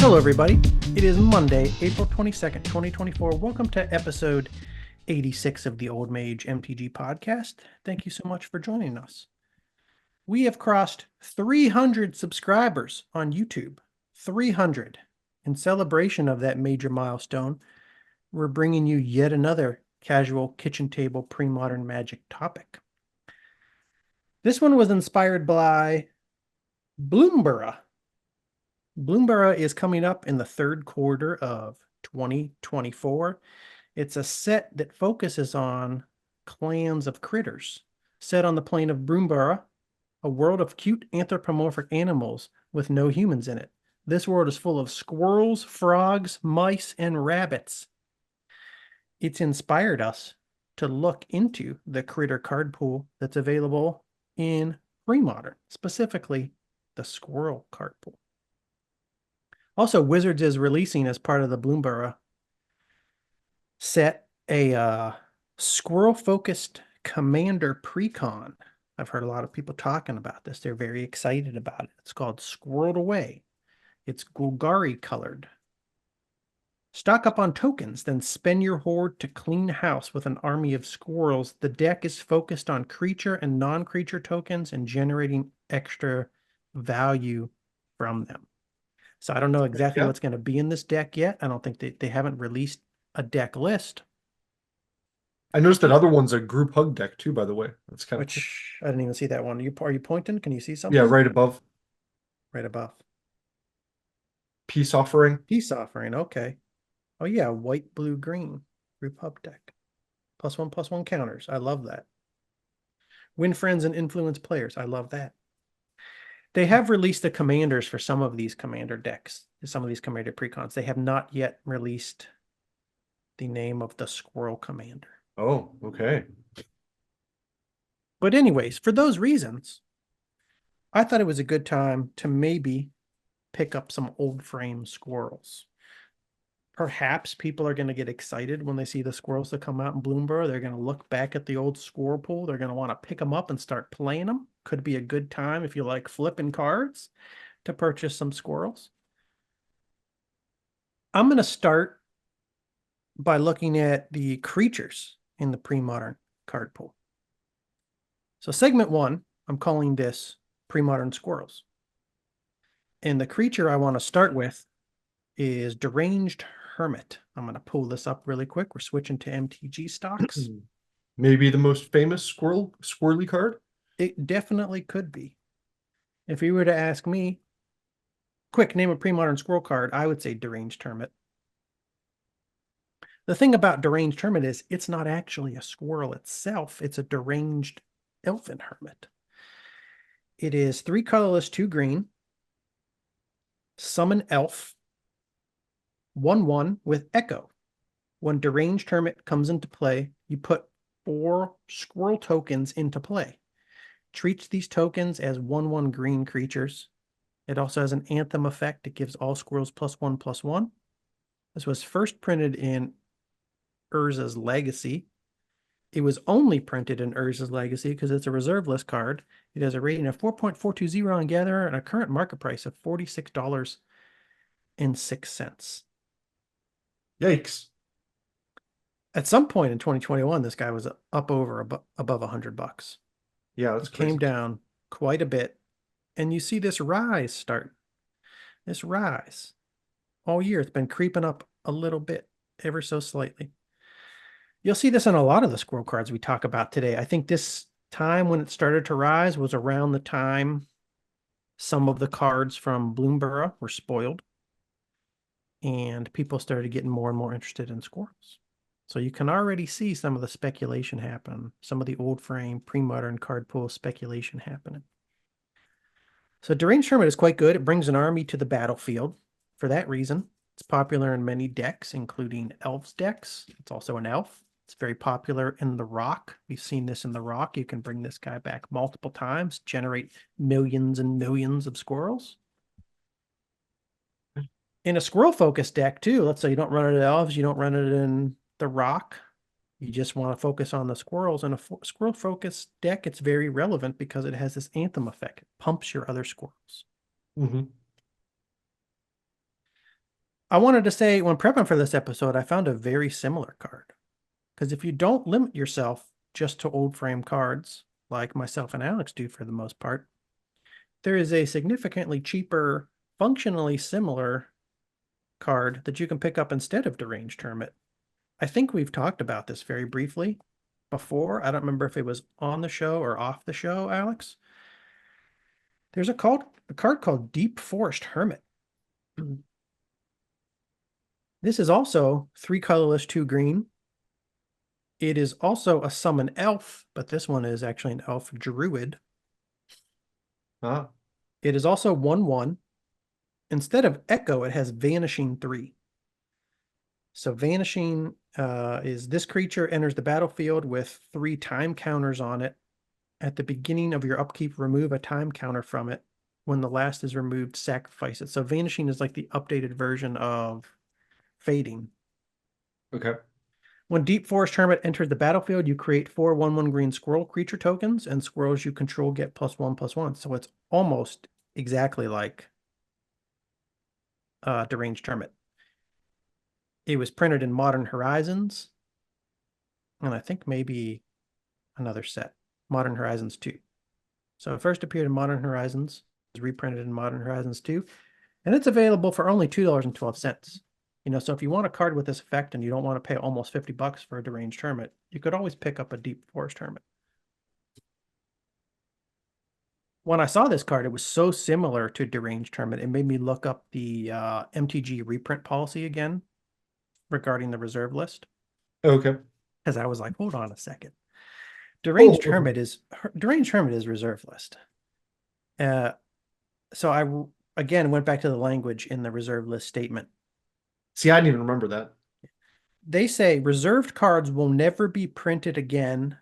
Hello, everybody. It is Monday, April 22nd, 2024. Welcome to episode 86 of the Old Mage MTG podcast. Thank you so much for joining us. We have crossed 300 subscribers on YouTube. 300. In celebration of that major milestone, we're bringing you yet another casual kitchen table pre-modern magic topic. This one was inspired by Bloomburrow. Bloomburrow is coming up in the third quarter of 2024. It's a set that focuses on clans of critters, set on the plane of Bloomburrow, a world of cute anthropomorphic animals with no humans in it. This world is full of squirrels, frogs, mice, and rabbits. It's inspired us to look into the critter card pool that's available in Premodern, specifically the squirrel card pool. Also, Wizards is releasing, as part of the Bloomburrow set, a squirrel-focused commander precon. I've heard a lot of people talking about this. They're very excited about it. It's called Squirreled Away. It's Golgari colored. Stock up on tokens, then spend your hoard to clean house with an army of squirrels. The deck is focused on creature and non-creature tokens and generating extra value from them. So I don't know exactly what's going to be in this deck yet. I don't think they haven't released a deck list. I noticed that other one's a group hug deck too, by the way. That's kind of cool. I didn't even see that one. Are you pointing? Can you see something? Yeah, right above. Right above. Peace Offering. Peace Offering. Okay. Oh yeah, white, blue, green group hug deck. +1/+1 counters. I love that. Win friends and influence players. I love that. They have released the commanders for some of these commander decks, some of these commander precons. They have not yet released the name of the squirrel commander. Oh, okay. But anyways, for those reasons, I thought it was a good time to maybe pick up some old frame squirrels. Perhaps people are going to get excited when they see the squirrels that come out in Bloomburrow. They're going to look back at the old squirrel pool. They're going to want to pick them up and start playing them. Could be a good time, if you like flipping cards, to purchase some squirrels. I'm going to start by looking at the creatures in the pre-modern card pool. So segment 1, I'm calling this Premodern Squirrels. And the creature I want to start with is Deranged Hermit. I'm going to pull this up really quick. We're switching to MTG stocks. Maybe the most famous squirrely card? It definitely could be. If you were to ask me, quick, name a pre-modern squirrel card, I would say Deranged Hermit. The thing about Deranged Hermit is it's not actually a squirrel itself. It's a deranged elfin hermit. It is 3 colorless, 2 green. Summon elf. 1/1 with echo. When Deranged Hermit comes into play, you put 4 squirrel tokens into play. Treats these tokens as 1/1 green creatures. It also has an anthem effect. It gives all squirrels +1/+1. This was first printed in Urza's Legacy. It was only printed in Urza's Legacy because it's a reserve list card. It has a rating of 4.420 on Gatherer and a current market price of $46.06. Yikes. At some point in 2021, this guy was up over above $100. Yeah, that's crazy. Came down quite a bit. And you see this rise start. This rise. All year, it's been creeping up a little bit, ever so slightly. You'll see this in a lot of the squirrel cards we talk about today. I think this time when it started to rise was around the time some of the cards from Bloomburrow were spoiled. And people started getting more and more interested in squirrels. So you can already see some of the speculation happen, some of the old frame pre-modern card pool speculation happening. So Deranged Hermit is quite good. It brings an army to the battlefield. For that reason, it's popular in many decks, including elves decks. It's also an elf. It's very popular in the Rock. We've seen this in the Rock. You can bring this guy back multiple times, generate millions and millions of squirrels. In a squirrel-focused deck, too, let's say you don't run it at elves, you don't run it in the Rock, you just want to focus on the squirrels. In a squirrel-focused deck, it's very relevant because it has this anthem effect. It pumps your other squirrels. I wanted to say when prepping for this episode, I found a very similar card. Because if you don't limit yourself just to old frame cards, like myself and Alex do for the most part, there is a significantly cheaper, functionally similar card that you can pick up instead of Deranged Hermit. I think we've talked about this very briefly before. I don't remember if it was on the show or off the show, Alex. There's a card called Deep Forest Hermit. This is also 3 colorless, 2 green. It is also a summon elf, but this one is actually an elf druid. Ah, It is also 1/1. Instead of Echo, it has Vanishing 3. So Vanishing is this creature enters the battlefield with 3 time counters on it. At the beginning of your upkeep, remove a time counter from it. When the last is removed, sacrifice it. So Vanishing is like the updated version of Fading. okay. When Deep Forest Hermit enters the battlefield, you create 4 1/1 green squirrel creature tokens, and squirrels you control get +1/+1. So it's almost exactly like Deranged Hermit. It was printed in Modern Horizons, and I think maybe another set, Modern Horizons 2. So it first appeared in Modern Horizons, was reprinted in Modern Horizons 2, and it's available for only $2.12. So if you want a card with this effect and you don't want to pay almost $50 for a Deranged Hermit, you could always pick up a Deep Forest Hermit. When I saw this card, it was so similar to Deranged Hermit, it made me look up the MTG reprint policy again regarding the reserve list. Okay. Because I was like, hold on a second. Oh, Deranged Hermit is reserve list. So I again went back to the language in the reserve list statement. see, I didn't even remember that. They say reserved cards will never be printed again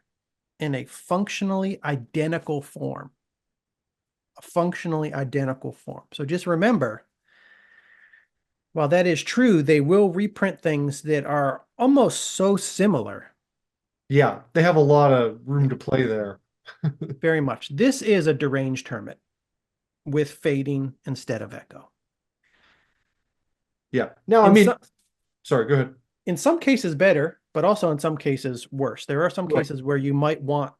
in a functionally identical form. A functionally identical form. So just remember, while that is true, they will reprint things that are almost so similar. Yeah, they have a lot of room to play there. Very much. This is a Deranged Hermit with Fading instead of Echo. Yeah. No, I mean, sorry, go ahead. In some cases better, but also in some cases worse. There are some Right. cases where you might want,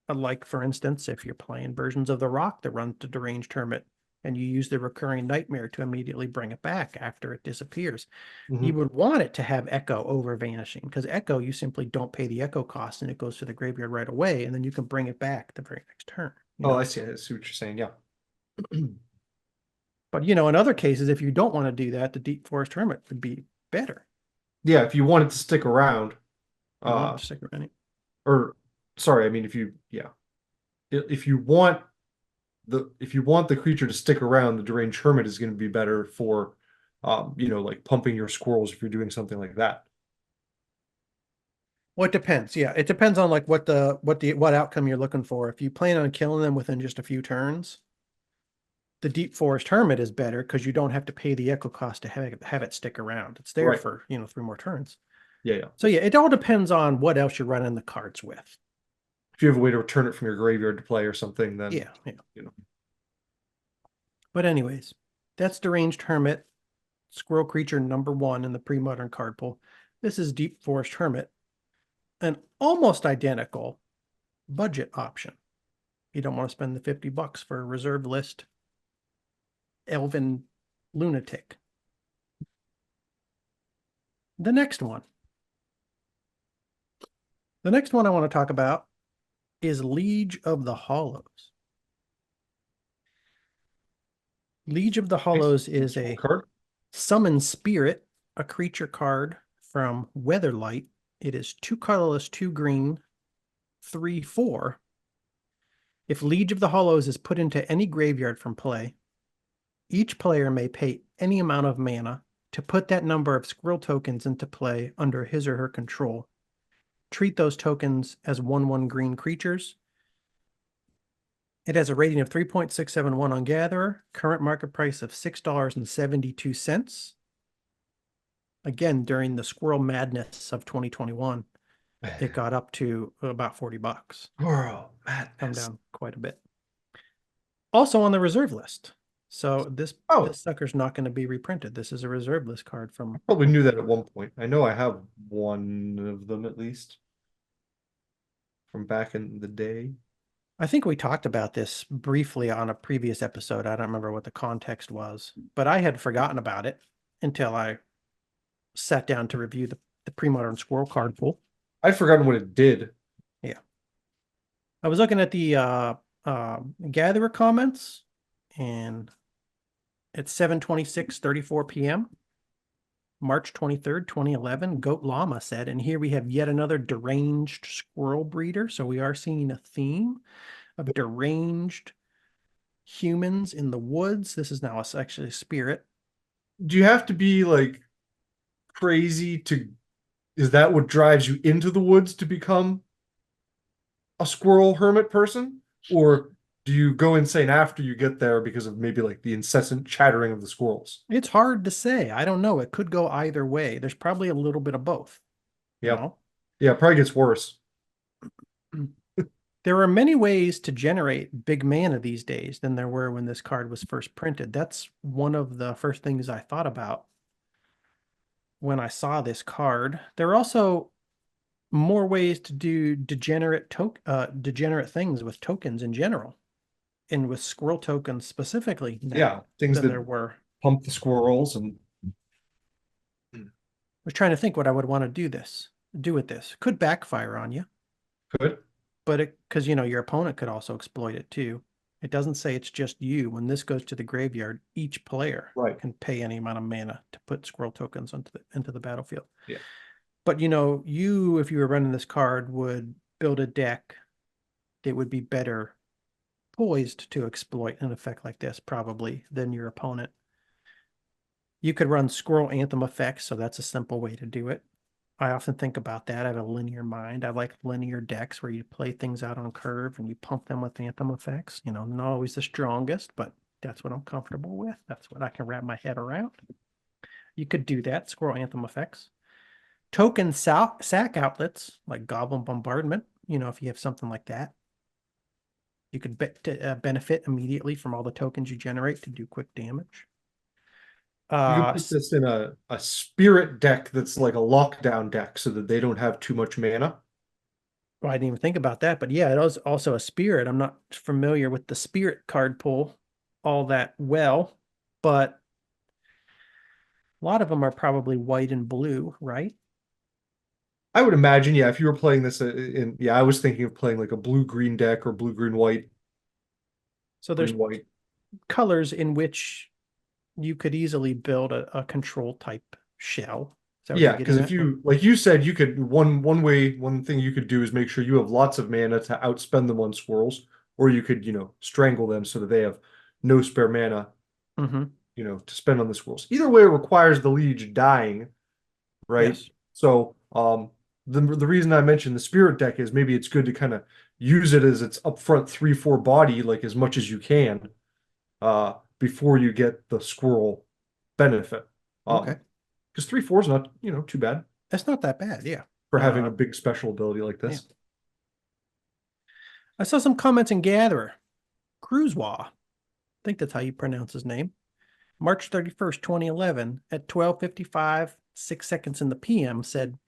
like for instance, if you're playing versions of the Rock that run to Deranged Hermit and you use the Recurring Nightmare to immediately bring it back after it disappears, you would want it to have Echo over Vanishing, because Echo, you simply don't pay the Echo cost and it goes to the graveyard right away, and then you can bring it back the very next turn. Oh, I see. I see what you're saying. Yeah. But in other cases, if you don't want to do that, the Deep Forest Hermit would be better. Yeah, if you want it to stick around, You want to stick around it. or sorry, I mean if you want the creature to stick around, the Deranged Hermit is going to be better for like pumping your squirrels if you're doing something like that. Well, it depends. Yeah, it depends on like what outcome you're looking for. If you plan on killing them within just a few turns, the Deep Forest Hermit is better because you don't have to pay the Echo cost to have it stick around. It's there Right. for 3 more turns. Yeah, yeah. So yeah, it all depends on what else you're running the cards with. If you have a way to return it from your graveyard to play or something, then Yeah. you know. But anyways, that's Deranged Hermit, Squirrel Creature #1 in the pre-modern card pool. This is Deep Forest Hermit, an almost identical budget option. You don't want to spend the $50 for a reserve list Elven lunatic. The next one I want to talk about is Liege of the Hollows. Liege of the Hollows is a card. summon spirit, a creature card from Weatherlight. It is 2 colorless, 2 green, 3/4. If Liege of the Hollows is put into any graveyard from play, each player may pay any amount of mana to put that number of squirrel tokens into play under his or her control. Treat those tokens as 1/1 green creatures. It has a rating of 3.671 on Gatherer, current market price of $6.72. Again, during the squirrel madness of 2021, it got up to about $40. Squirrel Come madness. down quite a bit. Also on the reserve list, So this Oh, this sucker's not going to be reprinted. This is a reserve list card from. probably knew that at one point. I know I have one of them at least from back in the day. I think we talked about this briefly on a previous episode. I don't remember what the context was, but I had forgotten about it until I sat down to review the Premodern Squirrel card pool. I'd forgotten what it did. Yeah. I was looking at the gatherer comments, and it's 7:26:34 p.m. March 23rd, 2011. Goat Llama said, and here we have yet another deranged squirrel breeder. So we are seeing a theme of deranged humans in the woods. This is now actually a spirit. Do you have to be like crazy to, is that what drives you into the woods to become a squirrel hermit person? Or do you go insane after you get there because of maybe like the incessant chattering of the squirrels? It's hard to say. I don't know. It could go either way. There's probably a little bit of both. You Yep. know? Yeah, it probably gets worse. There are many ways to generate big mana these days than there were when this card was first printed. That's one of the first things I thought about when I saw this card. There are also more ways to do degenerate things with tokens in general, and with squirrel tokens specifically now Yeah, things than there that were. pump the squirrels and I was trying to think what I would want to do with this. Could backfire on you, could. but because your opponent could also exploit it too. It doesn't say it's just you. When this goes to the graveyard, each player Right. can pay any amount of mana to put squirrel tokens into the battlefield. Yeah. But you, if you were running this card, would build a deck that would be better poised to exploit an effect like this, probably, than your opponent. You could run Squirrel Anthem effects, so that's a simple way to do it. I often think about that. I have a linear mind. I like linear decks where you play things out on curve and you pump them with Anthem effects. Not always the strongest, but that's what I'm comfortable with. That's what I can wrap my head around. You could do that, Squirrel Anthem effects. Token sack outlets, like Goblin Bombardment, if you have something like that. You could benefit immediately from all the tokens you generate to do quick damage. You can put this in a spirit deck that's like a lockdown deck so that they don't have too much mana. Well, I didn't even think about that, but yeah, it was also a spirit. I'm not familiar with the spirit card pool all that well, but a lot of them are probably white and blue, right? I would imagine, yeah, if you were playing this I was thinking of playing like a blue-green deck or blue-green-white, So there's green-white. colors in which you could easily build a control type shell. Is that what you're Yeah, because getting if at? you, like you said, you could, one thing you could do is make sure you have lots of mana to outspend them on squirrels, or you could, strangle them so that they have no spare mana, Mm-hmm. to spend on the squirrels. Either way, it requires the liege dying, right? Yes. So, the reason I mentioned the spirit deck is maybe it's good to kind of use it as its upfront 3/4 body, like as much as you can, before you get the squirrel benefit. Okay. Because 3/4 is not, too bad That's not that bad. Yeah. for having a big special ability like Yeah. this. I saw some comments in Gatherer. Cruisewa, I think that's how you pronounce his name. March 31st, 2011, at 12:55, 6 seconds in the PM, said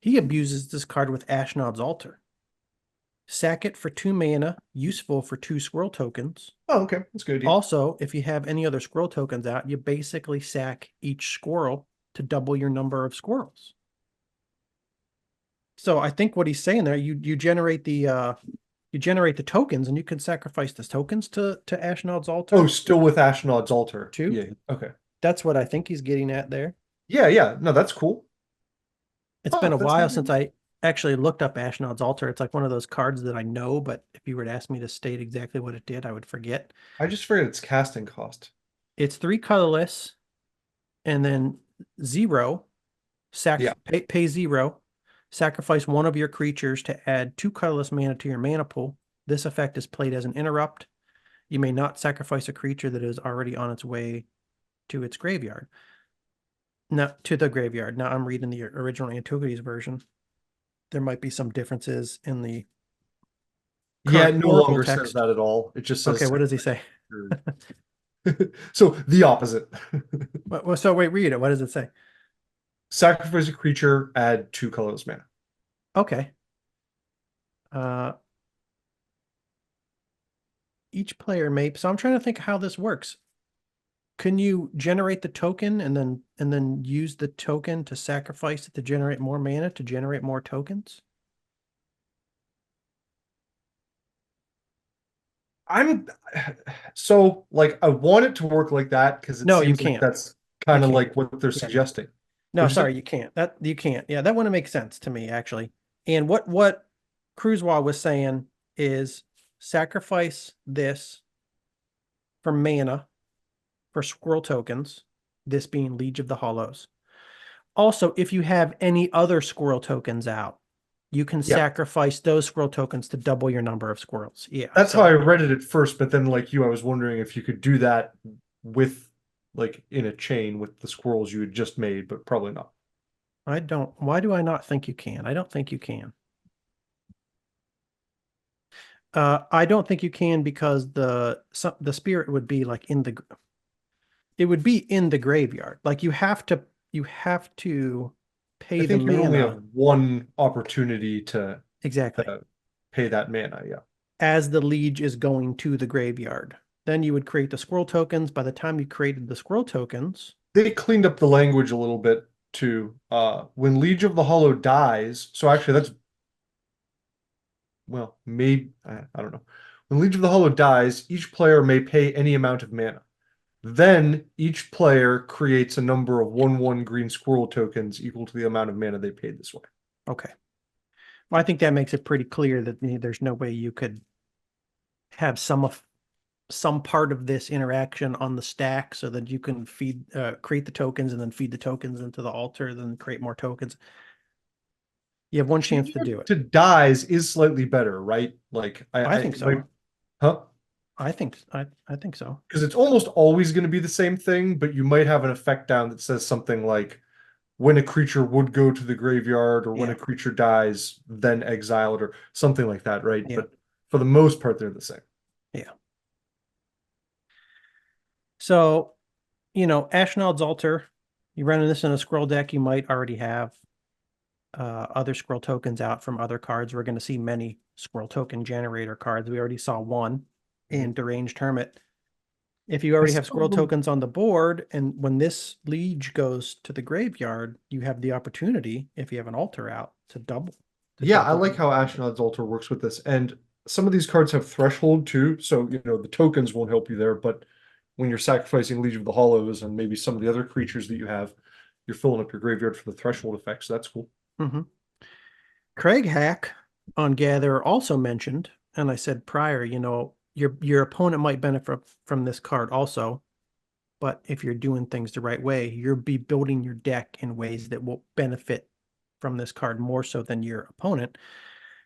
he abuses this card with Ashnod's Altar. Sack it for 2 mana, useful for 2 squirrel tokens. Oh, okay. That's a good idea. Also, if you have any other squirrel tokens out, you basically sack each squirrel to double your number of squirrels. So I think what he's saying there, you generate the tokens, and you can sacrifice the tokens to Ashnod's Altar. Oh, still with Ashnod's Altar. Too? Yeah. Okay. That's what I think he's getting at there. Yeah, yeah. No, that's cool. It's been a while since I actually looked up Ashnod's Altar. It's like one of those cards that I know, but if you were to ask me to state exactly what it did, I would forget. I just forget its casting cost. It's 3 colorless, and then 0. Pay 0. Sacrifice one of your creatures to add 2 colorless mana to your mana pool. This effect is played as an interrupt. You may not sacrifice a creature that is already on its way to its graveyard. Now, to the graveyard. Now I'm reading the original Antiquities version. There might be some differences in the Yeah, it no Oracle longer text. says that at all. It just says Okay, what does he say? So the opposite. So wait, read it. What does it say? Sacrifice a creature, add 2 colorless mana. Okay. Uh, each player may. So I'm trying to think how this works. Can you generate the token and then use the token to sacrifice it to generate more mana to generate more tokens? I'm so like I want it to work like that because it No, you seems like can't. that's You kind of can't. like what they're Yeah. suggesting. No, What'd you say? sorry, you can't. That you can't. Yeah, that wouldn't make sense to me actually. And what Cruisewall was saying is sacrifice this for mana for squirrel tokens, this being Liege of the Hollows. Also, if you have any other squirrel tokens out, you can Yeah, sacrifice those squirrel tokens to double your number of squirrels. Yeah, that's how I so read it at first, but then like you, I was wondering if you could do that with like in a chain with the squirrels you had just made, but probably not. I don't. Why do I not think you can? I don't think you can. I don't think you can because the spirit would be like it would be in the graveyard. Like you have to I pay the think you only mana have one opportunity exactly to pay that mana. Yeah. as the liege is going to the graveyard. Then you would create the squirrel tokens. By the time you created the squirrel tokens, They cleaned up the language a little bit too. When Liege of the Hollow dies, so actually that's well, maybe I don't know. When Liege of the Hollow dies, each player may pay any amount of mana. Then each player creates a number of 1/1 green squirrel tokens equal to the amount of mana they paid this way. okay. Well, I think that makes it pretty clear that there's no way you could have some part of this interaction on the stack so that you can create the tokens and then feed the tokens into the altar, then create more tokens. You have one chance to do it. To dies is slightly better, right? Like I think so. huh? I think so. Because it's almost always going to be the same thing, but you might have an effect down that says something like when a creature would go to the graveyard or when Yeah. a creature dies, then exile it or something like that, right? Yeah. But for the most part, they're the same. Yeah. So, Ashnod's Altar, you run this in a scroll deck, you might already have other scroll tokens out from other cards. We're going to see many scroll token generator cards. We already saw one in Deranged Hermit. If you I already have still squirrel don't- tokens on the board, and when this liege goes to the graveyard, you have the opportunity, if you have an altar out, to double. Yeah, I like how Ashnod's Altar works with this. And some of these cards have threshold too. So, the tokens won't help you there. But when you're sacrificing Legion of the Hollows and maybe some of the other creatures that you have, you're filling up your graveyard for the threshold effect. So that's cool. Mm-hmm. Craig Hack on Gather also mentioned, and I said prior, your opponent might benefit from this card also, but if you're doing things the right way, you'll be building your deck in ways that will benefit from this card more so than your opponent.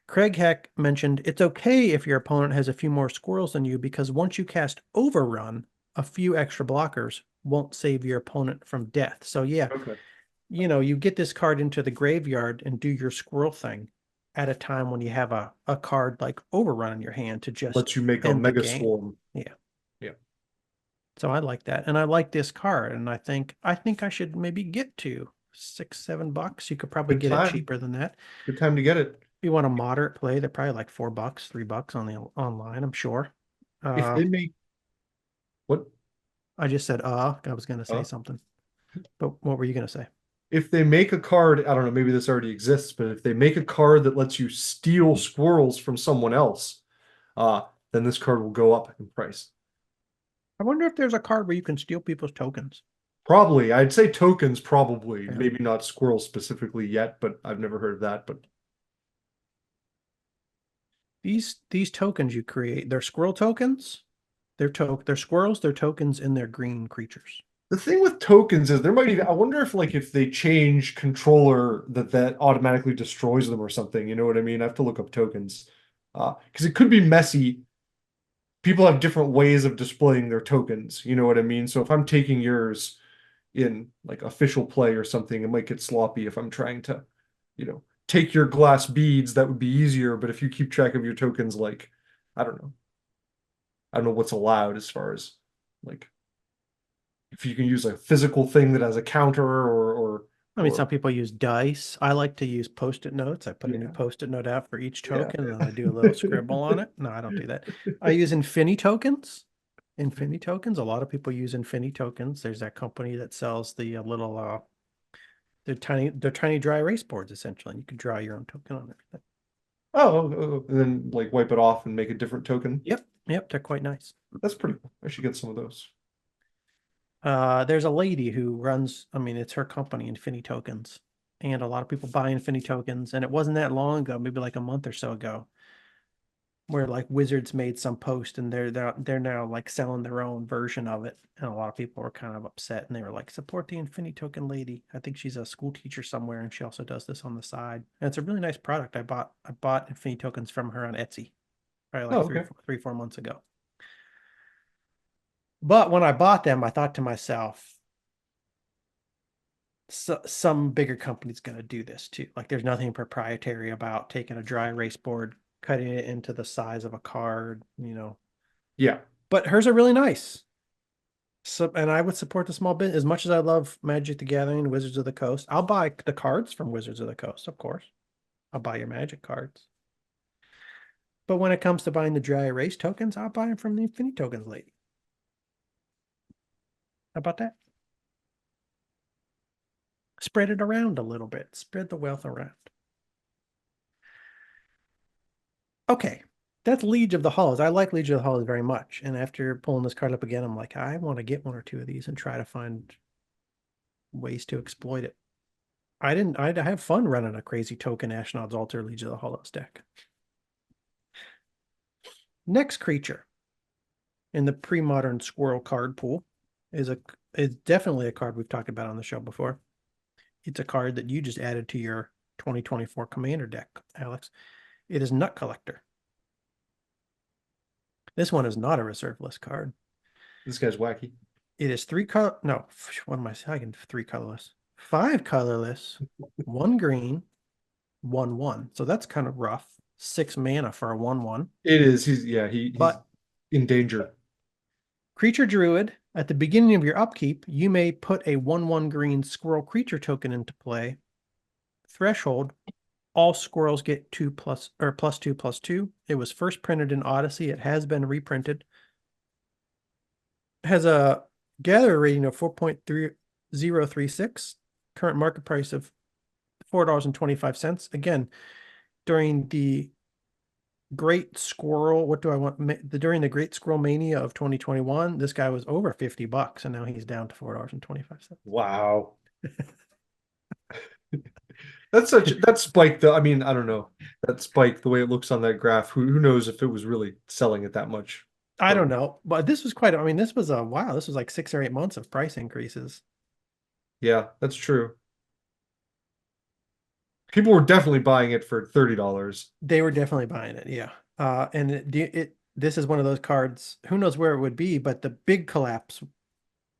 Craig Heck mentioned it's okay if your opponent has a few more squirrels than you because once you cast Overrun, a few extra blockers won't save your opponent from death. So yeah, Okay. you get this card into the graveyard and do your squirrel thing at a time when you have a card like Overrun in your hand to just Lets you make a end the Mega game. Swarm. Yeah. Yeah. So I like that. And I like this card. And I think I should maybe get to $6-7. You could probably Good get it time. cheaper than that. Good time to get it. If you want a moderate play, they're probably like $4, $3 on the online, I'm sure. If they make what? I just said I was gonna say Uh, something. But what were you gonna say? if they make a card, I don't know, maybe this already exists, but if they make a card that lets you steal squirrels from someone else, then this card will go up in price. I wonder if there's a card where you can steal people's tokens. Probably, I'd say tokens, probably, Yeah. maybe not squirrels specifically yet, but I've never heard of that. But These tokens you create, they're squirrel tokens. They're squirrels, they're tokens, and they're green creatures. the thing with tokens is there might even, I wonder if like if they change controller that automatically destroys them or something. You know what I mean? I have to look up tokens. Because it could be messy. People have different ways of displaying their tokens. You know what I mean? So if I'm taking yours in like official play or something, it might get sloppy if I'm trying to, take your glass beads, that would be easier. But if you keep track of your tokens, like, I don't know. I don't know what's allowed as far as like if you can use a physical thing that has a counter I mean, some or people use dice. I like to use post-it notes. I put a new yeah, post-it note out for each yeah. token, and then I do a little scribble on it. No, I don't do that. I use Infinity tokens. Infinity tokens. A lot of people use Infinity tokens. There's that company that sells the little they're tiny dry erase boards essentially. And you can draw your own token on everything. And then like wipe it off and make a different token. Yep, yep, they're quite nice. That's pretty cool. I should get some of those. There's a lady who runs, I mean, it's her company, Infinity Tokens, and a lot of people buy Infinity Tokens. And it wasn't that long ago, maybe like a month or so ago, where like Wizards made some post and they're now like selling their own version of it. And a lot of people were kind of upset and they were like, support the Infinity Token lady. I think she's a school teacher somewhere and she also does this on the side. And it's a really nice product. I bought Infinity Tokens from her on Etsy, probably Oh, like okay. 4 months ago. But when I bought them, I thought to myself, some bigger company's going to do this too. Like there's nothing proprietary about taking a dry erase board, cutting it into the size of a card, Yeah. But hers are really nice. So, and I would support the small business as much as I love Magic the Gathering, Wizards of the Coast. I'll buy the cards from Wizards of the Coast, of course. I'll buy your Magic cards. But when it comes to buying the dry erase tokens, I'll buy them from the Infinity Tokens lady. How about that? Spread it around a little bit. Spread the wealth around. Okay, that's Liege of the Hallows. I like Liege of the Hallows very much. And after pulling this card up again, I'm like, I want to get one or two of these and try to find ways to exploit it. I have fun running a crazy token Ashnod's Altar Liege of the Hallows deck. Next creature in the Premodern Squirrel card pool is definitely a card we've talked about on the show before. It's a card that you just added to your 2024 Commander deck, Alex. It is Nut Collector. This one is not a reserve list card. This guy's wacky. It is what am I saying? 3 colorless. 5 colorless, 1 green, 1/1. So that's kind of rough. 6 mana for a 1/1. It is. He's But in danger. creature druid, at the beginning of your upkeep, you may put a 1/1 green squirrel creature token into play. Threshold, all squirrels get +2/+2. It was first printed in Odyssey. It has been reprinted. It has a gather rating of 4.3036. Current market price of $4.25. Again, during the Great Squirrel, during the Great Squirrel Mania of 2021, this guy was over $50 and now he's down to $4.25. Wow. That spike though. I mean, I don't know. That spike, the way it looks on that graph, who knows if it was really selling it that much. I don't know, but this was this was this was like 6 or 8 months of price increases. Yeah, that's true. People were definitely buying it for $30. They were definitely buying it, yeah. And this is one of those cards, who knows where it would be, but the big collapse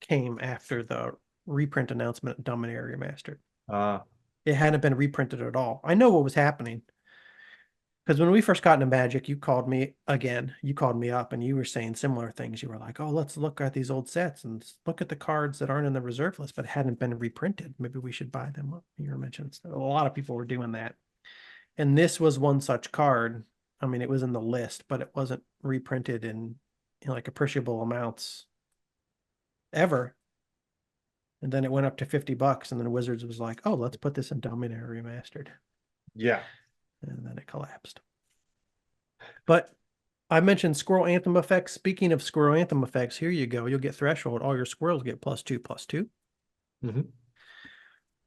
came after the reprint announcement of Dominaria Remastered. It hadn't been reprinted at all. I know what was happening. Because when we first got into Magic, you called me up and you were saying similar things. You were like, oh, let's look at these old sets and look at the cards that aren't in the reserve list, but hadn't been reprinted. Maybe we should buy them. You were mentioning stuff. A lot of people were doing that. And this was one such card. I mean, it was in the list, but it wasn't reprinted in like appreciable amounts ever. And then it went up to $50, and then Wizards was like, oh, let's put this in Dominaria Remastered. Yeah. And then it collapsed. But I mentioned Squirrel Anthem effects. Speaking of Squirrel Anthem effects, here you go. You'll get Threshold. All your squirrels get +2/+2. Mm-hmm.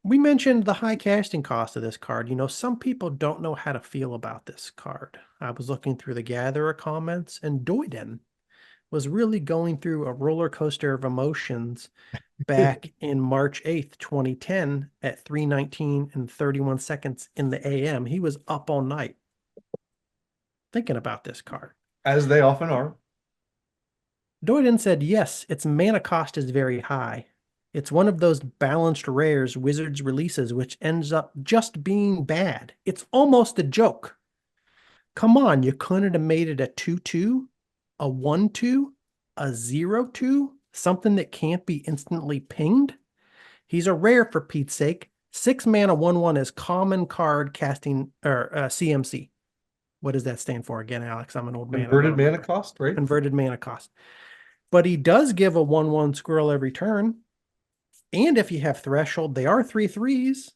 We mentioned the high casting cost of this card. Some people don't know how to feel about this card. I was looking through the Gatherer comments, and Doiden was really going through a roller coaster of emotions back in March 8th, 2010 at 3:19 and 31 seconds in the AM. He was up all night thinking about this card. As they often are. Doiden said, yes, its mana cost is very high. It's one of those balanced rares Wizards releases, which ends up just being bad. It's almost a joke. Come on, you couldn't have made it a 2/2, a 1/2, a 0/2, something that can't be instantly pinged. He's a rare for Pete's sake. 6 mana, 1/1 is common card casting, or CMC. What does that stand for again, Alex? I'm an old man. Converted mana cost, right? Converted mana cost. But he does give a 1/1 squirrel every turn. And if you have threshold, they are 3/3s.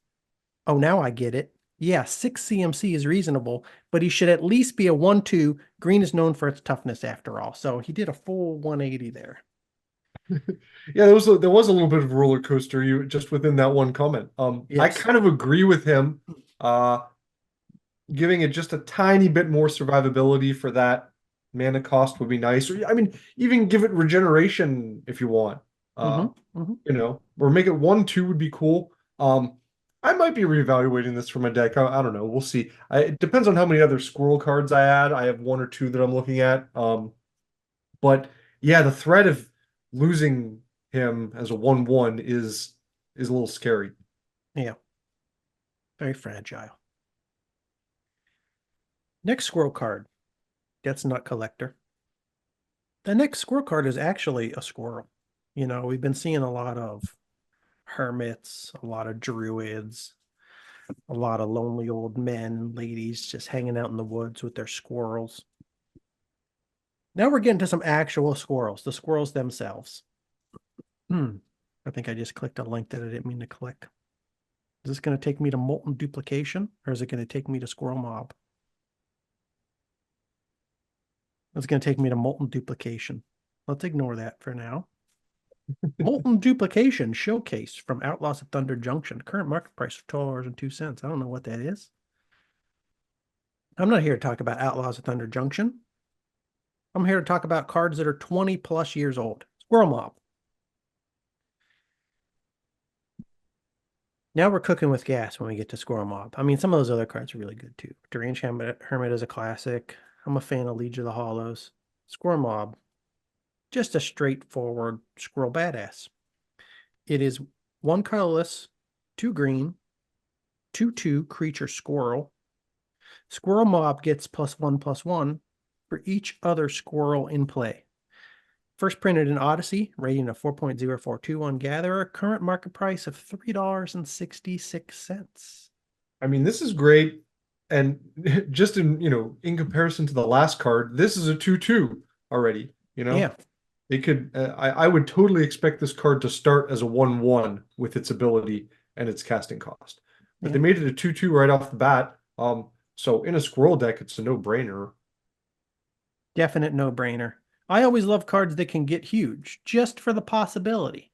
Oh, now I get it. Yeah, 6 CMC is reasonable, but he should at least be a 1/2. Green is known for its toughness after all. So he did a full 180 there. Yeah, there was a little bit of a roller coaster you just within that one comment. I Yes. kind of agree with him. Giving it just a tiny bit more survivability for that mana cost would be nice. Or I mean, even give it regeneration if you want. You know, or make it 1/2 would be cool. I might be reevaluating this for my deck. I don't know. We'll see. It depends on how many other squirrel cards I add. I have 1 or 2 that I'm looking at. But yeah, the threat of losing him as a 1/1 is a little scary. Yeah. Very fragile. Next squirrel card. That's Nut Collector. The next squirrel card is actually a squirrel. You know, we've been seeing a lot of hermits, a lot of druids, a lot of lonely old men and ladies just hanging out in the woods with their squirrels. Now we're getting to some actual squirrels, the squirrels themselves. I think I just clicked a link that I didn't mean to click. Is this going to take me to Molten Duplication, or is it going to take me to Squirrel Mob? It's going to take me to Molten Duplication. Let's ignore that for now. Molten Duplication Showcase from Outlaws of Thunder Junction. Current market price of $12.02. I don't know what that is. I'm not here to talk about Outlaws of Thunder Junction. I'm here to talk about cards that are 20 plus years old. Squirrel Mob. Now we're cooking with gas when we get to Squirrel Mob. I mean, some of those other cards are really good too. Deranged Hermit is a classic. I'm a fan of Liege of the Hollows. Squirrel Mob. Just a straightforward squirrel badass. It is 1 colorless, 2 green, 2/2 creature squirrel. Squirrel Mob gets +1/+1 for each other squirrel in play. First printed in Odyssey, rating of 4.0421 Gatherer, current market price of $3.66. I mean, this is great. And just in comparison to the last card, this is a 2/2 already, Yeah. It could I would totally expect this card to start as a 1/1 with its ability and its casting cost. But they made it a 2/2 right off the bat. So in a squirrel deck, it's a no-brainer. Definite no-brainer. I always love cards that can get huge, just for the possibility.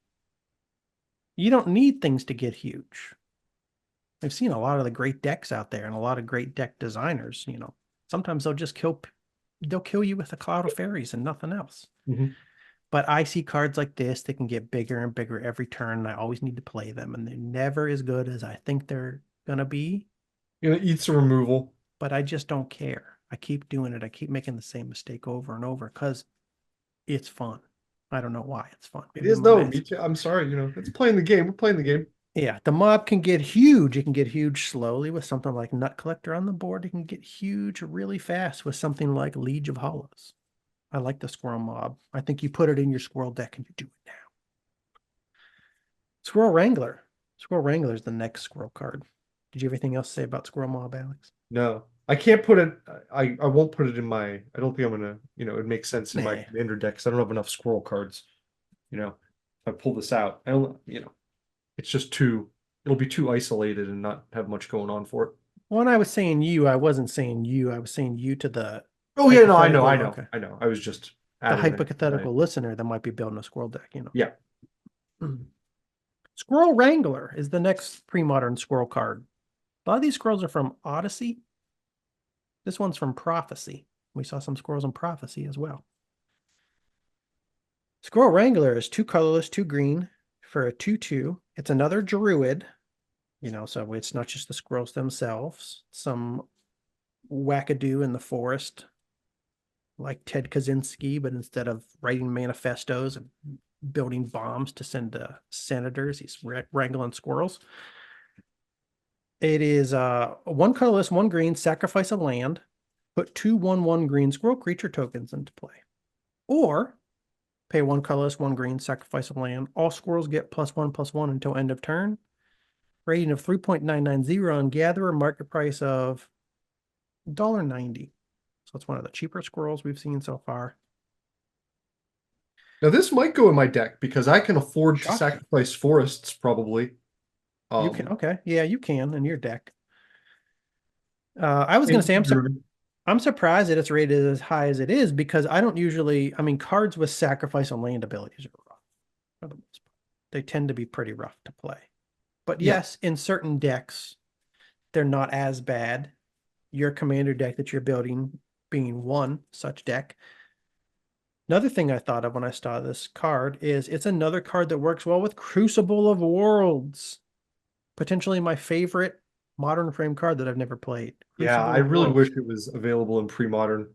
You don't need things to get huge. I've seen a lot of the great decks out there and a lot of great deck designers, sometimes they'll just kill you with a cloud of fairies and nothing else. But I see cards like this that can get bigger and bigger every turn, and I always need to play them, and they're never as good as I think they're gonna be. Eat some removal. But I just don't care. I keep doing it. I keep making the same mistake over and over because it's fun. I don't know why it's fun. It is though. Me too. I'm sorry. It's playing the game. We're playing the game. Yeah, the mob can get huge. It can get huge slowly with something like Nut Collector on the board. It can get huge really fast with something like Liege of Hollows. I like the Squirrel Mob. I think you put it in your Squirrel deck and you do it now. Squirrel Wrangler. Squirrel Wrangler is the next Squirrel card. Did you have anything else to say about Squirrel Mob, Alex? No, I can't put it. I won't put it in my. I don't think I'm gonna. It makes sense in my commander deck because I don't have enough squirrel cards. If I pull this out, I don't. It's just too. It'll be too isolated and not have much going on for it. When I was saying you, I wasn't saying you. I was saying you to the. Oh yeah, no, I know. Okay. I know. I was just the hypothetical listener that might be building a squirrel deck. Yeah. Squirrel Wrangler is the next pre-modern squirrel card. A lot of these squirrels are from Odyssey. This one's from Prophecy. We saw some squirrels in Prophecy as well. Squirrel Wrangler is 2 colorless, 2 green for a 2/2. It's another druid, so it's not just the squirrels themselves. Some wackadoo in the forest, like Ted Kaczynski, but instead of writing manifestos and building bombs to send to senators, he's wrangling squirrels. It is 1 colorless, 1 green, sacrifice a land, put 2/1/1 green squirrel creature tokens into play. Or Pay 1 colorless, 1 green, sacrifice a land. All squirrels get +1/+1 until end of turn. Rating of 3.990 on Gatherer, market price of $1.90. So it's one of the cheaper squirrels we've seen so far. Now this might go in my deck because I can afford to Shocking. sacrifice forests probably. You can, okay, yeah, you can in your deck. I was going to say I'm surprised that it's rated as high as it is because I don't usually. I mean, cards with sacrifice on land abilities are rough for the most part. They tend to be pretty rough to play. But Yeah. yes, in certain decks, they're not as bad. Your commander deck that you're building being one such deck. Another thing I thought of when I saw this card is it's another card that works well with Crucible of Worlds. Potentially my favorite modern frame card that I've never played. Yeah, Crucible I of really Worlds. wish it was available in pre-modern.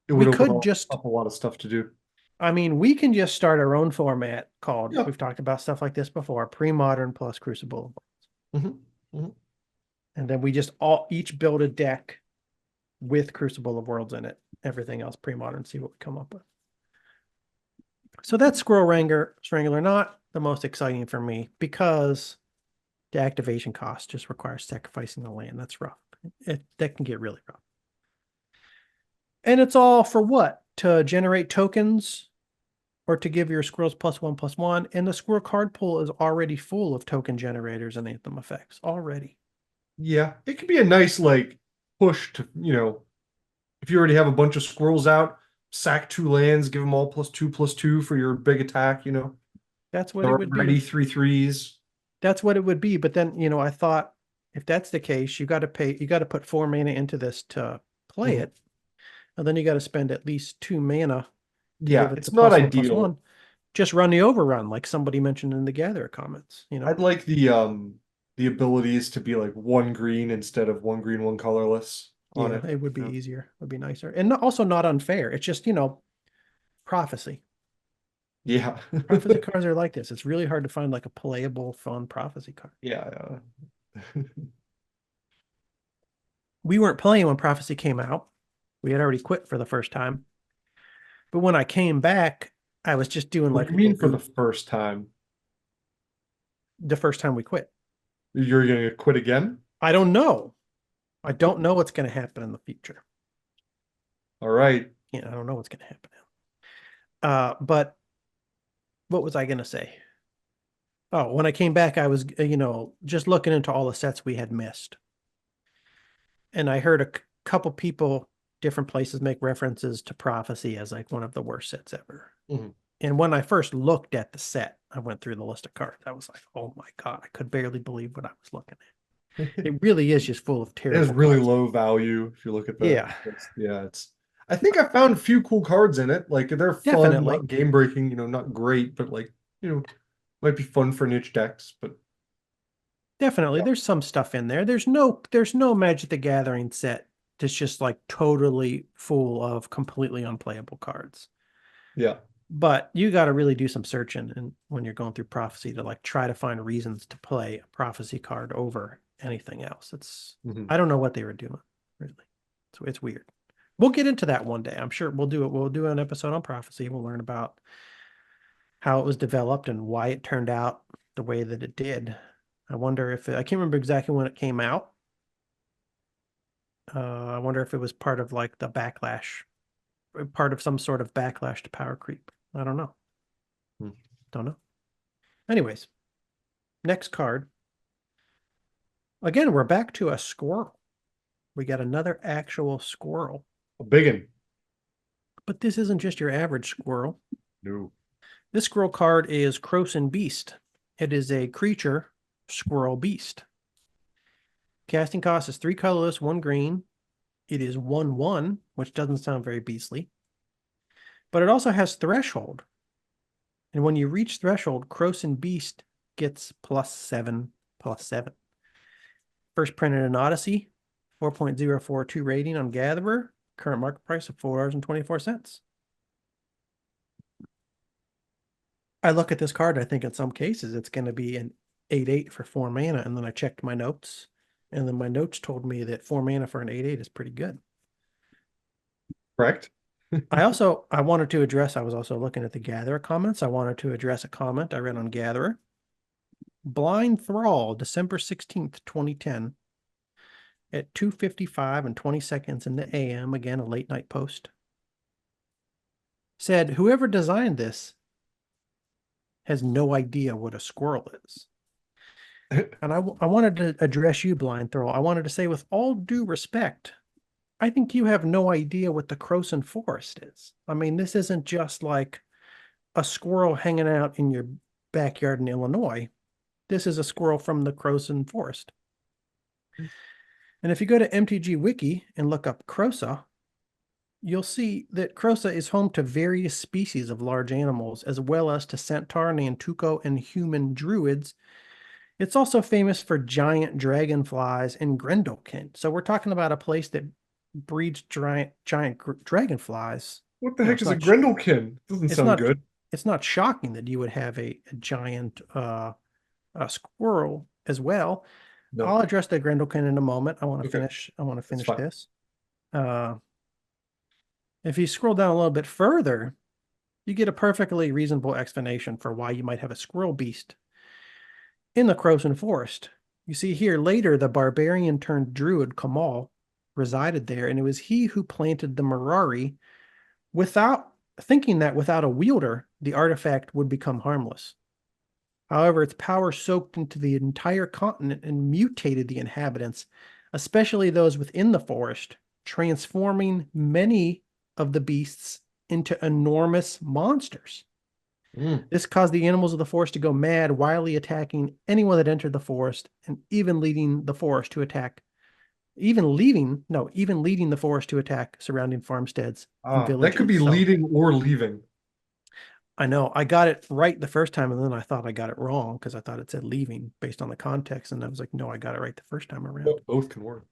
It We would open could just, up a lot of stuff to do. I mean, we can just start our own format called, Yeah. we've talked about stuff like this before, Premodern plus Crucible. And then we just each build a deck with Crucible of Worlds in it. Everything else pre-modern, see what we come up with. So that's Squirrel Strangler, not the most exciting for me because the activation cost just requires sacrificing the land. That's rough. That can get really rough. And it's all for what? To generate tokens or to give your squirrels +1/+1. And the squirrel card pool is already full of token generators and anthem effects already. Yeah, it could be a nice like push to, if you already have a bunch of squirrels out, sack 2 lands, give them all +2/+2 for your big attack, That's what it They're would already be. 3/3s. That's what it would be. But then, I thought if that's the case, you got to put 4 mana into this to play it. And then you got to spend at least 2 mana to Yeah, give it it's the not +1/+1. ideal. Just run the overrun, like somebody mentioned in the Gatherer comments. I'd like the abilities to be like 1 green instead of 1 green, 1 colorless on Yeah, it. it would be easier. It would be nicer. And also not unfair. It's just, prophecy. Yeah. Prophecy cards are like this. It's really hard to find like a playable, fun prophecy card. Yeah. We weren't playing when prophecy came out. We had already quit for the first time. But when I came back, I was just doing What like do you mean for the first time? the first time we quit. You're gonna quit again? I don't know. I don't know what's going to happen in the future. All right. Yeah, I don't know what's going to happen. But what was I going to say? Oh, when I came back, I was, just looking into all the sets we had missed. And I heard a couple people, different places make references to Prophecy as like one of the worst sets ever. And when I first looked at the set, I went through the list of cards. I was like, oh my God, I could barely believe what I was looking at. It really is just full of It terrible has really cards. low value if you look at Yeah. I think I found a few cool cards in it. Like they're fun, Definitely. not game breaking, not great, but like, might be fun for niche decks, but Definitely. yeah. There's some stuff in there. There's no Magic the Gathering set that's just like totally full of completely unplayable cards. Yeah. But you got to really do some searching and when you're going through Prophecy to like try to find reasons to play a Prophecy card over anything else. I don't know what they were doing, really. It's weird. We'll get into that one day. I'm sure we'll do it. We'll do an episode on Prophecy. We'll learn about how it was developed and why it turned out the way that it did. I wonder if I can't remember exactly when it came out. I wonder if it was part of like the backlash, part of some sort of backlash to power creep. I don't know. Don't know. Anyways, next card. Again, we're back to a squirrel. We got another actual squirrel. A big one. But this isn't just your average squirrel. No. This squirrel card is Croson Beast. It is a creature, squirrel beast. Casting cost is 3 colorless, 1 green. It is 1/1, which doesn't sound very beastly. But it also has threshold. And when you reach threshold, Croson Beast gets +7/+7. First printed in Odyssey, 4.042 rating on Gatherer. Current market price of $4.24. I look at this card, I think in some cases it's going to be an 8/8 for 4 mana. And then I checked my notes. And then my notes told me that 4 mana for an 8/8 is pretty good. Correct. I wanted to address, I was also looking at the Gatherer comments. I wanted to address a comment I read on Gatherer. Blind Thrall, December 16th, 2010, at 2:55 and 20 seconds in the AM, again, a late night post, said, whoever designed this has no idea what a squirrel is. And I wanted to address you, Blind Thrall. I wanted to say, with all due respect, I think you have no idea what the Croson Forest is. I mean, this isn't just like a squirrel hanging out in your backyard in Illinois. This is a squirrel from the Croson Forest. And if you go to MTG Wiki and look up Crosa, you'll see that Crosa is home to various species of large animals, as well as to Centaur, Nantuko, and human druids. It's also famous for giant dragonflies and Grendelkin. So we're talking about a place that breeds giant dragonflies. What the You know, heck is a Grendelkin? Doesn't it's sound not good. it's not shocking that you would have a giant squirrel as well. No, I'll address the Grendelkin in a moment. I want to okay, that's finish fine. this. If you scroll down a little bit further, you get a perfectly reasonable explanation for why you might have a squirrel beast in the Croson Forest. You see here later, the barbarian turned druid Kamal resided there, and it was he who planted the Mirari, without thinking that without a wielder, the artifact would become harmless. However, its power soaked into the entire continent and mutated the inhabitants, especially those within the forest, transforming many of the beasts into enormous monsters. Mm. This caused the animals of the forest to go mad, wildly attacking anyone that entered the forest, and even leading the forest to attack, even leading the forest to attack surrounding farmsteads and That could be villages. So leading or leaving. I know I got it right the first time, and then I thought I got it wrong because I thought it said leaving based on the context, and I was like, no, I got it right the first time around. Both can work.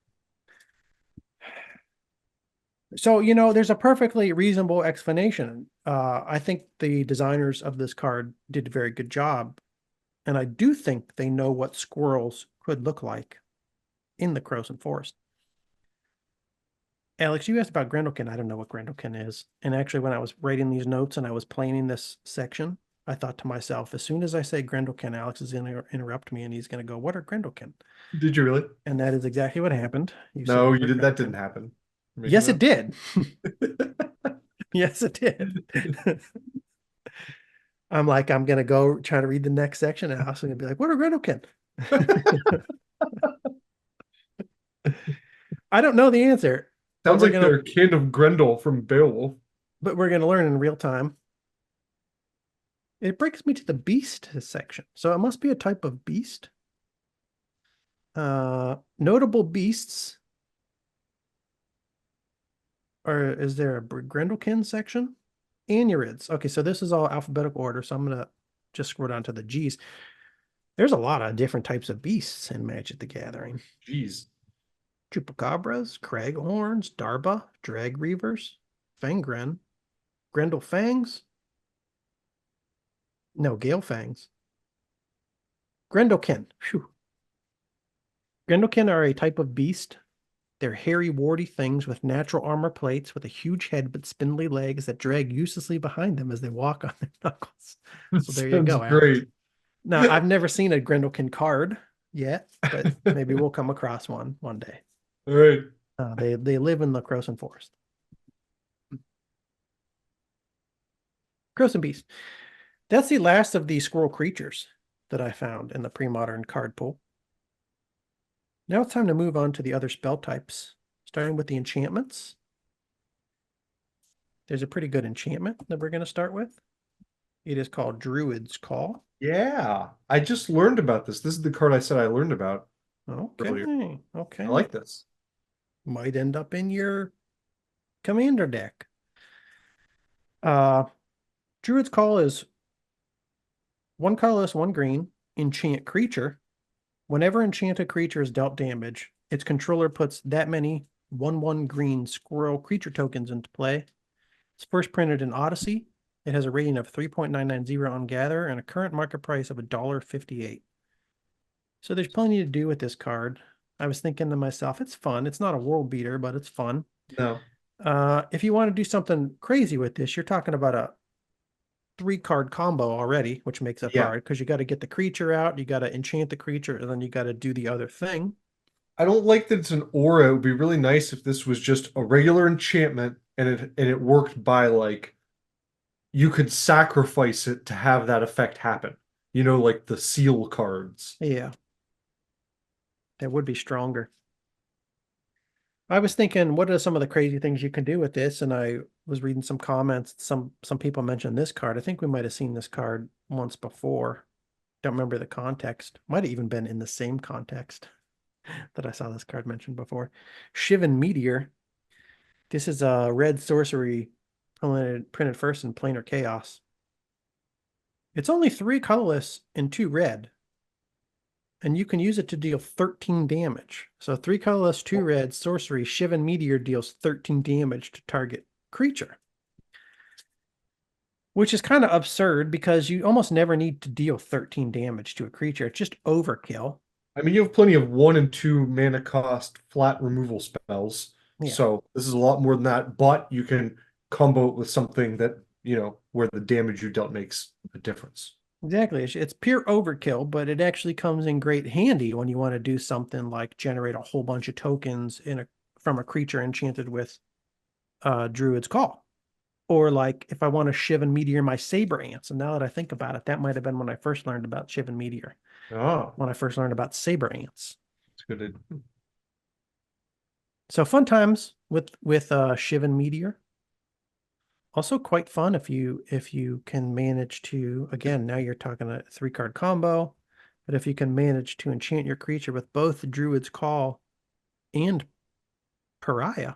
So, there's a perfectly reasonable explanation. I think the designers of this card did a very good job. And I do think they know what squirrels could look like in the Croson Forest. Alex, you asked about Grendelkin. I don't know what Grendelkin is. And actually, when I was writing these notes and I was planning this section, I thought to myself, as soon as I say Grendelkin, Alex is going to interrupt me and he's going to go, what are Grendelkin? Did you really? And that is exactly what happened. You said, No, what you are did. That Grendelkin? didn't happen. Yes, it did. Yes, it did. I'm going to go try to read the next section. And I was going to be like, what are Grendelkin? I don't know the answer. Sounds like they're kin of Grendel from Beowulf. But we're going to learn in real time. It brings me to the beast section. So it must be a type of beast. Notable beasts. Or is there a Grendelkin section? Anurids. Okay, so this is all alphabetical order. So I'm going to just scroll down to the G's. There's a lot of different types of beasts in Magic the Gathering. Jeez. Chupacabras, Craghorns, Darba, Drag Reavers, Fangren, Grendel Fangs. No, Gale Fangs. Grendelkin. Phew. Grendelkin are a type of beast. They're hairy, warty things with natural armor plates with a huge head but spindly legs that drag uselessly behind them as they walk on their knuckles. So there you go, Alex. Great. Now, I've never seen a Grendelkin card yet, but maybe we'll come across one day. All right. They live in the Croson Forest. Croson Beast. That's the last of the squirrel creatures that I found in the pre-modern card pool. Now it's time to move on to the other spell types, starting with the enchantments. There's a pretty good enchantment that we're going to start with. It is called Druid's Call. Yeah, I just learned about this. This is the card I said I learned about. Okay. Okay. I like this. Might end up in your commander deck. Druid's Call is 1 colorless, 1 green, enchant creature. Whenever enchanted creature is dealt damage, its controller puts that many 1/1 green squirrel creature tokens into play. It's first printed in Odyssey. It has a rating of 3.990 on Gather and a current market price of $1.58. So there's plenty to do with this card. I was thinking to myself, it's fun. It's not a world beater, but it's fun. No. If you want to do something crazy with this, you're talking about a 3-card combo already, which makes it Yeah. hard because you got to get the creature out, you got to enchant the creature, and then you got to do the other thing. I don't like that it's an aura. It would be really nice if this was just a regular enchantment and it worked by like you could sacrifice it to have that effect happen. You know, like the seal cards. Yeah, that would be stronger. I was thinking, what are some of the crazy things you can do with this? And I was reading some comments. Some people mentioned this card. I think we might have seen this card once before. Don't remember the context. Might have even been in the same context that I saw this card mentioned before. Shivan Meteor. This is a red sorcery printed first in planar chaos. It's only 3 colorless and 2 red. And you can use it to deal 13 damage. So 3 colorless, 2 red, sorcery, Shivan Meteor deals 13 damage to target creature. Which is kind of absurd because you almost never need to deal 13 damage to a creature. It's just overkill. I mean, you have plenty of 1 and 2 mana cost flat removal spells. Yeah, So this is a lot more than that, but you can combo it with something that, you know, where the damage you dealt makes a difference. exactly. It's pure overkill, but it actually comes in great handy when you want to do something like generate a whole bunch of tokens from a creature enchanted with Druid's Call. Or like if I want to Shivan Meteor my Saber Ants. And now that I think about it, that might have been when I first learned about Shivan Meteor. Oh, When I first learned about Saber Ants. that's good. So fun times with Shivan Meteor. Also quite fun if you can manage to, again, now you're talking a 3-card combo, but if you can manage to enchant your creature with both Druid's Call and Pariah,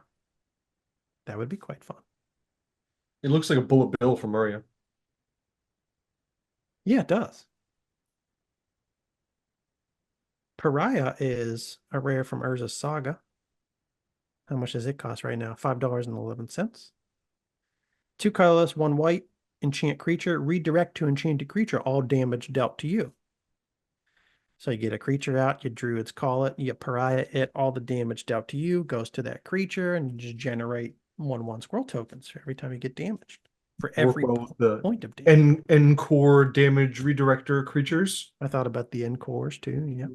that would be quite fun. It looks like a bullet bill from Mario. Yeah, it does. Pariah is a rare from Urza's Saga. How much does it cost right now? $5.11. 2 colorless, 1 white, enchant creature, redirect to enchanted creature, all damage dealt to you. So you get a creature out, you Druid's Call it, you Pariah it, all the damage dealt to you goes to that creature, and you just generate 1/1 squirrel tokens for every time you get damaged. For Work every well with the point of damage. Encore damage redirector creatures. I thought about the Encores too, yeah.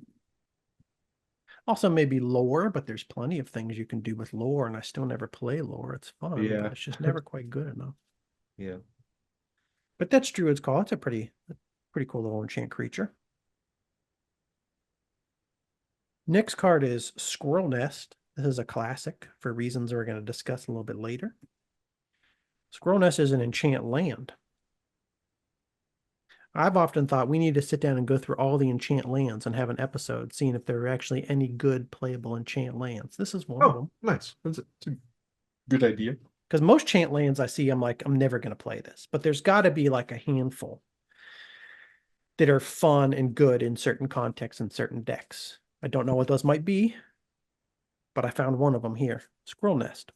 Also maybe lore, but there's plenty of things you can do with lore, and I still never play lore. It's fun, Yeah. but it's just never quite good enough. Yeah. But that's Druid's Call. It's a pretty cool little enchant creature. Next card is Squirrel Nest. This is a classic for reasons we're going to discuss a little bit later. Squirrel Nest is an enchant land. I've often thought we need to sit down and go through all the enchant lands and have an episode seeing if there are actually any good playable enchant lands. This is one of them. Nice. That's a good idea. Because most chant lands I see, I'm like, I'm never going to play this. But there's got to be like a handful that are fun and good in certain contexts and certain decks. I don't know what those might be, but I found one of them here. Squirrel Nest.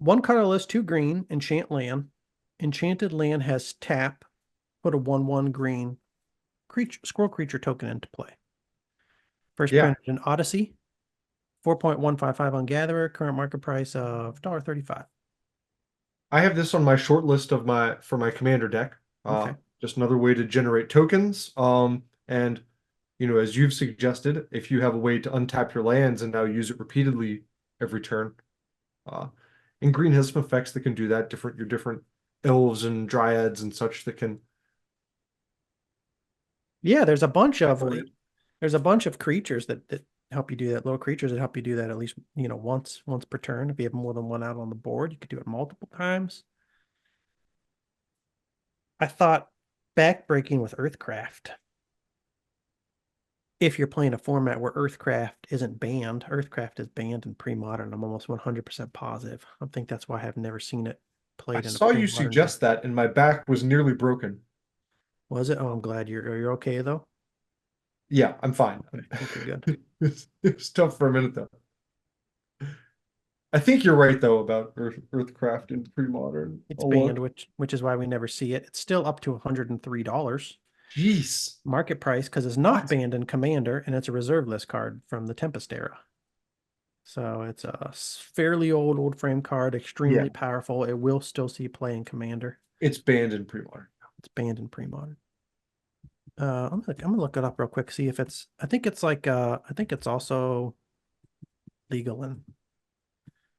1 colorless, 2 green, enchant land. Enchanted land has tap. Put a 1/1 green squirrel creature token into play. First printed in Odyssey. 4.155 on Gatherer. Current market price of $1.35. I have this on my short list of for my commander deck. Okay. Just another way to generate tokens. And you know, as you've suggested, if you have a way to untap your lands and now use it repeatedly every turn, and green has some effects that can do that. Your different elves and dryads and such that can. Yeah, there's a bunch of creatures that help you do that. Little creatures that help you do that at least, once per turn. If you have more than one out on the board, you could do it multiple times. I thought backbreaking with Earthcraft. If you're playing a format where Earthcraft isn't banned, Earthcraft is banned in Premodern. I'm almost 100% positive. I think that's why I've never seen it played I in a saw you Premodern suggest deck. that, and my back was nearly broken. Was it? Oh, I'm glad you're okay though. Yeah, I'm fine. Okay, good. It was tough for a minute though. I think you're right though about Earthcraft and Premodern. It's I'll banned, look. which is why we never see it. It's still up to $103 Jeez. market price because it's not What? banned in Commander and it's a reserve list card from the Tempest era. So it's a fairly old frame card, Yeah, extremely powerful. It will still see play in Commander. it's banned in pre-modern. It's banned in Premodern. I'm gonna look it up real quick, see if it's. I think it's like I think it's also legal in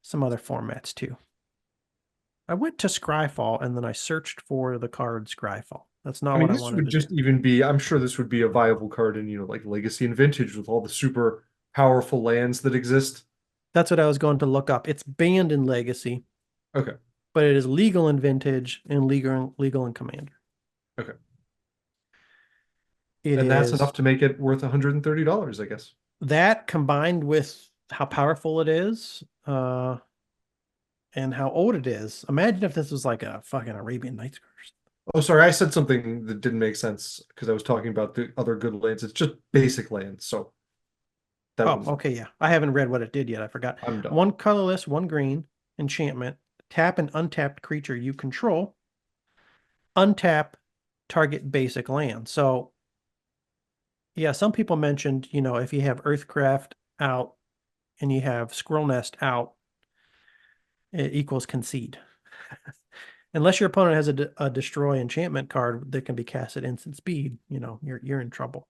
some other formats too. I went to Scryfall and then I searched for the card Scryfall. That's I not mean, what I this wanted would to do. just even be, I'm sure this would be a viable card in, like Legacy and Vintage with all the super powerful lands that exist. That's what I was going to look up. It's banned in Legacy, Okay. but it is legal in Vintage and legal in Commander. Okay. It And that's is enough to make it worth $130, I guess. that combined with how powerful it is, and how old it is. Imagine if this was like a fucking Arabian Nights card. Oh, sorry, I said something that didn't make sense because I was talking about the other good lands. It's just basic lands, so that Oh, wouldn't. okay, yeah. I haven't read what it did yet. I forgot. I'm done. One colorless, one green, enchantment. Tap an untapped creature you control. Untap target basic land. So, yeah, some people mentioned, if you have Earthcraft out and you have Squirrel Nest out, it equals concede. Unless your opponent has a destroy enchantment card that can be cast at instant speed, you're in trouble.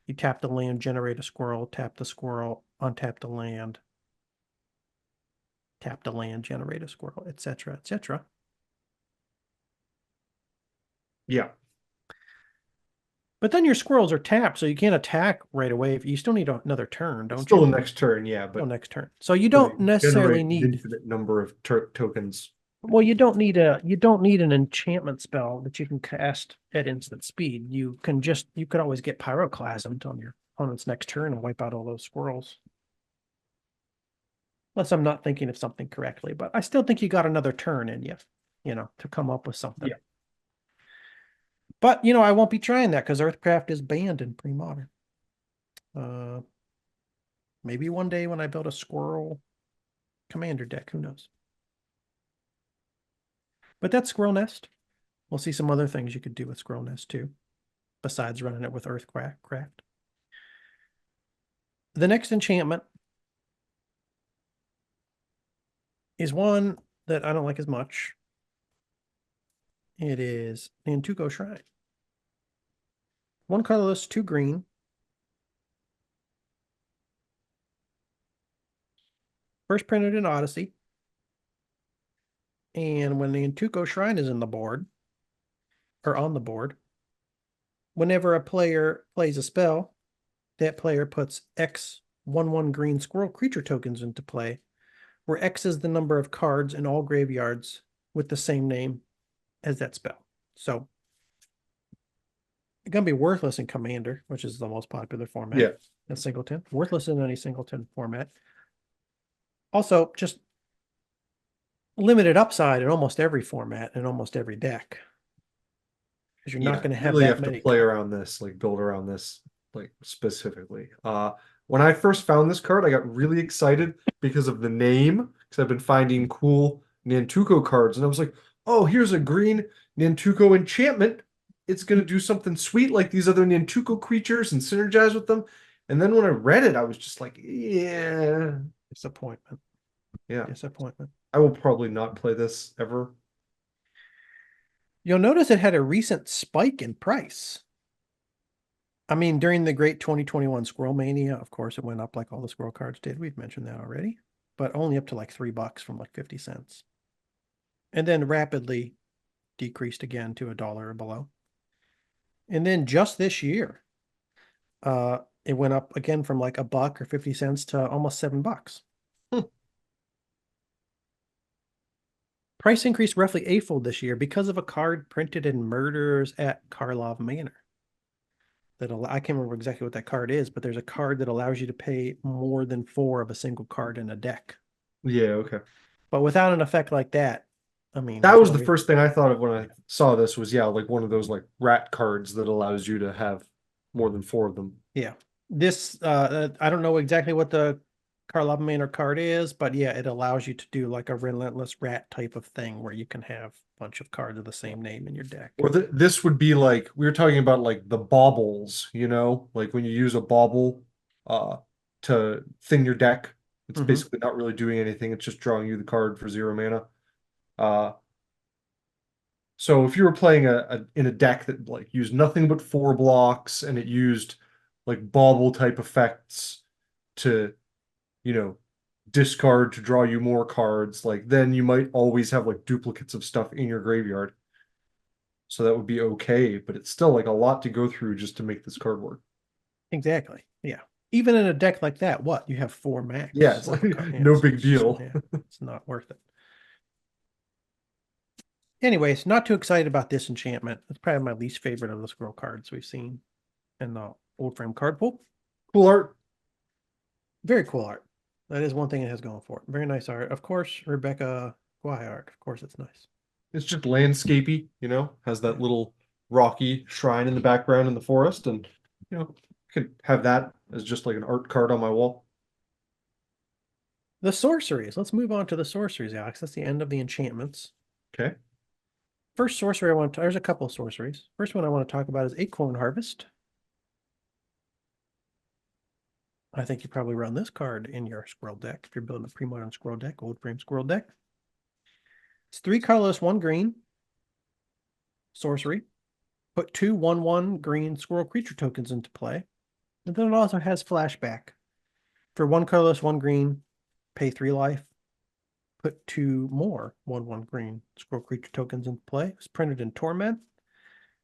You tap the land, generate a squirrel, tap the squirrel, untap the land, tap the land, generate a squirrel, etc., etc. Yeah. But then your squirrels are tapped, so you can't attack right away. You still need another turn, It's don't still you? the next turn, yeah, Oh, but next turn. So you but it don't necessarily generate an need. infinite number of tokens. Well, you don't need an enchantment spell that you can cast at instant speed. You could always get pyroclasmed on your opponent's next turn and wipe out all those squirrels. Unless I'm not thinking of something correctly, but I still think you got another turn in you, to come up with something. Yeah. But I won't be trying that because Earthcraft is banned in pre-modern. Maybe one day when I build a squirrel commander deck, who knows? But that's Squirrel Nest. We'll see some other things you could do with Squirrel Nest too, besides running it with Earthcraft. The next enchantment is one that I don't like as much. It is Nantuko Shrine. One colorless, two green. First printed in Odyssey. And when the Nantuko Shrine is in the board, or on the board, whenever a player plays a spell, that player puts X 1/1 green squirrel creature tokens into play, where X is the number of cards in all graveyards with the same name as that spell. So it's going to be worthless in Commander, which is the most popular format. Yeah. In Singleton. Worthless in any Singleton format. Also, just limited upside in almost every format and almost every deck. Because you're not going to have really that have to many play cards. around this, like build around this, like specifically. When I first found this card, I got really excited because of the name, because I've been finding cool Nantuko cards, and I was like, oh, here's a green Nantuko enchantment. It's gonna do something sweet like these other Nantuko creatures and synergize with them. And then when I read it, I was just like, yeah, Disappointment. yeah. Disappointment. I will probably not play this ever. You'll notice it had a recent spike in price. I mean, during the great 2021 Squirrel Mania, of course, it went up like all the squirrel cards did. We've mentioned that already, but only up to like $3 from like 50 cents. And then rapidly decreased again to $1 or below. And then just this year, it went up again from like $1 or 50 cents to almost $7. Price increased roughly eightfold this year because of a card printed in Murders at Karlov Manor. I can't remember exactly what that card is, but there's a card that allows you to pay more than 4 of a single card in a deck. Yeah, okay. But without an effect like that, I mean, That was the first thing I thought of when I saw this was, yeah, like one of those like rat cards that allows you to have more than 4 of them. Yeah. This, I don't know exactly what the Karlov Manor card is, but yeah, it allows you to do like a relentless rat type of thing where you can have a bunch of cards of the same name in your deck. Or this would be like, we were talking about like the baubles, like when you use a bauble to thin your deck. It's Mhm. basically not really doing anything. It's just drawing you the card for 0 mana. Uh, so if you were playing in a deck that like used nothing but 4 blocks and it used like bauble type effects to, you know, discard to draw you more cards, like then you might always have like duplicates of stuff in your graveyard. So that would be okay, but it's still like a lot to go through just to make this card work. Exactly. Yeah. Even in a deck like that, what? You have 4 max. Yeah, it's 4 like Yeah, no big deal. yeah, it's not worth it. Anyways, not too excited about this enchantment. It's probably my least favorite of the squirrel cards we've seen in the old frame card pool. Cool art. Very cool art. That is one thing it has going for it. Very nice art. Of course, Rebecca Guai art. Of course, it's nice. It's just landscapey, has that little rocky shrine in the background in the forest, and could have that as just like an art card on my wall. The sorceries. Let's move on to the sorceries, Alex. That's the end of the enchantments. Okay. First sorcery there's a couple of sorceries. First one I want to talk about is Acorn Harvest. I think you probably run this card in your squirrel deck if you're building a Premodern Squirrel deck, old frame squirrel deck. It's 3 colorless, 1 green. Sorcery. Put 2 1/1 green squirrel creature tokens into play. And then it also has flashback. For 1 colorless, 1 green, pay 3 life. Put 2 more 1/1 green squirrel creature tokens into play. It's printed in Torment.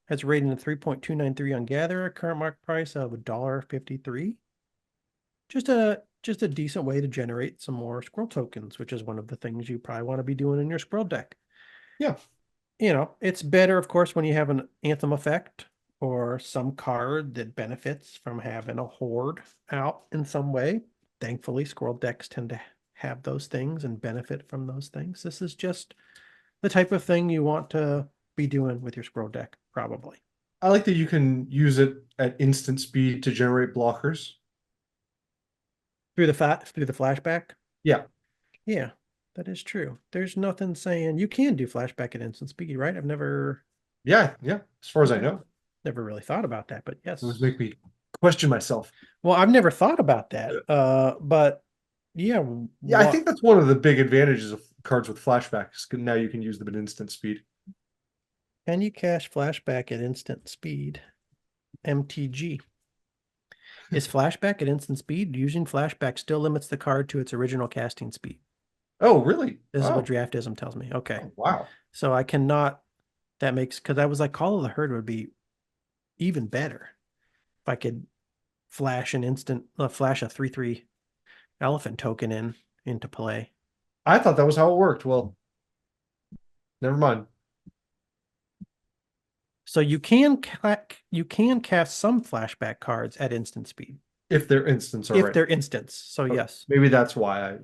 Has a rating of 3.293 on Gatherer. Current market price of $1.53. Just a decent way to generate some more squirrel tokens, which is one of the things you probably want to be doing in your squirrel deck. Yeah. It's better, of course, when you have an Anthem effect or some card that benefits from having a horde out in some way. Thankfully, squirrel decks tend to have those things and benefit from those things. This is just the type of thing you want to be doing with your squirrel deck, probably. I like that you can use it at instant speed to generate blockers. Through the flashback. Yeah. Yeah, that is true. There's nothing saying you can do flashback at instant speed, right? I've never Yeah, yeah. As far as I know. never really thought about that, but yes. It was make me question myself. Well, I've never thought about that. But yeah, Yeah, I think that's one of the big advantages of cards with flashbacks. Now you can use them at instant speed. Can you cast flashback at instant speed? MTG. Is flashback at instant speed? Using flashback still limits the card to its original casting speed. Oh, really? This is what Oh. draftism tells me. Okay. Oh, wow. So I cannot, that makes, because I was like, Call of the Herd would be even better if I could flash a 3/3 elephant token into play. I thought that was how it worked. Well, never mind. So you can cast some flashback cards at instant speed If they're instants if already. they're instants. So Okay. yes, Maybe that's why I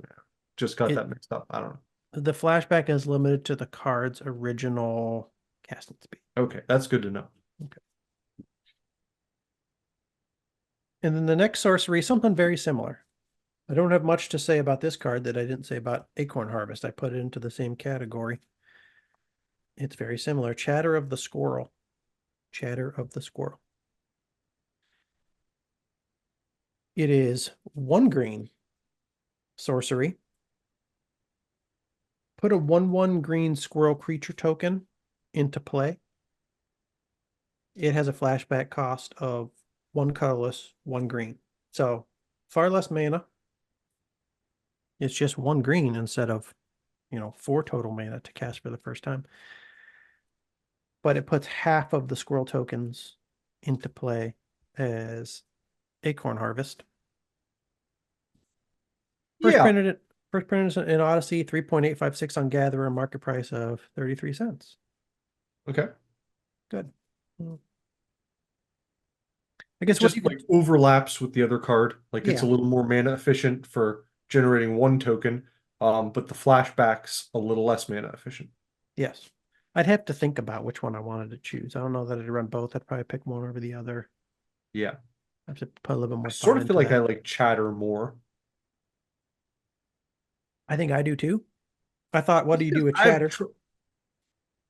just got that mixed up. I don't know. the flashback is limited to the card's original casting speed. Okay, that's good to know. Okay. And then the next sorcery, something very similar. I don't have much to say about this card that I didn't say about Acorn Harvest. I put it into the same category. It's very similar. Chatter of the Squirrel. Chatter of the Squirrel. It is 1 green sorcery. Put a 1/1 green squirrel creature token into play. It has a flashback cost of 1 colorless, 1 green. So far less mana. It's just 1 green instead of, 4 total mana to cast for the first time. But it puts half of the squirrel tokens into play as Acorn Harvest. First printed in Odyssey, 3.856 on Gatherer, market price of 33 cents. Okay. Good. I guess Just like overlaps with the other card. Like it's a little more mana efficient for generating 1 token, but the flashback's a little less mana efficient. Yes. I'd have to think about which one I wanted to choose. I don't know that I'd run both. I'd probably pick one over the other. Yeah. I have to put a little bit more I sort of feel like that. I like Chatter more. I think I do too. I thought, what do you do with Chatter?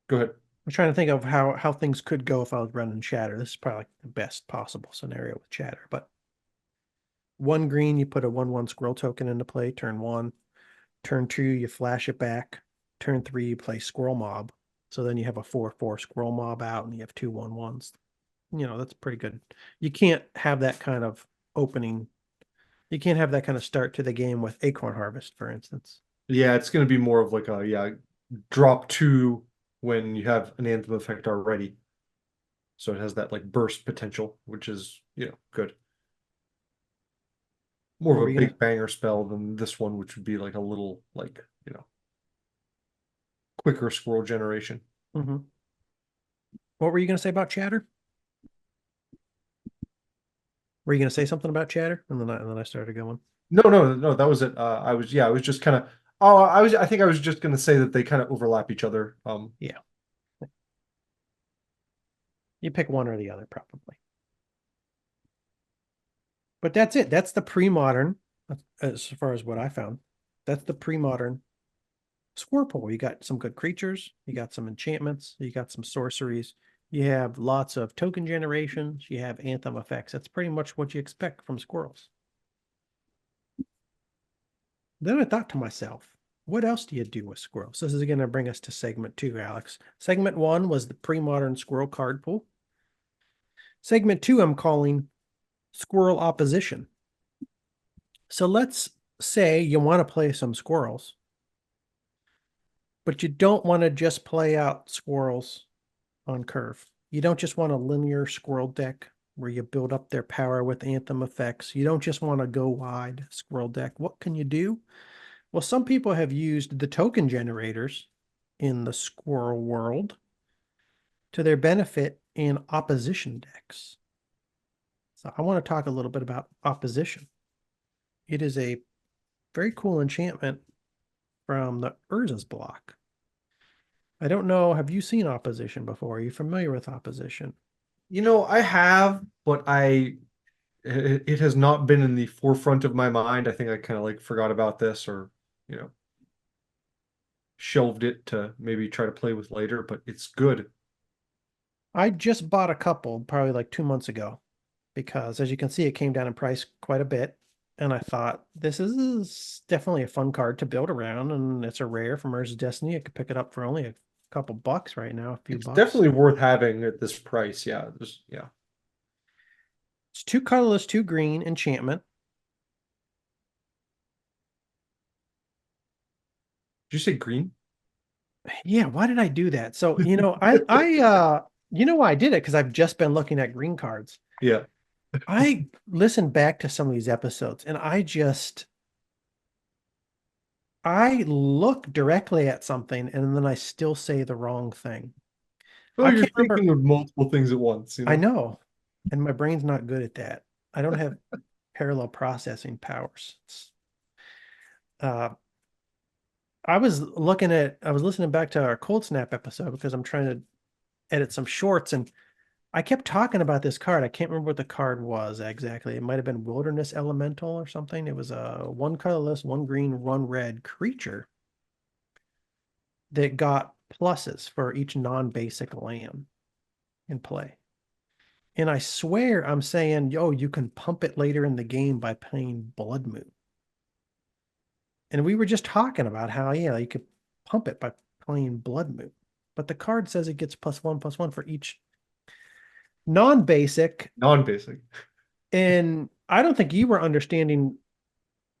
Go ahead. I'm trying to think of how things could go if I was running Chatter. This is probably like the best possible scenario with Chatter, but 1 green, you put a 1/1 squirrel token into play, turn 1. Turn 2, you flash it back. Turn 3, you play squirrel mob. So then you have a 4/4 squirrel mob out and you have 2 1/1s. That's pretty good. You can't have that kind of opening. You can't have that kind of start to the game with Acorn Harvest, for instance. Yeah, it's going to be more of like a drop 2 when you have an Anthem effect already. So it has that like burst potential, which is, good. More What of were a you gonna? big banger spell than this one, which would be like a little like, quicker squirrel generation. Mhm. What were you gonna say about chatter? Were you gonna say something about chatter? And then I started going. No, no, no, that was it. I was just kind of I think I was just gonna say that they kind of overlap each other. Yeah. You pick one or the other, probably. But that's it. That's the pre-modern, as far as what I found. That's the pre-modern Squirrel. You got some good creatures, you got some enchantments, you got some sorceries, you have lots of token generations, you have anthem effects. That's pretty much what you expect from squirrels. Then I thought to myself, what else do you do with squirrels? This is going to bring us to segment 2, Alex. Segment 1 was the pre-modern squirrel card pool. Segment 2, I'm calling Squirrel Opposition. So let's say you want to play some squirrels, but you don't want to just play out squirrels on curve. You don't just want a linear squirrel deck where you build up their power with anthem effects. You don't just want to go wide squirrel deck. What can you do? Well, some people have used the token generators in the squirrel world to their benefit in opposition decks. So I want to talk a little bit about opposition. It is a very cool enchantment from the Urza's block. I don't know, have you seen opposition before? Are you familiar with opposition? I have, but it has not been in the forefront of my mind. I think I kind of like forgot about this or, you know, shelved it to maybe try to play with later, but it's good. I just bought a couple probably like 2 months ago because, as you can see, it came down in price quite a bit. And I thought, this is definitely a fun card to build around, and it's a rare from Urza's Destiny. I could pick it up for only a couple bucks right now, a few It's bucks. definitely worth having at this price. Yeah, yeah. It's 2 colorless, 2 green enchantment. Did you say green? Yeah, why did I do that? So, you know why I did it? Because I've just been looking at green cards. Yeah. I listened back to some of these episodes and I look directly at something and then I still say the wrong thing. Oh, I you're can't thinking remember. of multiple things at once, I know, and my brain's not good at that. I don't have parallel processing powers. Uh, I was listening back to our Cold Snap episode because I'm trying to edit some shorts, and I kept talking about this card. I can't remember what the card was exactly. It might have been Wilderness Elemental or something. It was a 1 colorless, 1 green, 1 red creature that got pluses for each non-basic land in play. And I swear I'm saying, yo, you can pump it later in the game by playing Blood Moon. And we were just talking about how, yeah, you could pump it by playing Blood Moon. But the card says it gets +1/+1 for each non-basic. Non-basic. And I don't think you were understanding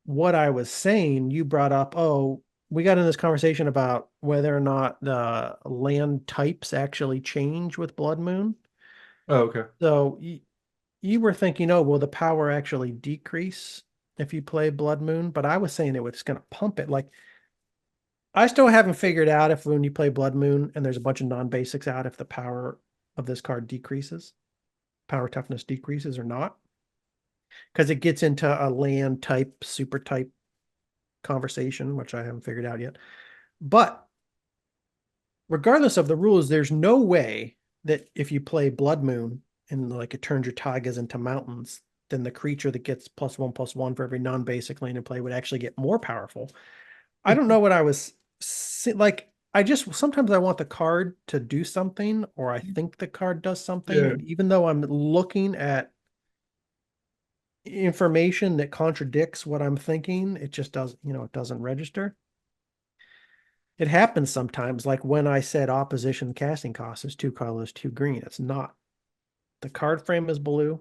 what I was saying. You brought up, oh, we got in this conversation about whether or not the land types actually change with Blood Moon. Oh, okay. So you were thinking, oh, will the power actually decrease if you play Blood Moon? But I was saying it was going to pump it. Like, I still haven't figured out if when you play Blood Moon and there's a bunch of non-basics out, if the power of this card decreases, power toughness decreases or not. Because it gets into a land type, super type conversation, which I haven't figured out yet. But regardless of the rules, there's no way that if you play Blood Moon and like it turns your taigas into mountains, then the creature that gets +1/+1 for every non-basic land in play would actually get more powerful. I don't know what I was like. I just sometimes I want the card to do something, or I think the card does something. Yeah. And even though I'm looking at information that contradicts what I'm thinking. It just doesn't, it doesn't register. It happens sometimes, like when I said opposition casting cost is 2 colors, 2 green. It's not. The card frame is blue.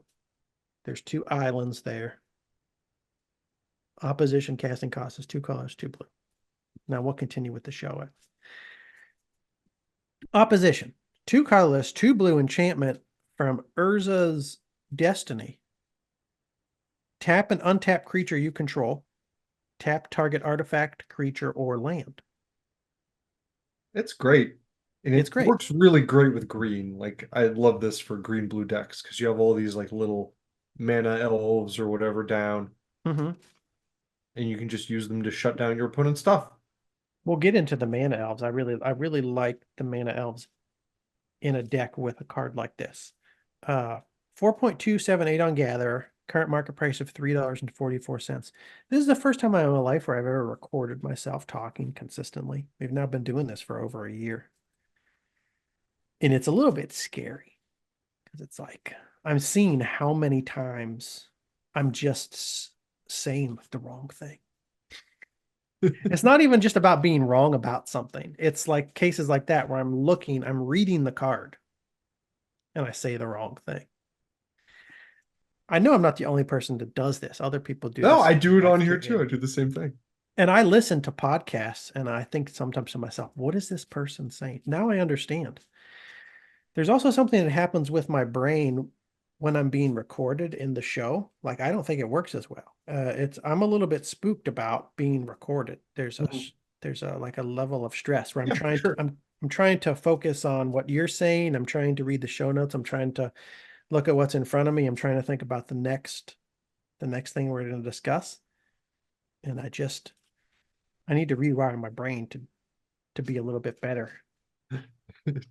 There's 2 islands there. Opposition casting cost is 2 colors, 2 blue. Now we'll continue with the show. Opposition, 2 colorless, 2 blue enchantment from Urza's Destiny. Tap an untapped creature you control. Tap target artifact, creature, or land. It's great. And It's it great. works really great with green. Like I love this for green blue decks because you have all these like little mana elves or whatever down, Mm-hmm. and you can just use them to shut down your opponent's stuff. We'll get into the mana elves. I really like the mana elves in a deck with a card like this. 4.278 on Gather. Current market price of $3.44. This is the first time in my life where I've ever recorded myself talking consistently. We've now been doing this for over a year. And it's a little bit scary because it's like I'm seeing how many times I'm just saying the wrong thing. It's not even just about being wrong about something. It's like cases like that where I'm reading the card and I say the wrong thing. I know I'm not the only person that does this. Other people do No, this. I do it on here too. too. I do the same thing. And I listen to podcasts and I think sometimes to myself, what is this person saying? Now I understand. There's also something that happens with my brain when I'm being recorded in the show. Like, I don't think it works as well. I'm a little bit spooked about being recorded. There's a like a level of stress where I'm trying to focus on what you're saying. I'm trying to read the show notes. I'm trying to look at what's in front of me. I'm trying to think about the next thing we're going to discuss. And I need to rewire my brain to be a little bit better.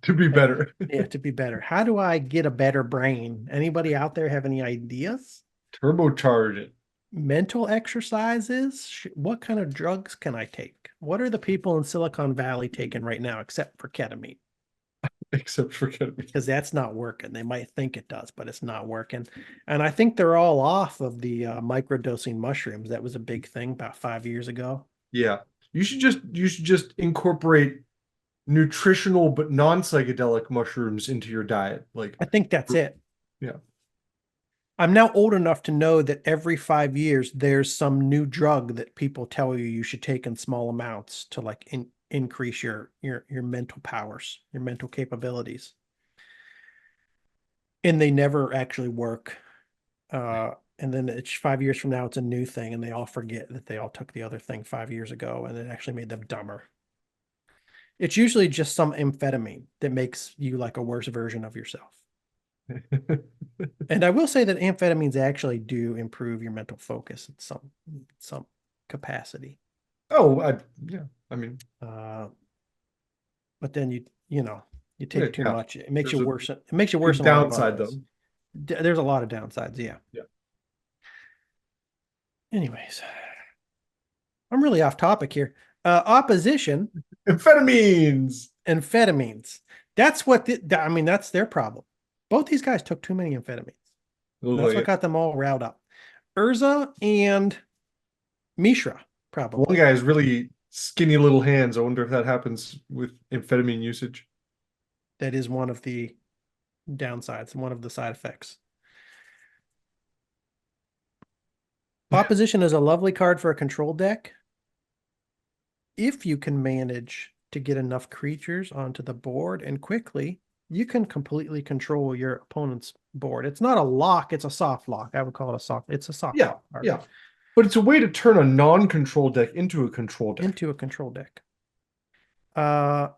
To be better. Yeah, to be better. How do I get a better brain? Anybody out there have any ideas? Turbocharge it. Mental exercises? What kind of drugs can I take? What are the people in Silicon Valley taking right now, except for ketamine? Except for ketamine. Because that's not working. They might think it does, but it's not working. And I think they're all off of the microdosing mushrooms. That was a big thing about 5 years ago. Yeah. You should just incorporate nutritional but non-psychedelic mushrooms into your diet. Like I think that's it. Yeah. I'm now old enough to know that every 5 years there's some new drug that people tell you should take in small amounts to like increase your mental powers, your mental capabilities. And they never actually work. And then it's 5 years from now, it's a new thing, and they all forget that they all took the other thing 5 years ago, and it actually made them dumber. It's usually just some amphetamine that makes you like a worse version of yourself. And I will say that amphetamines actually do improve your mental focus in some capacity. Oh, yeah. I mean, but then you take too yeah. much. It makes There's you a worse. It makes you worse big in a lot of downside other ways. though. There's a lot of downsides. Yeah. Yeah. Anyways, I'm really off topic here. Opposition Amphetamines. amphetamines. That's what I mean. That's their problem. Both these guys took too many amphetamines. That's what got them all riled up. Urza and Mishra, probably. One guy has really skinny little hands. I wonder if that happens with amphetamine usage. That is one of the downsides, one of the side effects. Opposition is a lovely card for a control deck. If you can manage to get enough creatures onto the board and quickly, you can completely control your opponent's board. It's not a lock, it's a soft lock. I would call it a soft. It's a soft lock card. Yeah. But it's a way to turn a non-control deck into a control deck. Into a control deck. Yeah,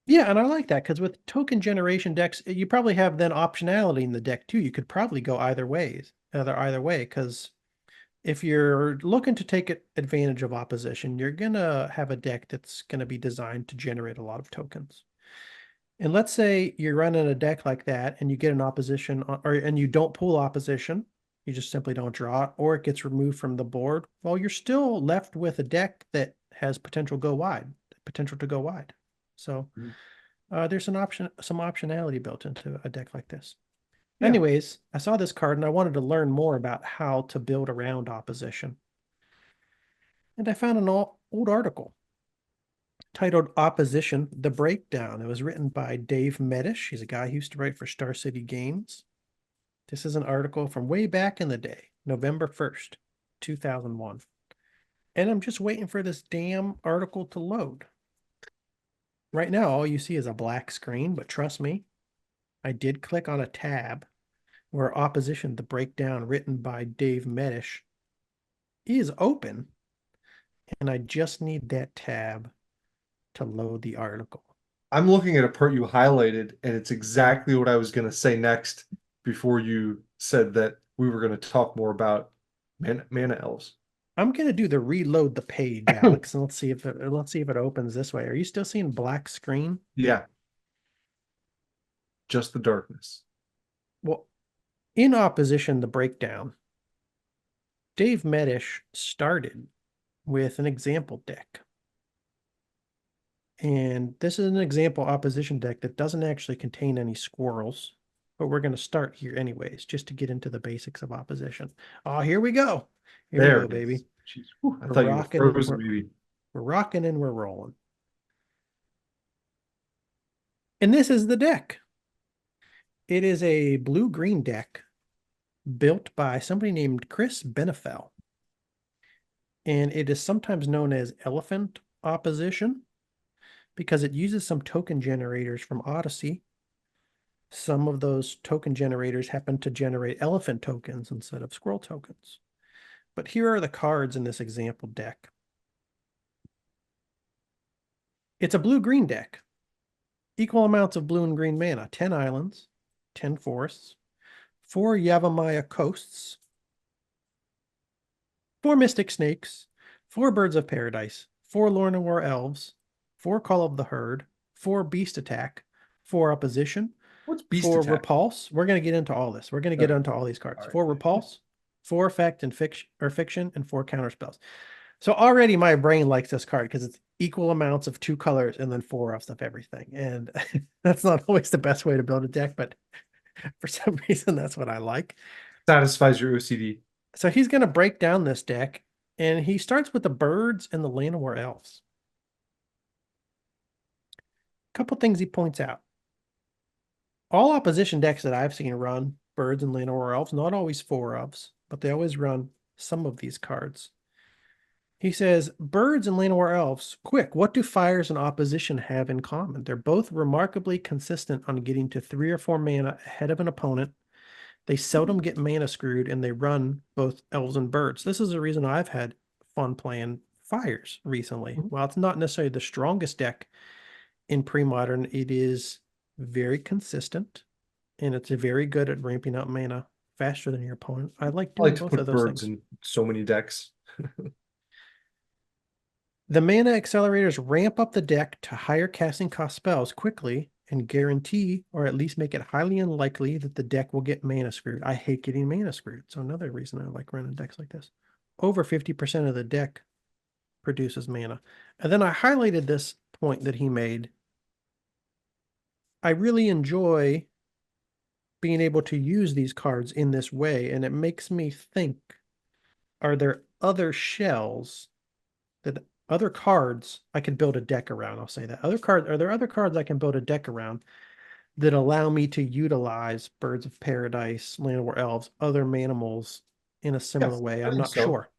and I like that because with token generation decks, you probably have then optionality in the deck too. You could probably go either way, because if you're looking to take advantage of opposition, you're gonna have a deck that's gonna be designed to generate a lot of tokens. And let's say you're running a deck like that and you get an opposition and you don't pull opposition, you just simply don't draw it, or it gets removed from the board. Well, you're still left with a deck that has potential to go wide. So there's some optionality built into a deck like this. Yeah. Anyways, I saw this card and I wanted to learn more about how to build around opposition. And I found an old article titled Opposition, The Breakdown. It was written by Dave Meddish. He's a guy who used to write for Star City Games. This is an article from way back in the day, November 1st, 2001. And I'm just waiting for this damn article to load. Right now, all you see is a black screen, but trust me, I did click on a tab where Opposition, the Breakdown, written by Dave Meddish, is open, and I just need that tab to load the article. I'm looking at a part you highlighted, and it's exactly what I was going to say next before you said that we were going to talk more about mana elves. I'm gonna do the reload the page, Alex, and let's see if it opens this way. Are you still seeing black screen? Yeah. Just the darkness. Well, in Opposition, the Breakdown, Dave Meddish started with an example deck. And this is an example opposition deck that doesn't actually contain any squirrels, but we're going to start here anyways, just to get into the basics of opposition. Oh, here we go. Here we There go, it baby. is. Jeez. Whew, I We're thought you were rocking, frozen, baby. we're rocking and we're rolling. And this is the deck. It is a blue-green deck built by somebody named Chris Benefell. And it is sometimes known as Elephant Opposition because it uses some token generators from Odyssey. Some of those token generators happen to generate elephant tokens instead of squirrel tokens. But here are the cards in this example deck. It's a blue-green deck. Equal amounts of blue and green mana. 10 islands, 10 forests, 4 Yavimaya coasts, 4 mystic snakes, 4 birds of paradise, 4 Lornowar elves, 4 call of the herd, 4 beast attack, 4 opposition, What's beast 4 attack? repulse. We're going to get into all this. We're going to get into all these cards. All right. 4 repulse, 4 effect and fiction, and 4 counter spells. So already my brain likes this card because it's equal amounts of 2 colors and then 4 of everything. And that's not always the best way to build a deck, but for some reason that's what I like. Satisfies your OCD. So he's going to break down this deck, and he starts with the birds and the Llanowar elves. A couple things he points out. All opposition decks that I've seen run birds and Llanowar elves, not always 4 ofs, but they always run some of these cards. He says, birds and Llanowar elves, quick, what do fires and opposition have in common? They're both remarkably consistent on getting to 3 or 4 mana ahead of an opponent. They seldom get mana screwed, and they run both elves and birds. This is the reason I've had fun playing fires recently. While it's not necessarily the strongest deck in pre-modern, it is very consistent, and it's very good at ramping up mana faster than your opponent. I like I doing like to both put of those birds things. in so many decks. The mana accelerators ramp up the deck to higher casting cost spells quickly and guarantee, or at least make it highly unlikely, that the deck will get mana screwed. I hate getting mana screwed, so another reason I like running decks like this. Over 50% of the deck produces mana. And then I highlighted this point that he made. I really enjoy being able to use these cards in this way, and it makes me think, are there other shells that other cards I can build a deck around? I'll say that. Are there other cards I can build a deck around that allow me to utilize birds of paradise, Llanowar elves, other manimals in a similar Yes, way? I I'm think not so. sure.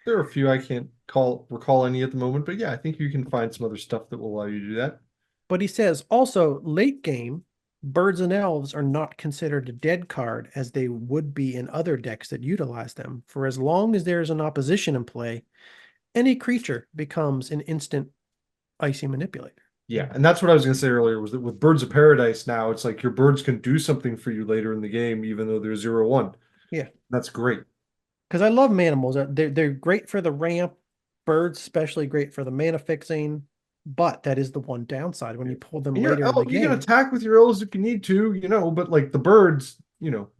There are a few I can't recall any at the moment, but yeah, I think you can find some other stuff that will allow you to do that. But he says also late game, birds and elves are not considered a dead card as they would be in other decks that utilize them. For as long as there's an opposition in play, any creature becomes an instant icy manipulator. Yeah, and that's what I was going to say earlier was that with Birds of Paradise now, it's like your birds can do something for you later in the game, even though they're 0/1. Yeah. That's great. Because I love manimals. They're great for the ramp. Birds especially great for the mana fixing. But that is the one downside when you pull them And later in the you can game. attack with your elves if you need to, but like the birds,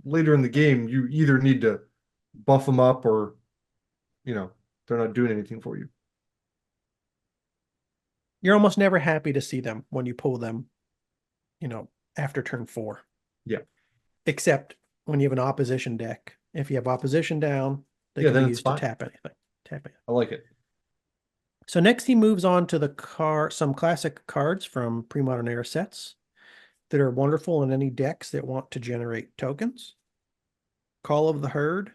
later in the game, you either need to buff them up or, they're not doing anything for you. You're almost never happy to see them when you pull them, after turn 4. Yeah. except when you have an opposition deck. If you have opposition down, they Yeah, can be then it's used to fine. tap anything. Tap it. I like it. So next he moves on to some classic cards from Premodern era sets that are wonderful in any decks that want to generate tokens. Call of the Herd,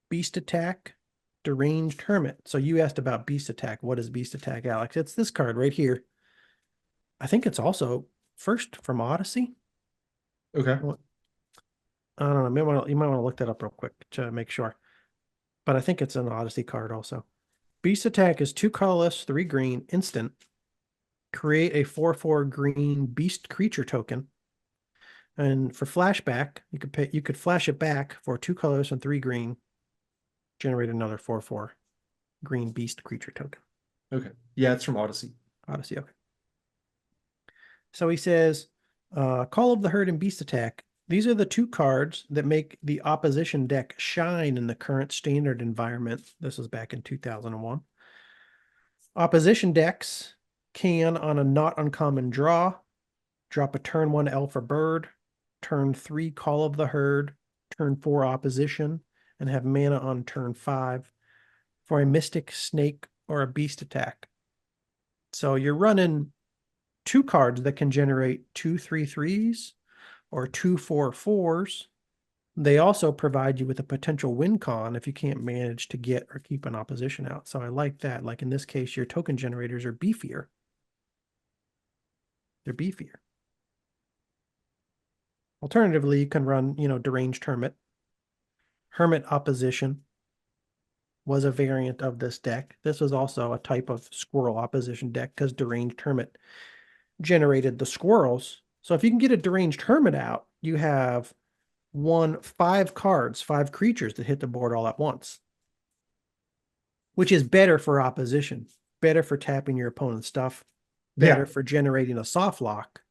Beast Attack, Deranged Hermit. So you asked about Beast Attack. What is Beast Attack, Alex? It's this card right here. I think it's also first from Odyssey. Okay. Well, I don't know. You might want to look that up real quick to make sure. But I think it's an Odyssey card also. Beast Attack is 2 colorless, 3 green, instant. Create a 4/4 green beast creature token. And for flashback, you could flash it back for 2 colors and 3 green. Generate another 4/4 green beast creature token. Okay. Yeah, it's from Odyssey. Odyssey, okay. So he says, Call of the Herd and Beast Attack. These are the 2 cards that make the opposition deck shine in the current standard environment. This was back in 2001. Opposition decks can, on a not uncommon draw, drop a turn 1 elf or bird, turn 3 Call of the Herd, turn 4 Opposition, and have mana on turn 5 for a Mystic, Snake, or a Beast Attack. So you're running 2 cards that can generate 2 3/3s or 2 4/4s. They also provide you with a potential win con if you can't manage to get or keep an opposition out. So I like that. Like in this case, your token generators are beefier. They're beefier. Alternatively, you can run, Deranged Hermit. Hermit Opposition was a variant of this deck. This was also a type of Squirrel Opposition deck because Deranged Hermit generated the squirrels. So if you can get a Deranged Hermit out, you have 5 cards, 5 creatures that hit the board all at once, which is better for opposition, better for tapping your opponent's stuff, better for generating a soft lock.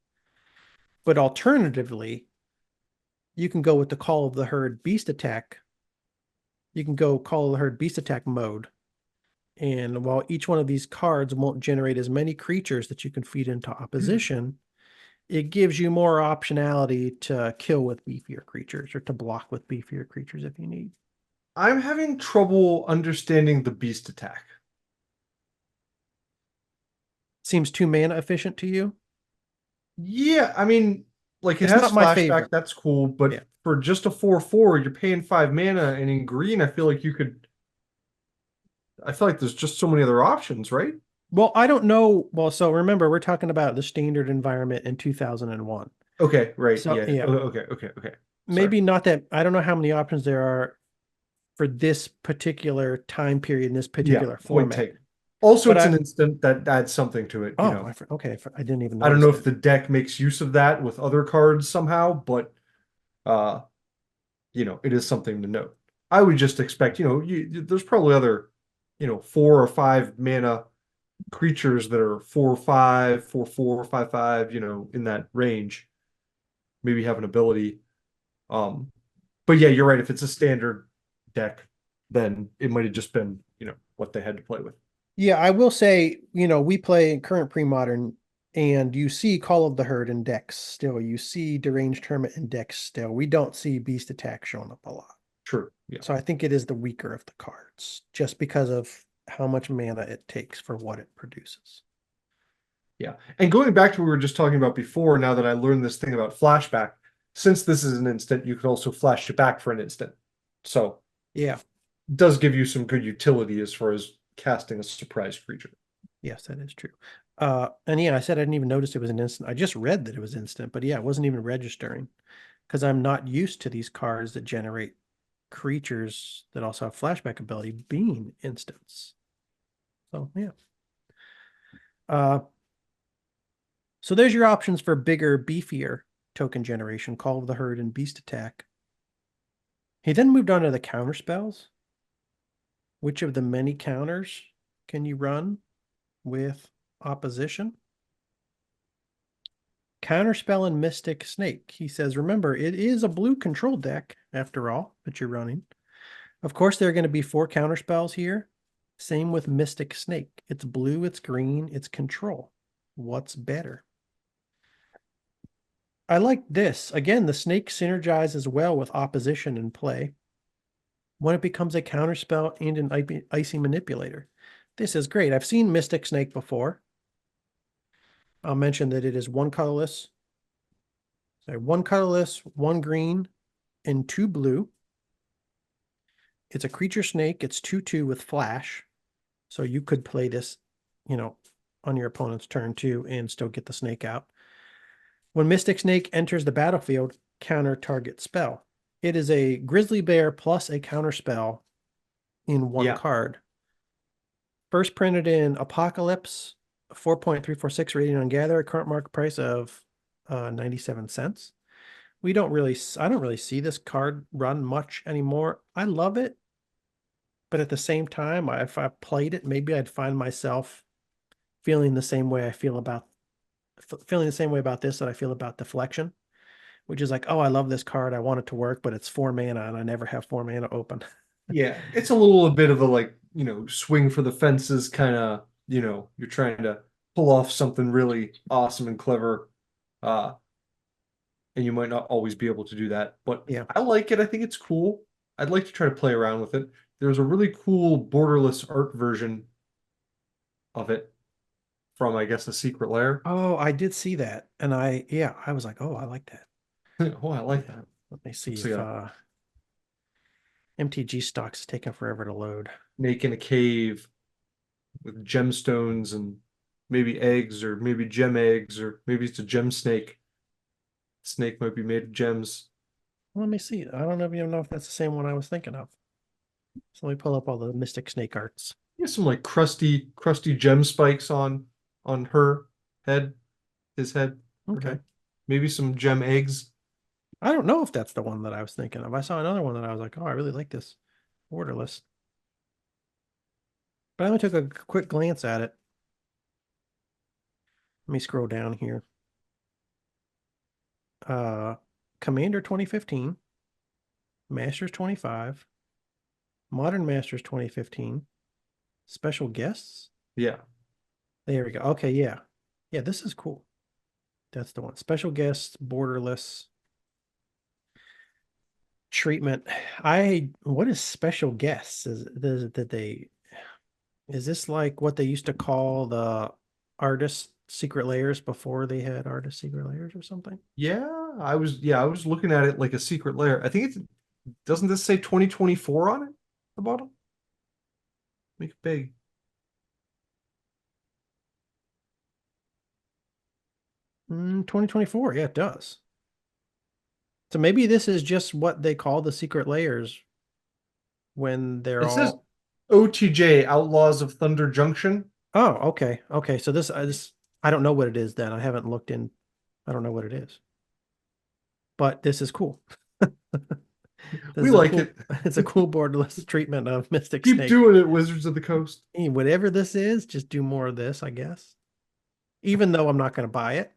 But alternatively, you can go with the Call of the Herd Beast Attack. You can go Call of the Herd Beast Attack mode. And while each one of these cards won't generate as many creatures that you can feed into opposition, it gives you more optionality to kill with beefier creatures or to block with beefier creatures if you need. I'm having trouble understanding the beast attack. Seems too mana efficient to you? Yeah, I mean, like it It's has not my flashback, favorite. that's cool, but Yeah. for just a 4/4, you're paying 5 mana, and in green, I feel like I feel like there's just so many other options, right? Well, I don't know. Well, so remember, we're talking about the standard environment in 2001. Okay, right. So, Yeah. yeah, Okay. Sorry. maybe not that. I don't know how many options there are for this particular time period in this Yeah, particular point format. taken. Also, But it's an instant that adds something to it, oh, okay, I didn't even I don't notice know if that. the deck makes use of that with other cards somehow, but uh, it is something to note. I would just expect, there's probably other, 4 or 5 mana creatures that are 4/5, 4/4, 5/5, in that range. Maybe have an ability. But yeah, you're right. If it's a standard deck, then it might have just been, what they had to play with. Yeah, I will say, we play current pre-modern and you see Call of the Herd in decks still. You see Deranged Hermit in decks still. We don't see Beast Attack showing up a lot. True. Yeah. So I think it is the weaker of the cards just because of how much mana it takes for what it produces. Yeah. And going back to what we were just talking about before, now that I learned this thing about flashback, since this is an instant, you can also flash it back for an instant. So Yeah. it does give you some good utility as far as casting a surprise creature. Yes, that is true. And yeah, I said I didn't even notice it was an instant. I just read that it was instant, but yeah, it wasn't even registering because I'm not used to these cards that generate creatures that also have flashback ability being instants. So yeah. So there's your options for bigger, beefier token generation, Call of the Herd and Beast Attack. He then moved on to the counter spells. Which of the many counters can you run with opposition? Counterspell and Mystic Snake. He says, remember, it is a blue control deck, after all, that you're running. Of course, there are going to be 4 counterspells here. Same with Mystic Snake. It's blue, it's green, it's control. What's better? I like this. Again, the snake synergizes well with opposition in play when it becomes a counterspell and an icy manipulator. This is great. I've seen Mystic Snake before. I'll mention that it is one colorless. So one colorless, one green, and two blue. It's a creature snake. It's 2/2 with flash. So you could play this, on your opponent's turn too and still get the snake out. When Mystic Snake enters the battlefield, counter target spell. It is a grizzly bear plus a counter spell in one Yeah. card. First printed in Apocalypse, 4.346 rating on Gather, current market price of 97 cents. I don't really see this card run much anymore. I love it, but at the same time, if I played it, maybe I'd find myself feeling the same way about this that I feel about Deflection, which is like, oh, I love this card. I want it to work, but it's 4 mana and I never have 4 mana open. Yeah. It's a little bit of a like, swing for the fences kind of, you're trying to pull off something really awesome and clever. And you might not always be able to do that, but Yeah. I like it. I think it's cool. I'd like to try to play around with it. There's a really cool borderless art version of it from, I guess, a secret lair. Oh, I did see that. And I was like, oh, I like that. Oh, I like Yeah. that. Let me see Looks if like a MTG stocks is taking forever to load. snake in a cave with gemstones and maybe eggs, or maybe gem eggs, or maybe it's a gem snake. Snake might be made of gems. Let me see. I don't even know if that's the same one I was thinking of. So let me pull up all the Mystic Snake arts. He some like crusty gem spikes on her head, his head, her Okay. head. Maybe some gem eggs. I don't know if that's the one that I was thinking of. I saw another one that I was like, oh, I really like this borderless. But I only took a quick glance at it. Let me scroll down here. Commander 2015, Masters 25, Modern Masters 2015, special guests. Yeah. There we go. Okay, yeah. Yeah, this is cool. That's the one. Special guests, borderless treatment. What is special guests? Is this like what they used to call the artist secret layers before they had artist secret layers or something? I was looking at it like a secret lair. I think doesn't this say 2024 on it? The bottom? Make it big. 2024. Yeah, it does. So maybe this is just what they call the secret layers when they're It says all. OTJ, Outlaws of Thunder Junction. Oh, okay. Okay. So this I don't know what it is then. I haven't looked in. I don't know what it is. But this is cool. We like cool, it. It's a cool borderless treatment of Mystic Keep Snake. doing it, Wizards of the Coast. Hey, whatever this is, just do more of this, I guess. Even though I'm not going to buy it.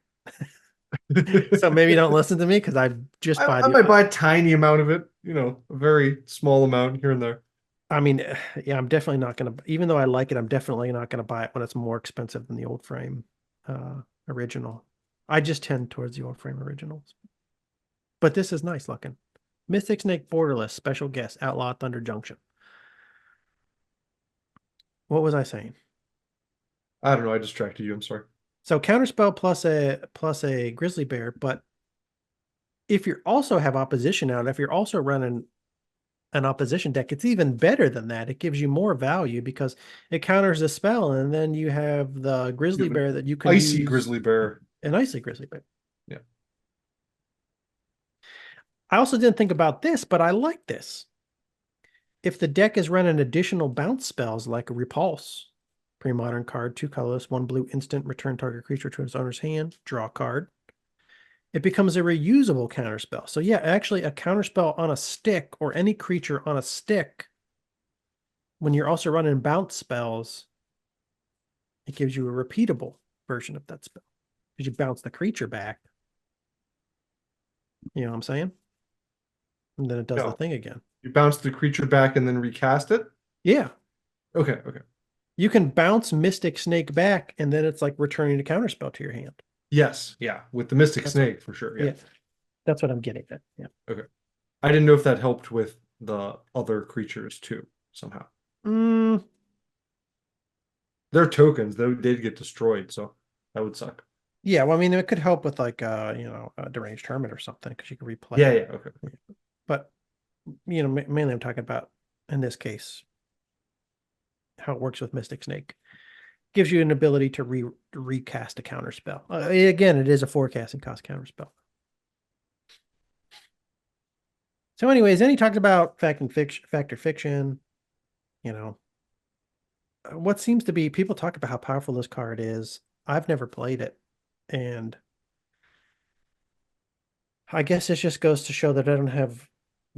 So maybe don't listen to me because I just I might buy a tiny amount of it, a very small amount here and there. I mean, yeah, I'm definitely not going to, even though I like it, I'm definitely not going to buy it when it's more expensive than the old frame original. I just tend towards the old frame originals. But this is nice looking. Mystic Snake Borderless, special guest, Outlaw Thunder Junction. What was I saying? I don't know. I distracted you. I'm sorry. So counterspell plus a grizzly bear, but if you also have opposition out, if you're also running an opposition deck, it's even better than that. It gives you more value because it counters the spell, and then you have the grizzly bear that you can Icy use. grizzly bear. An icy grizzly bear. Yeah. I also didn't think about this, but I like this. If the deck is running additional bounce spells like a Repulse, Premodern card, 2 colorless, 1 blue instant, return target creature to its owner's hand, draw a card. It becomes a reusable counterspell. So yeah, actually a counterspell on a stick or any creature on a stick, when you're also running bounce spells, it gives you a repeatable version of that spell. Because you bounce the creature back. You know what I'm saying? And then it does the thing again. You bounce the creature back and then recast it? Yeah. Okay. You can bounce Mystic Snake back, and then it's like returning a counterspell to your hand. Yes, yeah, with the Mystic That's what, Snake for sure. Yeah. yeah, that's what I'm getting at. Yeah. Okay. I didn't know if that helped with the other creatures too, somehow. Mm, Their tokens, though, did get destroyed, so that would suck. yeah, well, I mean, it could help with like a deranged hermit or something because you could replay Yeah, it. yeah, okay. But mainly I'm talking about in this case how it works with Mystic Snake. Gives you an ability to recast a counter spell. Again, it is a forecasting cost counter spell. So, anyways, then he talked about fact or fiction. You know, what seems to be people talk about how powerful this card is. I've never played it, and I guess this just goes to show that I don't have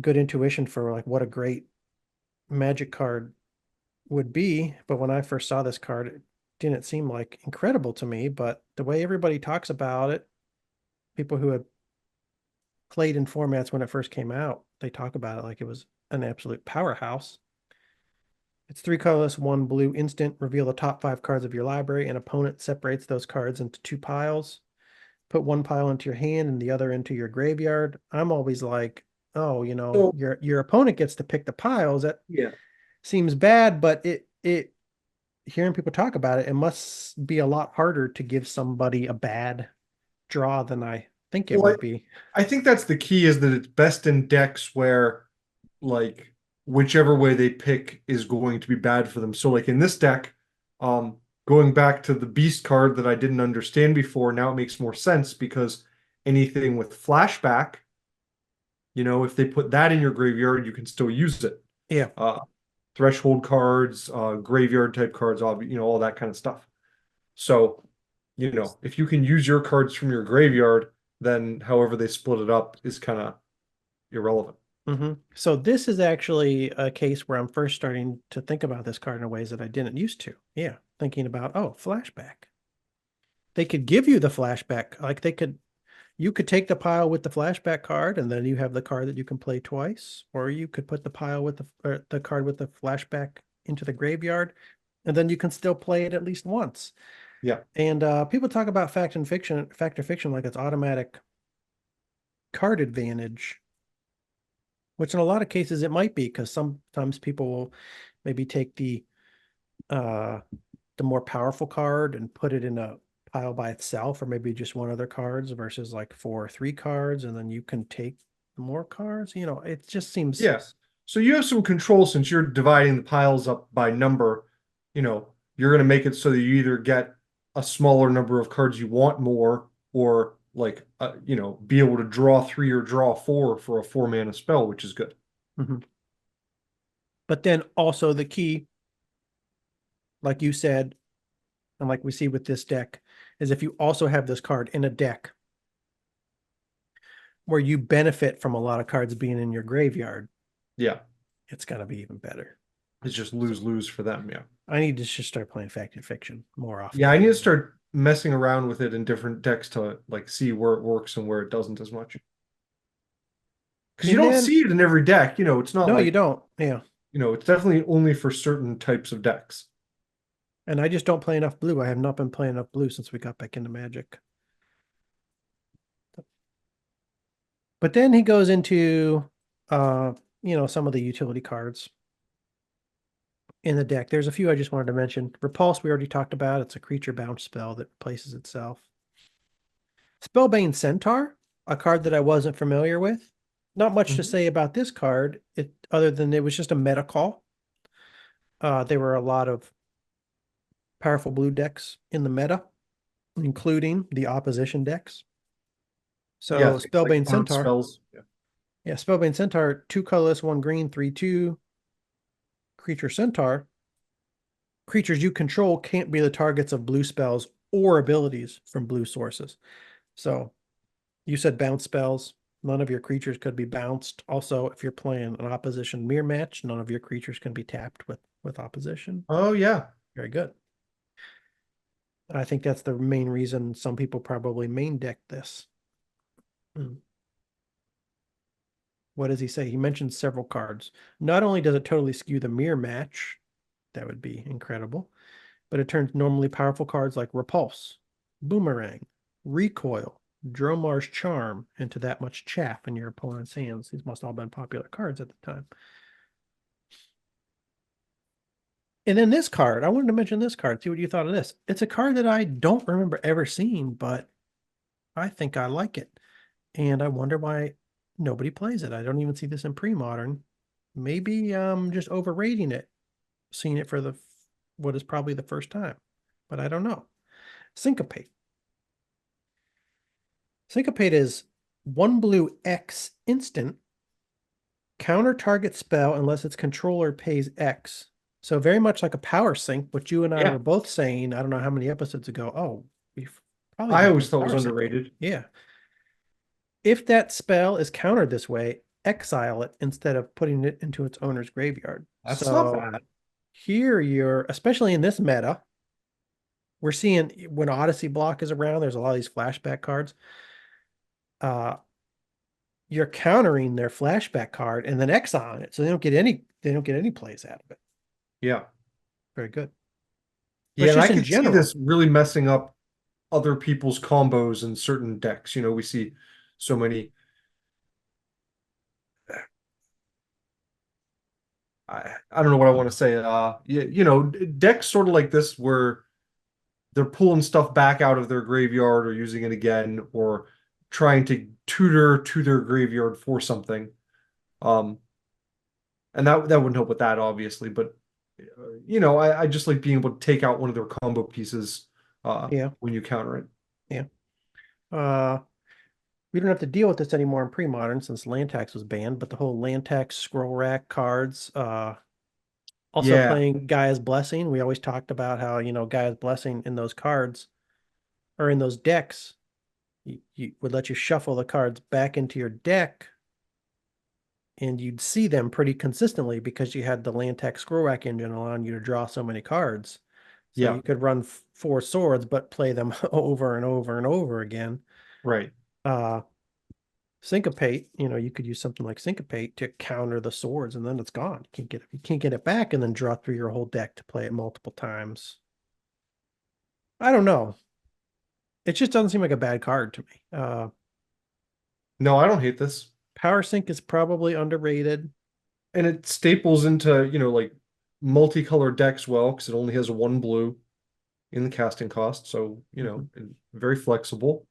good intuition for like what a great Magic card would be. But when I first saw this card, it didn't seem like incredible to me. But the way everybody talks about it, people who had played in formats when it first came out, they talk about it like it was an absolute powerhouse. It's 3 colorless, 1 blue instant. Reveal the top 5 cards of your library. An opponent separates those cards into 2 piles. Put 1 pile into your hand and the other into your graveyard. I'm always like, oh, So, your opponent gets to pick the piles. That yeah. seems bad, but it hearing people talk about it, it must be a lot harder to give somebody a bad draw than I think it Well, would be. I think that's the key is that it's best in decks where like whichever way they pick is going to be bad for them. So like in this deck, going back to the beast card that I didn't understand before, now it makes more sense because anything with flashback, if they put that in your graveyard, you can still use it. Yeah. Threshold cards, graveyard type cards, all that kind of stuff. So, if you can use your cards from your graveyard, then however they split it up is kind of irrelevant. So this is actually a case where I'm first starting to think about this card in ways that I didn't used to. Yeah, thinking about, oh, flashback. They could give you the flashback. Like you could take the pile with the flashback card, and then you have the card that you can play twice, or you could put the pile with the card with the flashback into the graveyard, and then you can still play it at least once. Yeah. And people talk about fact or fiction like it's automatic card advantage, which in a lot of cases it might be because sometimes people will maybe take uh the more powerful card and put it in a pile by itself, or maybe just one other cards versus like 4 or 3 cards, and then you can take more cards. It just seems Yes. So you have some control since you're dividing the piles up by number, you're going to make it so that you either get a smaller number of cards you want more, or like, be able to draw 3 or draw 4 for a 4 mana spell, which is good. Mhm. But then also the key, like you said, and like we see with this deck, is if you also have this card in a deck where you benefit from a lot of cards being in your graveyard, Yeah. it's going to be even better. It's just So lose for them. Yeah. I need to just start playing fact and fiction more Yeah. often. I need to start messing around with it in different decks to like see where it works and where it doesn't as much. Because you And don't then, see it in every deck. It's not no, you like, don't. Yeah. it's definitely only for certain types of decks. And I just don't play enough blue. I have not been playing enough blue since we got back into Magic. But then he goes into, some of the utility cards in the deck. There's a few I just wanted to mention. Repulse, we already talked about. It's a creature bounce spell that replaces itself. Spellbane Centaur, a card that I wasn't familiar with. Not much to say about this card, other than it was just a meta call. There were a lot of powerful blue decks in the meta, including the opposition decks. Yeah, So things like Spellbane bounce Centaur. spells. Yeah. Yeah, Spellbane Centaur, 2 colorless, 1 green, 3/2. Creature Centaur. Creatures you control can't be the targets of blue spells or abilities from blue sources. So you said bounce spells. None of your creatures could be bounced. Also, if you're playing an opposition mirror match, none of your creatures can be tapped with opposition. Oh yeah. Very good. I think that's the main reason some people probably main deck this. What does he say? He mentions several cards. Not only does it totally skew the mirror match, that would be incredible, but it turns normally powerful cards like Repulse, Boomerang, Recoil, Dromar's Charm into that much chaff in your opponent's hands. These must all have been popular cards at the time. And then this card, I wanted to mention this card, see what you thought of this. It's a card that I don't remember ever seeing, but I think I like it. And I wonder why nobody plays it. I don't even see this in pre-modern. Maybe I'm just overrating it, seeing it for what is probably the first time, but I don't know. Syncopate. Syncopate is 1 blue X instant, counter target spell unless its controller pays X. So very much like a power sync, which you and I Yeah. were both saying, I don't know how many episodes ago. Oh, we've probably I been always playing thought it was power sync. underrated. Yeah. If that spell is countered this way, exile it instead of putting it into its owner's graveyard. That's not So bad. here you're, especially in this meta, we're seeing when Odyssey block is around, there's a lot of these flashback cards. You're countering their flashback card and then exiling it. So they don't get any plays out of it. Yeah. Very good. But Yeah, it's and I just in could see general. this really messing up other people's combos in certain decks. We see so many. I don't know what I want to say. Decks sort of like this where they're pulling stuff back out of their graveyard or using it again or trying to tutor to their graveyard for something. Um, and that wouldn't help with that, obviously, but I just like being able to take out one of their combo pieces Yeah. when you counter it. Yeah. We don't have to deal with this anymore in pre-modern since Lantax was banned, but the whole Lantax scroll rack cards, also Yeah, playing Gaia's Blessing. We always talked about how, Gaia's Blessing in those cards or in those decks, you would let you shuffle the cards back into your deck and you'd see them pretty consistently because you had the Lantax scroll rack engine allowing you to draw so many cards. So yeah, you could run 4 swords, but play them over and over and over again. right. Uh, Syncopate, you could use something like Syncopate to counter the swords, and then it's gone. You can't get it back, and then draw through your whole deck to play it multiple times. I don't know. It just doesn't seem like a bad card to me. No, I don't hate this. Power Sync is probably underrated. And it staples into, like multicolored decks well, because it only has one blue in the casting cost. So, Mhm. and very flexible.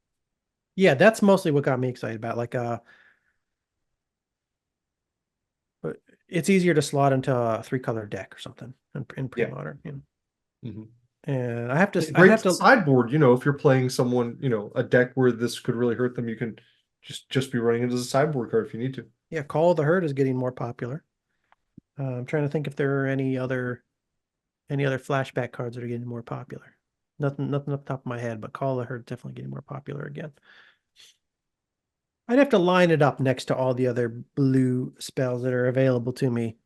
Yeah, that's mostly what got me excited about. Like, but it's easier to slot into a 3-color deck or something in Yeah. pre-modern. hmm And I It's I great have to to, sideboard, if you're playing someone, a deck where this could really hurt them, you can just be running it as a sideboard card if you need to. yeah, Call of the Herd is getting more popular. I'm trying to think if there are any other flashback cards that are getting more popular. Nothing off the top of my head, but Call of the Herd definitely getting more popular again. I'd have to line it up next to all the other blue spells that are available to me.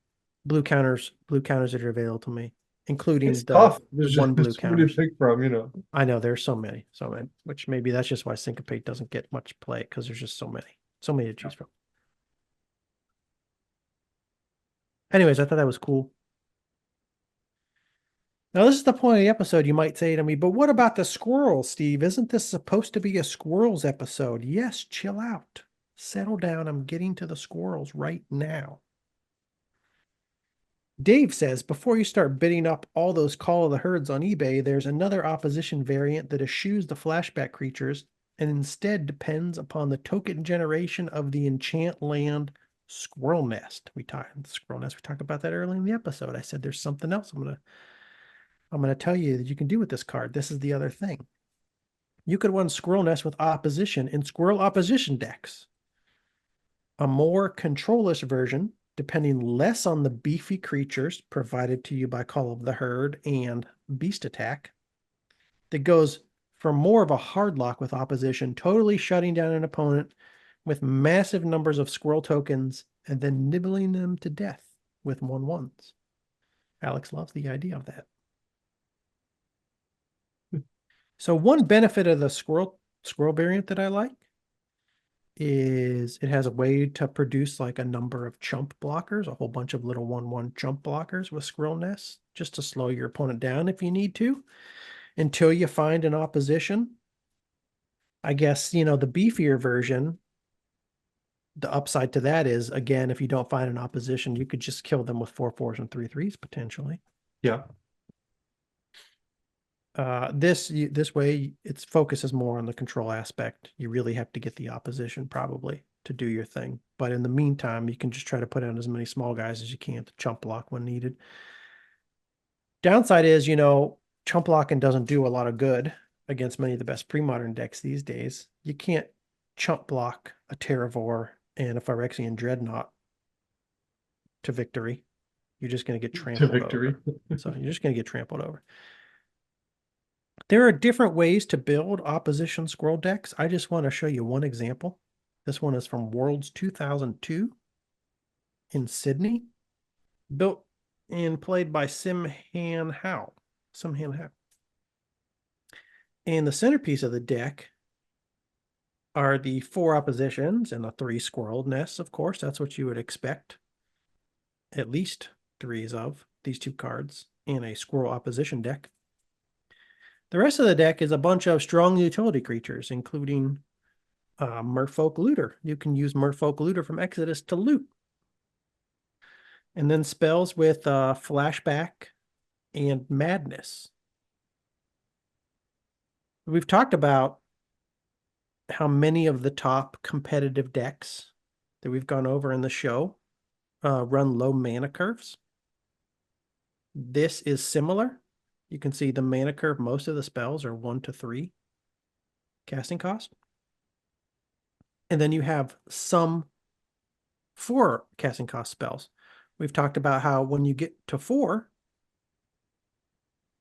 Blue counters that are available to me, including It's the tough. There's just one blue there's too many to counters. pick from. I know there's so many, which maybe that's just why Syncopate doesn't get much play because there's just so many to choose from. Anyways, I thought that was cool. Now, this is the point of the episode. You might say to me, but what about the squirrels, Steve? Isn't this supposed to be a squirrels episode? Yes, chill out. Settle down. I'm getting to the squirrels right now. Dave says, before you start bidding up all those Call of the Herds on eBay, there's another opposition variant that eschews the flashback creatures and instead depends upon the token generation of the enchant land Squirrel Nest. We talked about that earlier in the episode. I said there's something else I'm gonna tell you that you can do with this card. This is the other thing. You could run Squirrel Nest with opposition in Squirrel Opposition decks. A more control-ish version, depending less on the beefy creatures provided to you by Call of the Herd and Beast Attack, that goes for more of a hard lock with opposition, totally shutting down an opponent with massive numbers of squirrel tokens and then nibbling them to death with 1/1s. Alex loves the idea of that. So one benefit of the squirrel variant that I like is it has a way to produce like a number of chump blockers, a whole bunch of little 1/1 chump blockers with Squirrel Nest, just to slow your opponent down if you need to, until you find an opposition. I guess, the beefier version, the upside to that is, again, if you don't find an opposition, you could just kill them with 4/4s and 3/3s potentially. Yeah. This way, its focus is more on the control aspect. You really have to get the opposition probably to do your thing. But in the meantime, you can just try to put out as many small guys as you can to chump block when needed. Downside is, chump blocking doesn't do a lot of good against many of the best pre-modern decks these days. You can't chump block a Terravor and a Phyrexian Dreadnought to victory. You're just going to get To trampled victory. over. So you're just going to get trampled over. There are different ways to build opposition squirrel decks. I just want to show you one example. This one is from Worlds 2002 in Sydney, built and played by Simhan Hao. And the centerpiece of the deck are the 4 oppositions and the 3 squirrel nests, of course. That's what you would expect. At least 3 of these 2 cards in a squirrel opposition deck. The rest of the deck is a bunch of strong utility creatures, including Merfolk Looter. You can use Merfolk Looter from Exodus to loot. And then spells with Flashback and Madness. We've talked about how many of the top competitive decks that we've gone over in the show run low mana curves. This is similar. You can see the mana curve, most of the spells are 1 to 3 casting cost. And then you have some 4 casting cost spells. We've talked about how when you get to 4,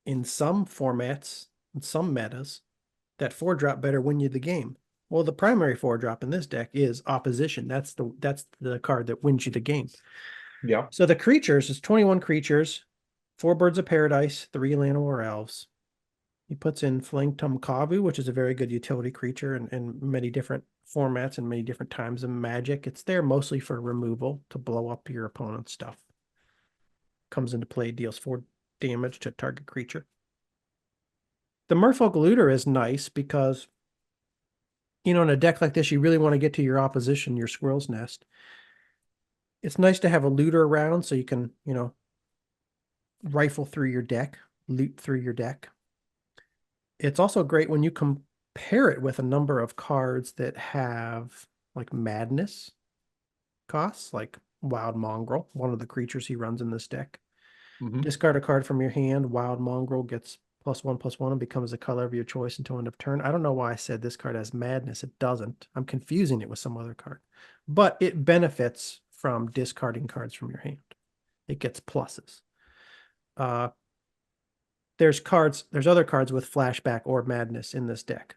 in some formats, in some metas, that 4-drop better win you the game. Well, the primary 4-drop in this deck is Opposition. That's the card that wins you the game. Yeah. So the creatures is 21 creatures, 4 Birds of Paradise, 3 Llanowar Elves. He puts in Flingtum Kavu, which is a very good utility creature in many different formats and many different times in Magic. It's there mostly for removal to blow up your opponent's stuff. Comes into play, deals 4 damage to target creature. The Merfolk Looter is nice because, in a deck like this, you really want to get to your opposition, your squirrel's nest. It's nice to have a looter around so you can, rifle through your deck, loot through your deck. It's also great when you compare it with a number of cards that have like madness costs, like Wild Mongrel, one of the creatures he runs in this deck. Discard a card from your hand. Wild Mongrel gets +1/+1 and becomes the color of your choice until end of turn. I don't know why I said this card has madness. It doesn't. I'm confusing it with some other card. But it benefits from discarding cards from your hand. It gets pluses. There's other cards with flashback or madness in this deck.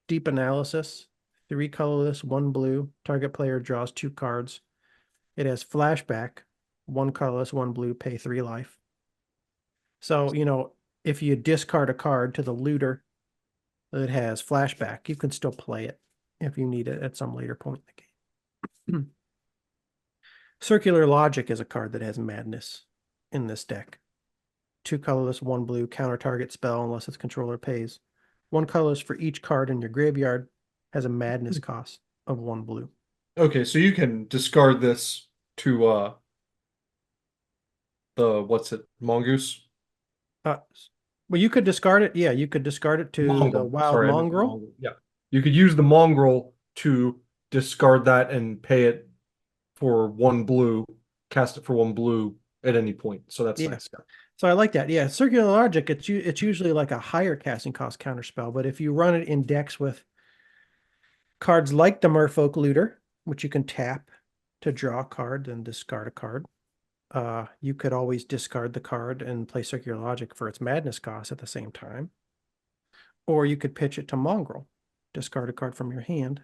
Deep Analysis, 3 colorless, 1 blue. Target player draws 2 cards. It has flashback, 1 colorless, 1 blue, pay 3 life. So, if you discard a card to the looter that has flashback, you can still play it if you need it at some later point in the game. Circular Logic is a card that has madness in this deck. 2 colorless, 1 blue, counter target spell unless its controller pays. 1 colorless for each card in your graveyard, has a madness cost of 1 blue. Okay, so you can discard this to Mongoose? Well, you could discard it. Yeah, you could discard it to the Wild Mongrel. Yeah. You could use the Mongrel to discard that and pay it for 1 blue, cast it for 1 blue at any point. So that's nice. So I like that. Yeah, Circular Logic, it's usually like a higher casting cost counterspell, but if you run it in decks with cards like the Merfolk Looter, which you can tap to draw a card and discard a card, you could always discard the card and play Circular Logic for its madness cost at the same time. Or you could pitch it to Mongrel, discard a card from your hand.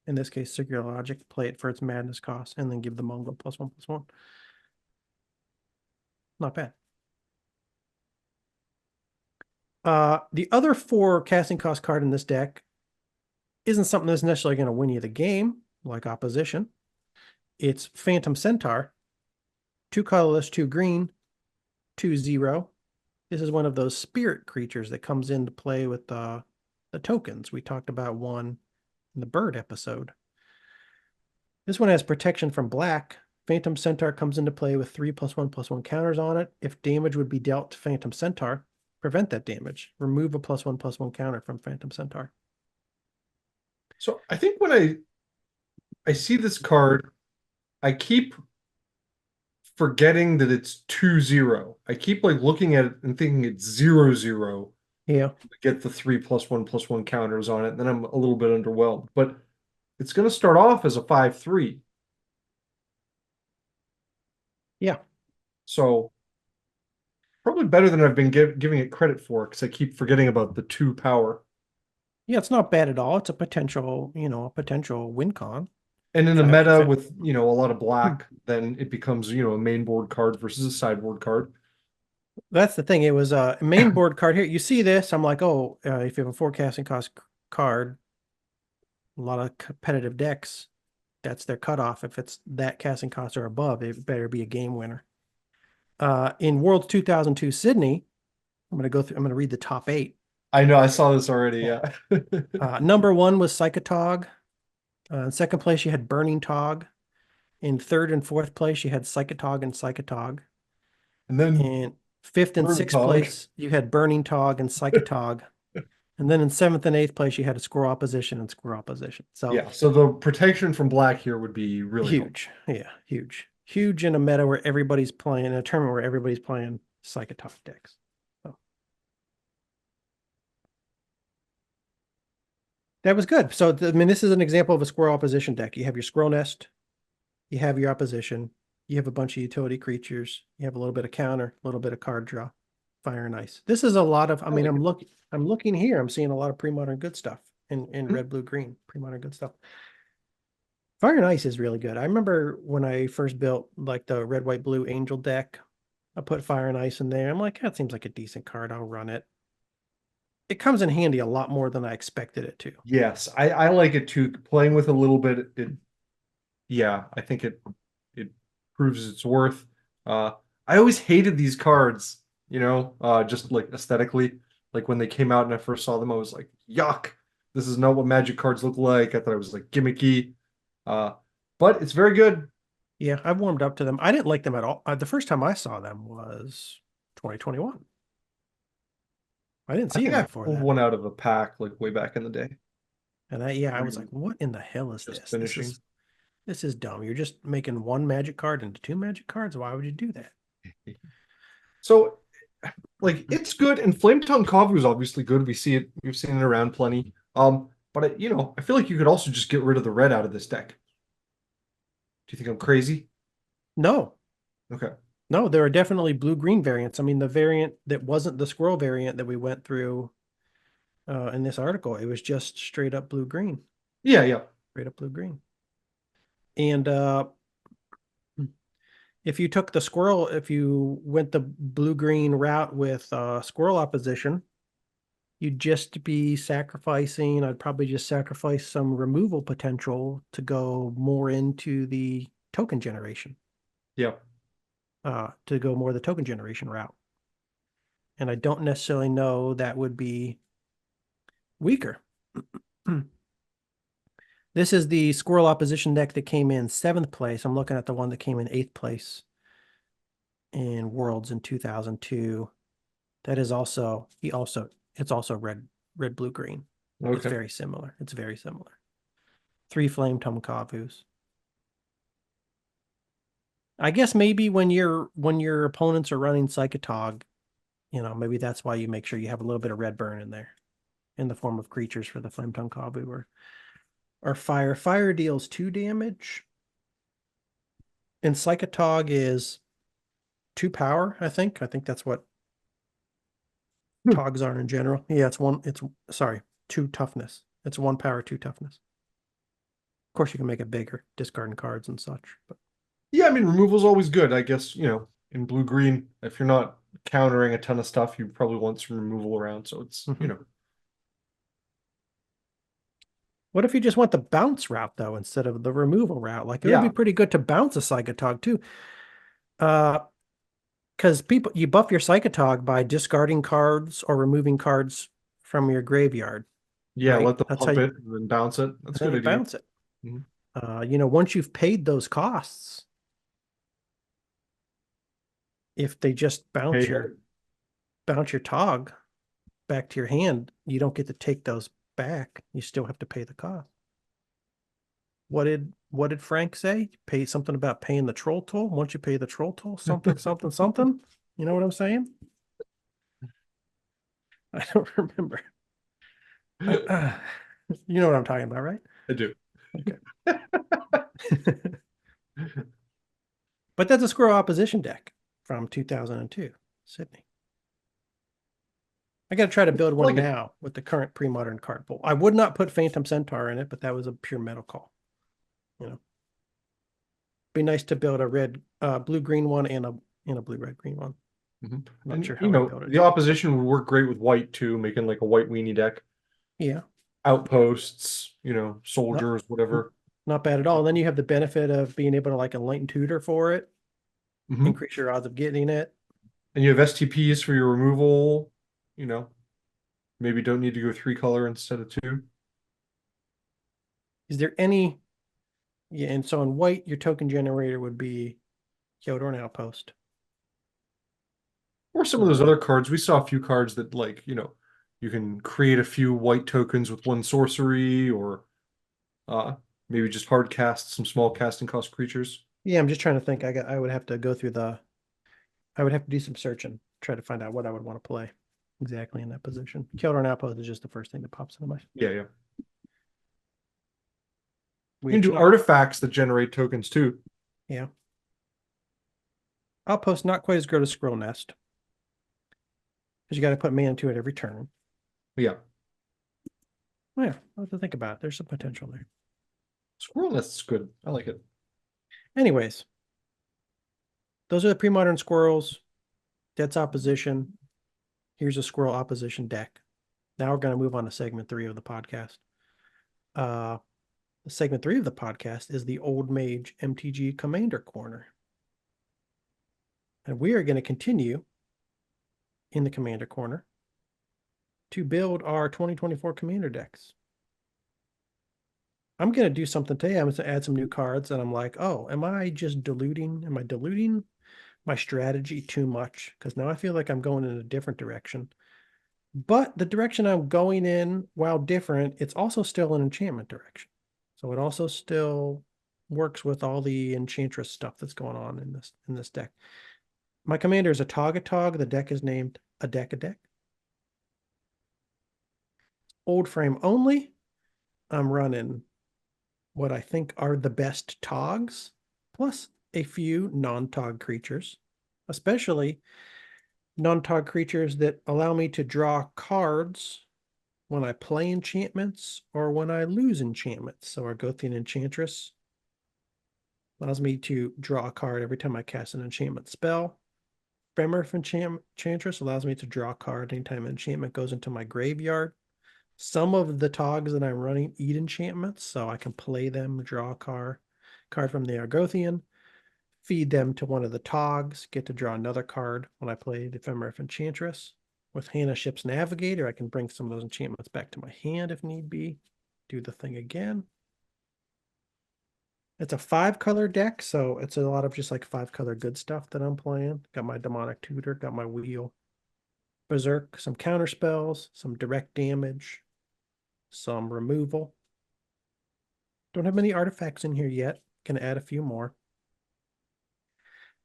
In this case, Circular Logic, play it for its madness cost, and then give the Mongrel +1/+1. Not bad. The other 4 casting cost card in this deck isn't something that's necessarily going to win you the game, like Opposition. It's Phantom Centaur. 2 colorless, 2 green, 2/0. This is one of those spirit creatures that comes into play with the tokens. We talked about one in the bird episode. This one has protection from black. Phantom Centaur comes into play with 3+1/+1 counters on it. If damage would be dealt to Phantom Centaur, prevent that damage. Remove a +1/+1 counter from Phantom Centaur. So I think when I see this card, I keep forgetting that it's 2/0. I keep like looking at it and thinking it's 0/0. Yeah. Get the 3+1/+1 counters on it, and then I'm a little bit underwhelmed. But it's going to start off as a 5/3. Yeah. So probably better than I've been giving it credit for, because I keep forgetting about the 2 power. Yeah, it's not bad at all. It's a potential, a potential win con. And in a meta with, a lot of black, then it becomes, a main board card versus a sideboard card. That's the thing. It was a main board card here. You see this, I'm like, oh, if you have a forecasting cost card, a lot of competitive decks, that's their cutoff. If it's that casting cost or above, it better be a game winner. In Worlds 2002 Sydney, I'm going to read the top 8. I know, I saw this already, yeah. Number 1 was Psychotog. In second place, you had Burning Tog. In third and fourth place, you had Psychotog and Psychotog. And then in fifth and sixth place, you had Burning Tog and Psychotog. And then in seventh and eighth place, you had a Squirrel Opposition and Squirrel Opposition. So yeah, so the protection from black here would be really huge. Cool. Yeah, huge. Huge in a meta where everybody's playing, in a tournament where everybody's playing Psychotog decks. So that was good. So, this is an example of a Squirrel Opposition deck. You have your Squirrel Nest, you have your Opposition, you have a bunch of utility creatures, you have a little bit of counter, a little bit of card draw, fire and ice. This is a lot of, I'm looking here, I'm seeing a lot of pre-modern good stuff in red, blue, green, pre-modern good stuff. Fire and ice is really good. I remember when I first built like the red, white, blue angel deck, I put fire and ice in there. I'm like, that seems like a decent card. I'll run it. It comes in handy a lot more than I expected it to. Yes, I like it too. Playing with a little bit, yeah, I think it proves its worth. I always hated these cards, just like aesthetically. Like when they came out and I first saw them, I was like, yuck, this is not what Magic cards look like. I thought it was like gimmicky. But it's very good. Yeah, I've warmed up to them. I didn't like them at all. The first time I saw them was 2021. I didn't see them before that. One out of a pack like way back in the day. And I was like, what in the hell is this? Finishes. This is dumb. You're just making one Magic card into 2 Magic cards. Why would you do that? So, like, it's good, and Flame Tongue Kavu is obviously good. We've seen it around plenty. But I feel like you could also just get rid of the red out of this deck. Do you think I'm crazy? No. Okay. No, there are definitely blue-green variants. The variant that wasn't the squirrel variant that we went through in this article, it was just straight up blue-green. Yeah. Straight up blue-green. And if you took the squirrel, if you went the blue-green route with Squirrel Opposition, you'd just be sacrificing, I'd probably just sacrifice some removal potential to go more into the token generation. Yep. To go more the token generation route. And I don't necessarily know that would be weaker. This is the Squirrel Opposition deck that came in 7th place. I'm looking at the one that came in 8th place in Worlds in 2002. That is also, it's also red, blue, green. Okay. It's very similar. 3 Flame Tongue Kavus. I guess maybe when your opponents are running Psychotog, maybe that's why you make sure you have a little bit of red burn in there in the form of creatures for the Flame Tongue Kavu or fire. Fire deals 2 damage. And Psychotog is 2 power, I think. I think that's what Togs are in general. Yeah, it's 2 toughness. It's 1 power, 2 toughness. Of course, you can make it bigger, discarding cards and such. But yeah, removal is always good. I guess, in blue-green, if you're not countering a ton of stuff, you probably want some removal around. So it's, What if you just went the bounce route, though, instead of the removal route? Like, it would be pretty good to bounce a Psychotog, too. Because you buff your Psychotog by discarding cards or removing cards from your graveyard. Yeah, right? let them That's how pump you, it and then bounce it. That's and a then good you idea. bounce it. Mhm. Once you've paid those costs, if they just Hey, bounce your tog back to your hand, you don't get to take those back. You still have to pay the cost. What did Frank say? Pay something about paying the troll toll. Once you pay the troll toll, something, something, something. You know what I'm saying? I don't remember. You know what I'm talking about, right? I do. Okay. But that's a Squirrel Opposition deck from 2002, Sydney. I got to try to build I one like it. now with the current pre-modern card pool. I would not put Phantom Centaur in it, but that was a pure metal call. You know, be nice to build a red, blue green one and a blue red green one. Mhm. Not And sure how I'd build it. the opposition would work great with white too, making like a white weenie deck. Yeah, Outposts, not soldiers, whatever. not bad at all. And then you have the benefit of being able to like enlighten tutor for it, Hmm. increase your odds of getting it. And you have STPs for your removal, you know, maybe don't need to go 3 color instead of 2. Is there any? Yeah, and so in white, your token generator would be Kyodor and Outpost. Or some of those other cards. We saw a few cards that like, you can create a few white tokens with 1 sorcery or uh maybe just hard cast some small casting cost creatures. Yeah, I'm just trying to think. I would have to go through I would have to do some searching, try to find out what I would want to play exactly in that position. Kyodor and Outpost is just the first thing that pops into my. Yeah, yeah. You can Which do not, artifacts that generate tokens too. yeah. Outpost not quite as good as Squirrel Nest because you got to put mana into it every turn. Yeah. Oh, yeah, I'll have to think about it. There's some potential there. Squirrel Nest is good. I like it. Anyways, those are the pre-modern squirrels. That's opposition. Here's a Squirrel Opposition deck. Now we're going to move on to segment 3 of the podcast. Uh, segment 3 of the podcast is the Old Mage MTG Commander Corner. And we are going to continue in the Commander Corner to build our 2024 Commander decks. I'm going to do something today. I'm going to add some new cards, and I'm like, oh, am I just diluting? Am I diluting my strategy too much? Because now I feel like I'm going in a different direction. But the direction I'm going in, while different, it's also still an enchantment direction. So it also still works with all the enchantress stuff that's going on in this deck. My commander is a Tog. The deck is named a deck. Old frame only. I'm running what I think are the best Togs, plus a few non-Tog creatures, especially non-Tog creatures that allow me to draw cards when I play enchantments or when I lose enchantments. So Argothian Enchantress allows me to draw a card every time I cast an enchantment spell. Premodern Enchantress allows me to draw a card anytime an enchantment goes into my graveyard. Some of the Togs that I'm running eat enchantments, so I can play them, draw a card from the Argothian, feed them to one of the Togs, get to draw another card when I play the Ephemeral Enchantress. With Hannah Ship's Navigator, I can bring some of those enchantments back to my hand if need be. Do the thing again. It's a 5-color deck, so it's a lot of just like 5-color good stuff that I'm playing. Got my Demonic Tutor, got my Wheel. Berserk, some counter spells, some direct damage, some removal. Don't have many artifacts in here yet. Gonna add a few more.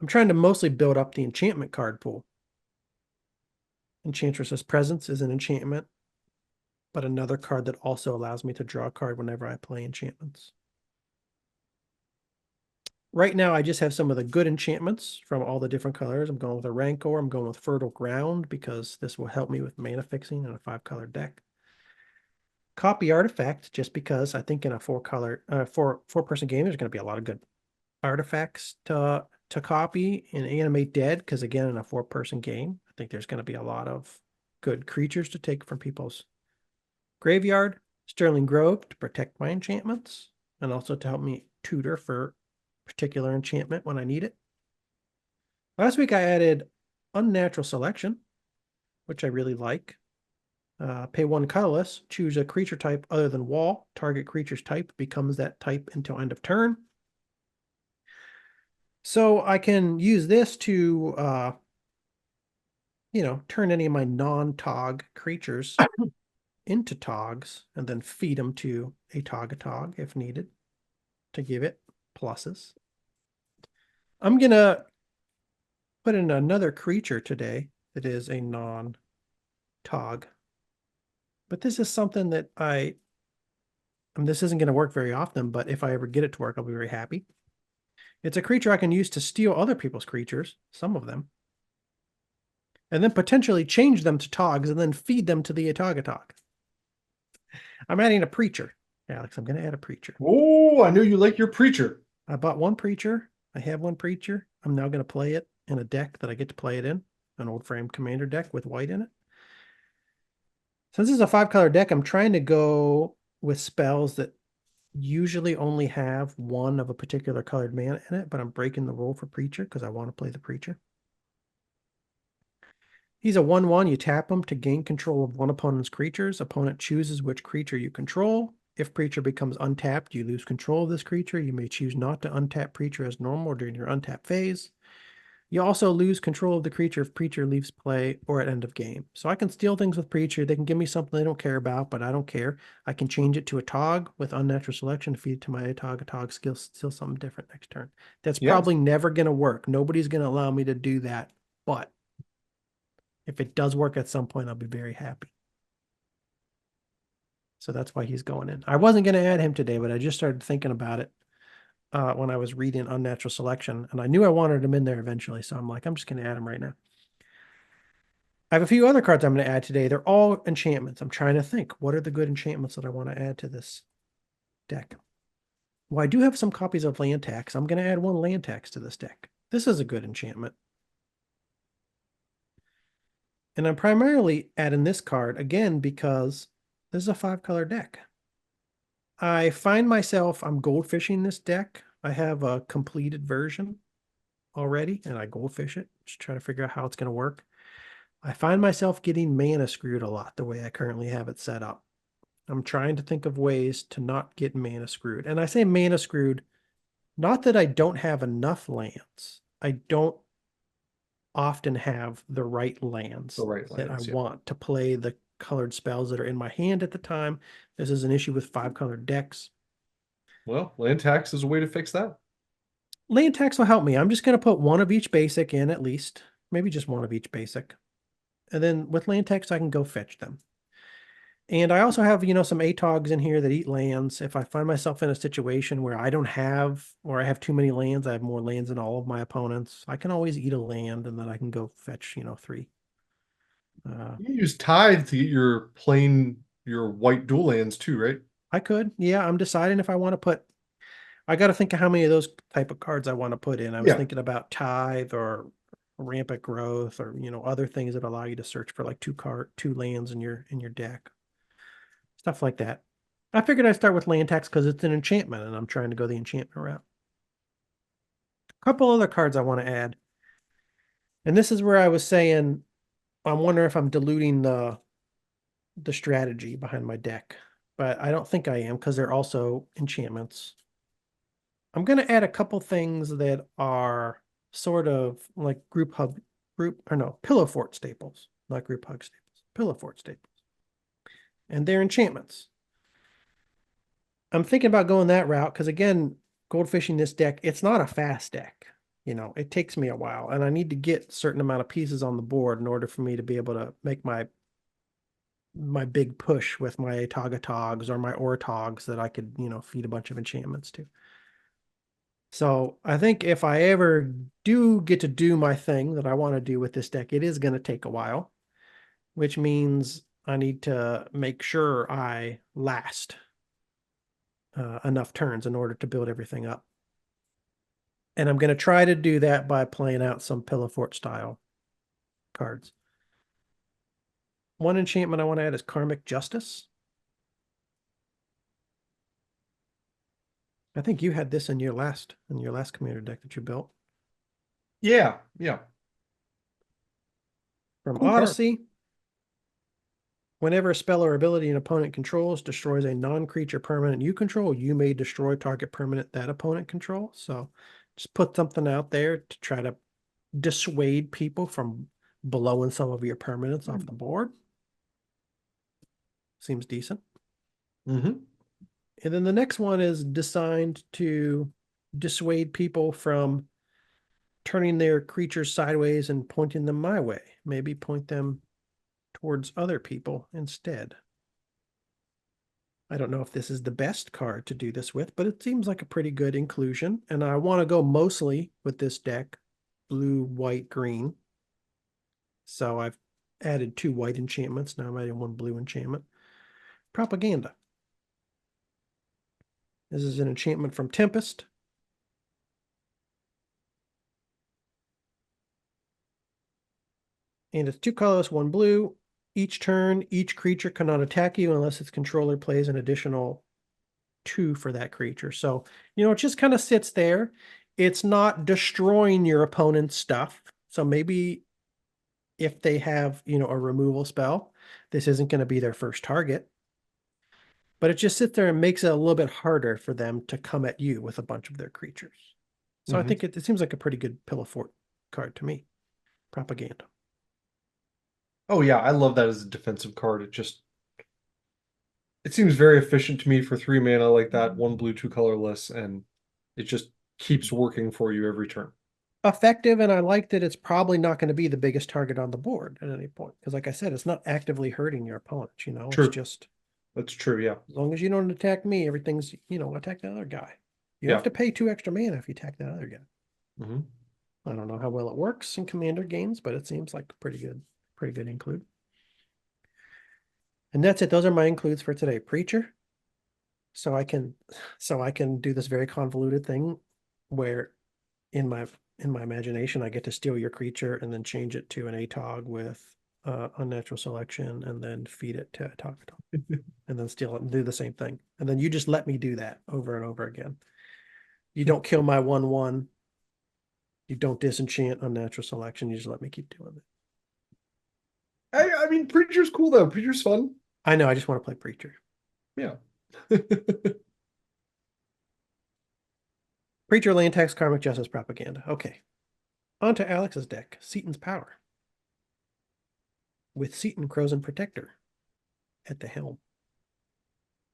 I'm trying to mostly build up the enchantment card pool. Enchantress's Presence is an enchantment, but another card that also allows me to draw a card whenever I play enchantments. Right now, I just have some of the good enchantments from all the different colors. I'm going with a Rancor. I'm going with Fertile Ground because this will help me with mana fixing in a 5-color deck. Copy Artifact, just because I think in a 4-person game, there's going to be a lot of good artifacts to copy and animate dead. Because again, in a 4-person game, I think there's going to be a lot of good creatures to take from people's graveyard. Sterling Grove to protect my enchantments and also to help me tutor for particular enchantment when I need it. Last week I added Unnatural Selection, which I really like. Pay 1 colorless, choose a creature type other than wall. Target creature's type becomes that type until end of turn. So I can use this to, turn any of my non-tog creatures into togs and then feed them to a tog if needed to give it pluses. I'm going to put in another creature today that is a non-tog. But this is something that this isn't going to work very often, but if I ever get it to work, I'll be very happy. It's a creature I can use to steal other people's creatures, some of them, and then potentially change them to togs and then feed them to the Atog. I'm adding a preacher, Alex. I'm going to add a preacher. Oh, I knew you like your preacher. I bought one preacher. I have one preacher. I'm now going to play it in a deck that I get to play it in, an old frame commander deck with white in it. Since this is a 5-color deck, I'm trying to go with spells that usually only have one of a particular colored mana in it, but I'm breaking the rule for Preacher because I want to play the Preacher. He's a 1/1. You tap him to gain control of one opponent's creatures. Opponent chooses which creature you control. If Preacher becomes untapped, you lose control of this creature. You may choose not to untap Preacher as normal during your untap phase. You also lose control of the creature if Preacher leaves play or at end of game. So I can steal things with Preacher. They can give me something they don't care about, but I don't care. I can change it to a Tog with unnatural selection to feed it to my Tog skill, steal something different next turn. That's probably never going to work. Nobody's going to allow me to do that. But if it does work at some point, I'll be very happy. So that's why he's going in. I wasn't going to add him today, but I just started thinking about it when I was reading Unnatural Selection, and I knew I wanted him in there eventually, so I'm like, I'm just going to add him right now. I have a few other cards I'm going to add today. They're all enchantments. I'm trying to think, what are the good enchantments that I want to add to this deck? Well, I do have some copies of Land Tax. I'm going to add one Land Tax to this deck. This is a good enchantment. And I'm primarily adding this card, again, because this is a 5-color deck. I find myself, I'm goldfishing this deck. I have a completed version already, and I goldfish it, just try to figure out how it's going to work. I find myself getting mana screwed a lot the way I currently have it set up. I'm trying to think of ways to not get mana screwed. And I say mana screwed, not that I don't have enough lands. I don't often have the right lands, that I want to play the colored spells that are in my hand at the time. This is an issue with 5-colored decks. Well, land tax is a way to fix that. Land tax will help me. I'm just going to put one of each basic in at least. Maybe just one of each basic. And then with land tax, I can go fetch them. And I also have, some ATOGs in here that eat lands. If I find myself in a situation where I don't have, or I have too many lands, I have more lands than all of my opponents, I can always eat a land and then I can go fetch, 3. You use Tithe to get your white dual lands too, right? I could. Yeah, I'm deciding if I want to put, I got to think of how many of those type of cards I want to put in. I was thinking about Tithe or Rampant Growth or, other things that allow you to search for like 2 lands in your deck. Stuff like that. I figured I'd start with Land Tax because it's an enchantment and I'm trying to go the enchantment route. A couple other cards I want to add. And this is where I was saying, I wonder if I'm diluting the strategy behind my deck. But I don't think I am because they're also enchantments. I'm going to add a couple things that are sort of like Pillow Fort staples. Not Group Hug staples. Pillow Fort staples. And they're enchantments. I'm thinking about going that route because, again, goldfishing this deck, it's not a fast deck. It takes me a while, and I need to get a certain amount of pieces on the board in order for me to be able to make my big push with my Togs or my Ortogs that I could, feed a bunch of enchantments to. So I think if I ever do get to do my thing that I want to do with this deck, it is going to take a while, which means I need to make sure I last enough turns in order to build everything up. And I'm going to try to do that by playing out some Pillow Fort style cards. One enchantment I want to add is Karmic Justice. I think you had this in your last commander deck that you built. Yeah. From Cool Odyssey. Whenever a spell or ability an opponent controls destroys a non-creature permanent you control, you may destroy target permanent that opponent controls. So just put something out there to try to dissuade people from blowing some of your permanents off the board. Seems decent. Mm-hmm. And then the next one is designed to dissuade people from turning their creatures sideways and pointing them my way. Maybe point them towards other people instead. I don't know if this is the best card to do this with, but it seems like a pretty good inclusion. And I want to go mostly with this deck, blue, white, green. So I've added 2 white enchantments. Now I'm adding 1 blue enchantment. Propaganda. This is an enchantment from Tempest. And it's 2 colors, 1 blue. Each turn, each creature cannot attack you unless its controller plays an additional 2 for that creature. So, it just kind of sits there. It's not destroying your opponent's stuff. So maybe if they have, a removal spell, this isn't going to be their first target. But it just sits there and makes it a little bit harder for them to come at you with a bunch of their creatures. So I think it seems like a pretty good pillow fort card to me. Propaganda. Oh yeah, I love that as a defensive card. It seems very efficient to me for 3 mana like that, 1 blue, 2 colorless, and it just keeps working for you every turn. Effective, and I like that it's probably not going to be the biggest target on the board at any point. Because like I said, it's not actively hurting your opponent, True. It's just That's true, yeah. as long as you don't attack me, everything's, attack the other guy. You have to pay 2 extra mana if you attack that other guy. Mm-hmm. I don't know how well it works in Commander games, but it seems like pretty good include. And that's it. Those are my includes for today. Preacher. So I can do this very convoluted thing where in my imagination I get to steal your creature and then change it to an ATOG with unnatural selection and then feed it to a target and then steal it and do the same thing. And then you just let me do that over and over again. You don't kill my 1/1. You don't disenchant unnatural selection. You just let me keep doing it. I mean, Preacher's cool though. Preacher's fun. I know. I just want to play Preacher. Yeah. Preacher, land tax, karmic justice, propaganda. Okay. On to Alex's deck, Seaton's Power. With Seaton, Crows, and Protector at the helm.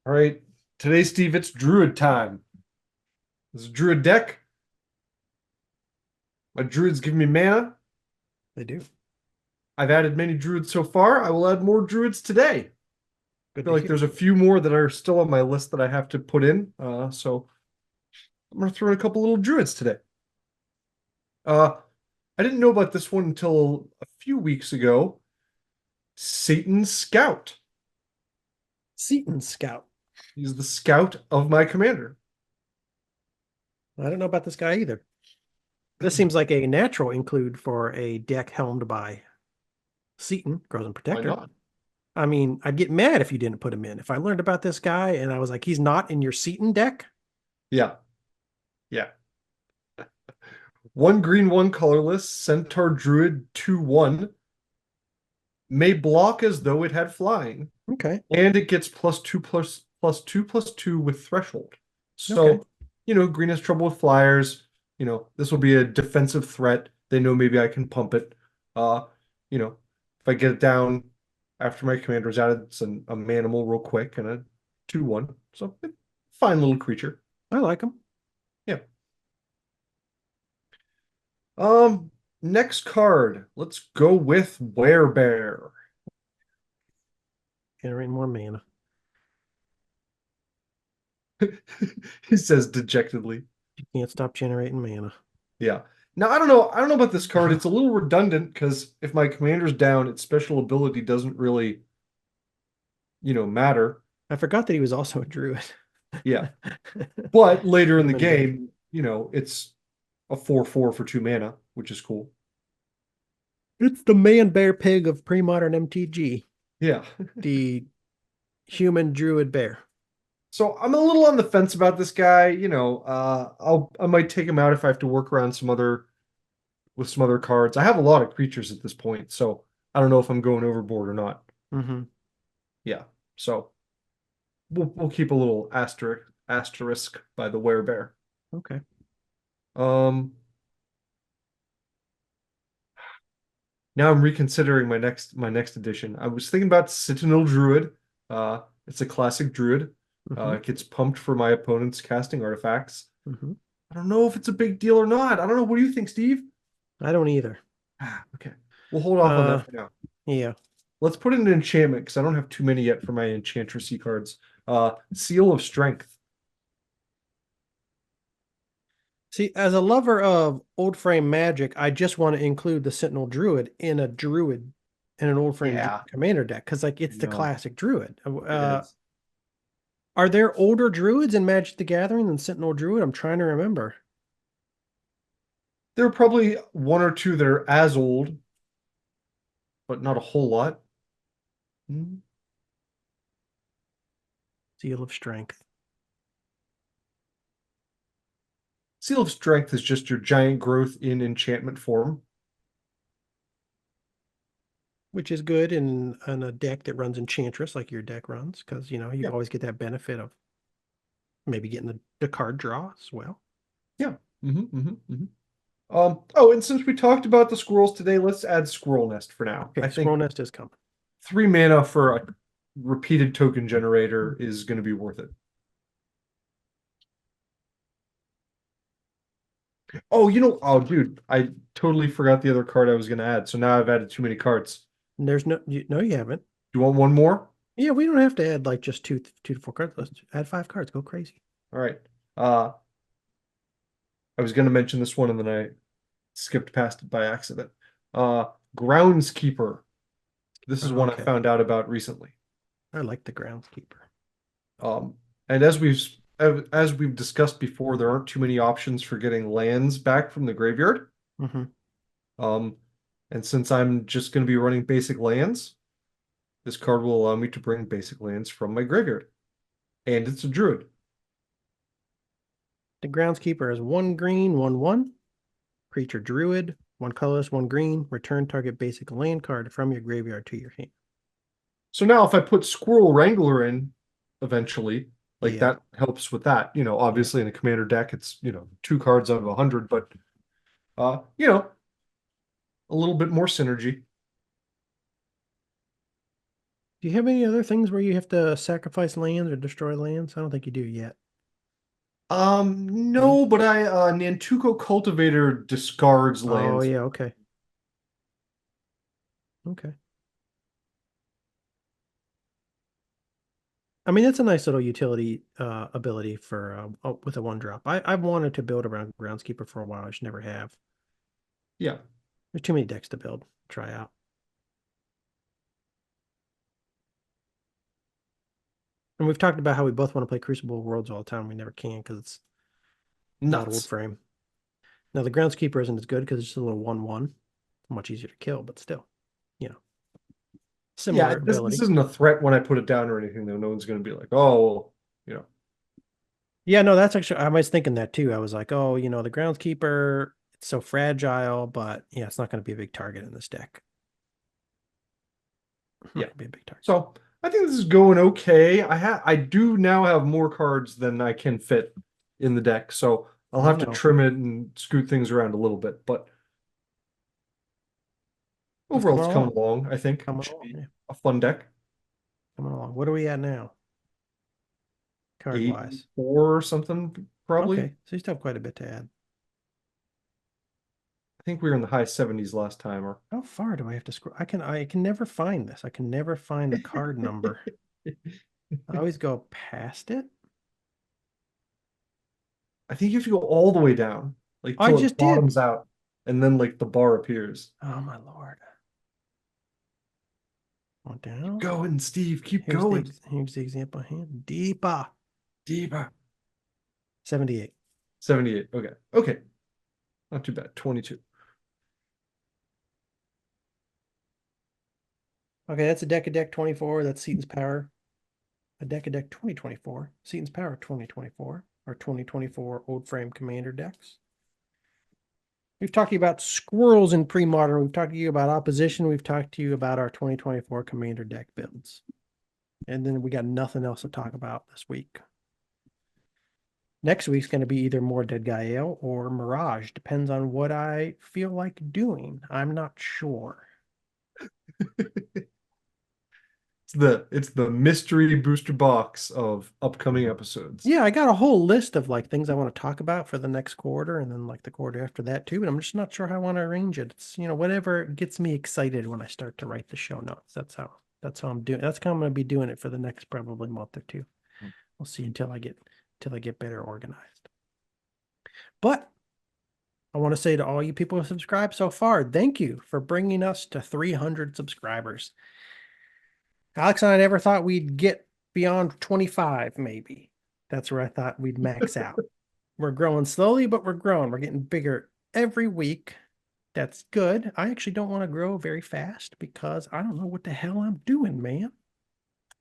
All right. Today, Steve, it's Druid time. This is a Druid deck. My Druids give me mana. They do. I've added many Druids so far. I will add more Druids today. I feel like there's a few more that are still on my list that I have to put in. So I'm going to throw in a couple little Druids today. I didn't know about this one until a few weeks ago. Satan's Scout. Seaton Scout. He's the scout of my commander. I don't know about this guy either. This seems like a natural include for a deck helmed by Seaton, Crows, and Protector. Why not? I mean, I'd get mad if you didn't put him in. If I learned about this guy and I was like, he's not in your Seaton deck. Yeah. Yeah. 1 green, 1 colorless, Centaur Druid 2/1. May block as though it had flying. Okay. And it gets +2/+2/+2 with threshold. So, green has trouble with flyers. This will be a defensive threat. They know maybe I can pump it. If I get it down after my commander's added, it's a manimal real quick and a 2/1. So, fine little creature. I like him. Yeah. Next card. Let's go with Werebear. Generate more mana. He says dejectedly. You can't stop generating mana. Yeah. Now I don't know about this card. It's a little redundant because if my commander's down, its special ability doesn't really, matter. I forgot that he was also a druid. Yeah. But later in the game, it's a 4/4 for 2 mana, which is cool. It's the man bear pig of pre-modern MTG. Yeah. The human druid bear. So I'm a little on the fence about this guy. I might take him out if I have to work around some other cards. I have a lot of creatures at this point, so I don't know if I'm going overboard or not. Mm-hmm. Yeah. So we'll keep a little asterisk by the werebear. Okay. Um, Now I'm reconsidering my next edition. I was thinking about Sentinel Druid. It's a classic druid. Mm-hmm. It gets pumped for my opponent's casting artifacts. Mm-hmm. I don't know if it's a big deal or not. I don't know. What do you think, Steve? I don't either. Okay. We'll hold off on that for now. Yeah. Let's put in an enchantment because I don't have too many yet for my Enchantressy cards. Seal of Strength. See, as a lover of old frame magic, I just want to include the Sentinel Druid in an old frame Yeah, commander deck because like it's the no, classic Druid. it is. Are there older Druids in Magic the Gathering than Sentinel Druid? I'm trying to remember. There are probably one or two that are as old, but not a whole lot. Hmm. Seal of Strength, Seal of Strength is just your giant growth in enchantment form. which is good in a deck that runs Enchantress like your deck runs, because you Yeah, always get that benefit of maybe getting the card draw as well. yeah. Oh, and since we talked about the squirrels today, let's add Squirrel Nest for now. I Okay, think Squirrel Nest is coming. 3 mana for a repeated token generator is going to be worth it. Oh, dude, I totally forgot the other card I was going to add. So now I've added too many cards. And there's no, you haven't. Do you want one more? Yeah, we don't have to add like just two to four cards. Let's add 5 cards. Go crazy. All right. I was going to mention this one and then I skipped past it by accident. Groundskeeper. This is one I Okay, found out about recently. I like the Groundskeeper. Um, and as we've discussed before, there aren't too many options for getting lands back from the graveyard. Mm-hmm. Um, and since I'm just going to be running basic lands, this card will allow me to bring basic lands from my graveyard. And it's a druid. The Groundskeeper is 1 green, 1/1. Creature Druid, 1 colorless, 1 green. Return target basic land card from your graveyard to your hand. So now if I put Squirrel Wrangler in eventually, like Yeah, that helps with that. Obviously in a commander deck, it's 2 cards out of 100, but uh, you know, a little bit more synergy. Do you have any other things where you have to sacrifice lands or destroy lands? I don't think you do yet. No, but Nantuko Cultivator discards Oh lands. yeah, okay. Okay. I mean, that's a nice little utility ability for with a 1 drop. I've wanted to build around Groundskeeper for a while. I just never have. Yeah. There's too many decks to build, try out. And we've talked about how we both want to play Crucible Worlds all the time. We never can because it's not old Nuts. frame. Now the Groundskeeper isn't as good because it's just a little 1/1. Much easier to kill, but still, Yeah, similar this ability. isn't a threat when I put it down or anything, though. No one's going to be like, oh, well, you know. Yeah, no, that's actually, I was thinking that too. I was like, oh, the Groundskeeper, it's so fragile, but yeah, it's not going to be a big target in this deck. Not Yeah. going to be a big target. So I think this is going okay. I do now have more cards than I can fit in the deck, so I'll have to No, trim it and scoot things around a little bit, but it's overall coming it's coming along. along. I think Coming it should along, be yeah, a fun deck. coming along. What are we at now, card wise? 84 or something, probably. Okay, so you still have quite a bit to add. I think we were in the high 70s last time, or How far do I have to scroll? I can never find this. I can never find the card number. I always go past it. I think you have to go all the way down, like I till it just did. bottoms out, and then like the bar appears. Oh my lord. Went Keep down. going, Steve. Keep Here's the going. here's the example hand. Deeper. Deeper. 78. 78. Okay. Okay. Not too bad. 22. Okay, that's a deck 24. That's Seaton's Power. A deck 2024. Seaton's Power 2024. Our 2024 old frame commander decks. We've talked to you about squirrels in pre-modern. We've talked to you about opposition. We've talked to you about our 2024 commander deck builds. And then we got nothing else to talk about this week. Next week's going to be either more Dead Guy Ale or Mirage. Depends on what I feel like doing. I'm not sure. It's the mystery booster box of upcoming episodes. Yeah, I got a whole list of like things I want to talk about for the next quarter and then like the quarter after that too, but I'm just not sure how I want to arrange it. It's, whatever gets me excited when I start to write the show notes. That's how I'm doing. That's how I'm going to be doing it for the next probably month or two. We'll see until I get better organized. But I want to say to all you people who subscribed so far, thank you for bringing us to 300 subscribers. Alex and I never thought we'd get beyond 25, maybe. That's where I thought we'd max out. We're growing slowly, but we're growing. We're getting bigger every week. That's good. I actually don't want to grow very fast because I don't know what the hell I'm doing, man.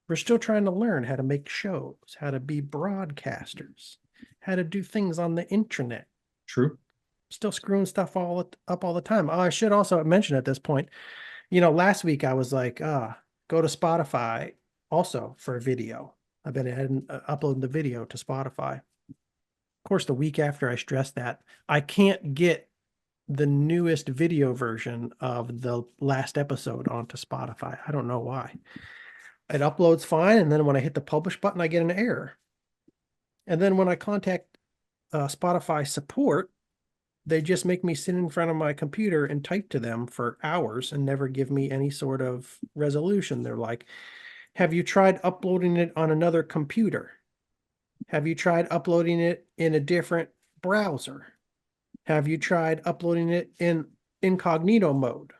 We're still trying to learn how to make shows, how to be broadcasters, how to do things on the internet. True. Still screwing stuff all up all the time. Oh, I should also mention at this point, last week I was like, go to Spotify also for a video. I've been uploading the video to Spotify. Of course, the week after I stressed that, I can't get the newest video version of the last episode onto Spotify. I don't know why. It uploads fine, and then when I hit the publish button, I get an error. And then when I contact Spotify support, they just make me sit in front of my computer and type to them for hours and never give me any sort of resolution. They're like, have you tried uploading it on another computer? Have you tried uploading it in a different browser? Have you tried uploading it in incognito mode?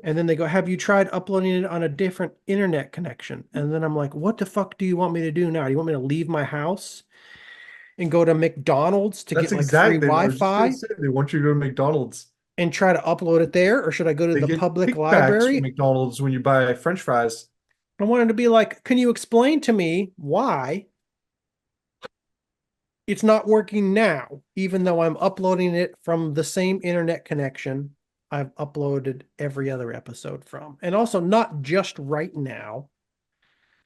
And then they go, have you tried uploading it on a different internet connection? And then I'm like, what the fuck do you want me to do now? Do you want me to leave my house and go to McDonald's to That's get like free exactly what I was just gonna Wi-Fi say. They want you to go to McDonald's. and try to upload it there? Or should I go to They the get public kickbacks from library? McDonald's when you buy French fries. I wanted to be like, can you explain to me why it's not working now, even though I'm uploading it from the same internet connection I've uploaded every other episode from? And also not just right now.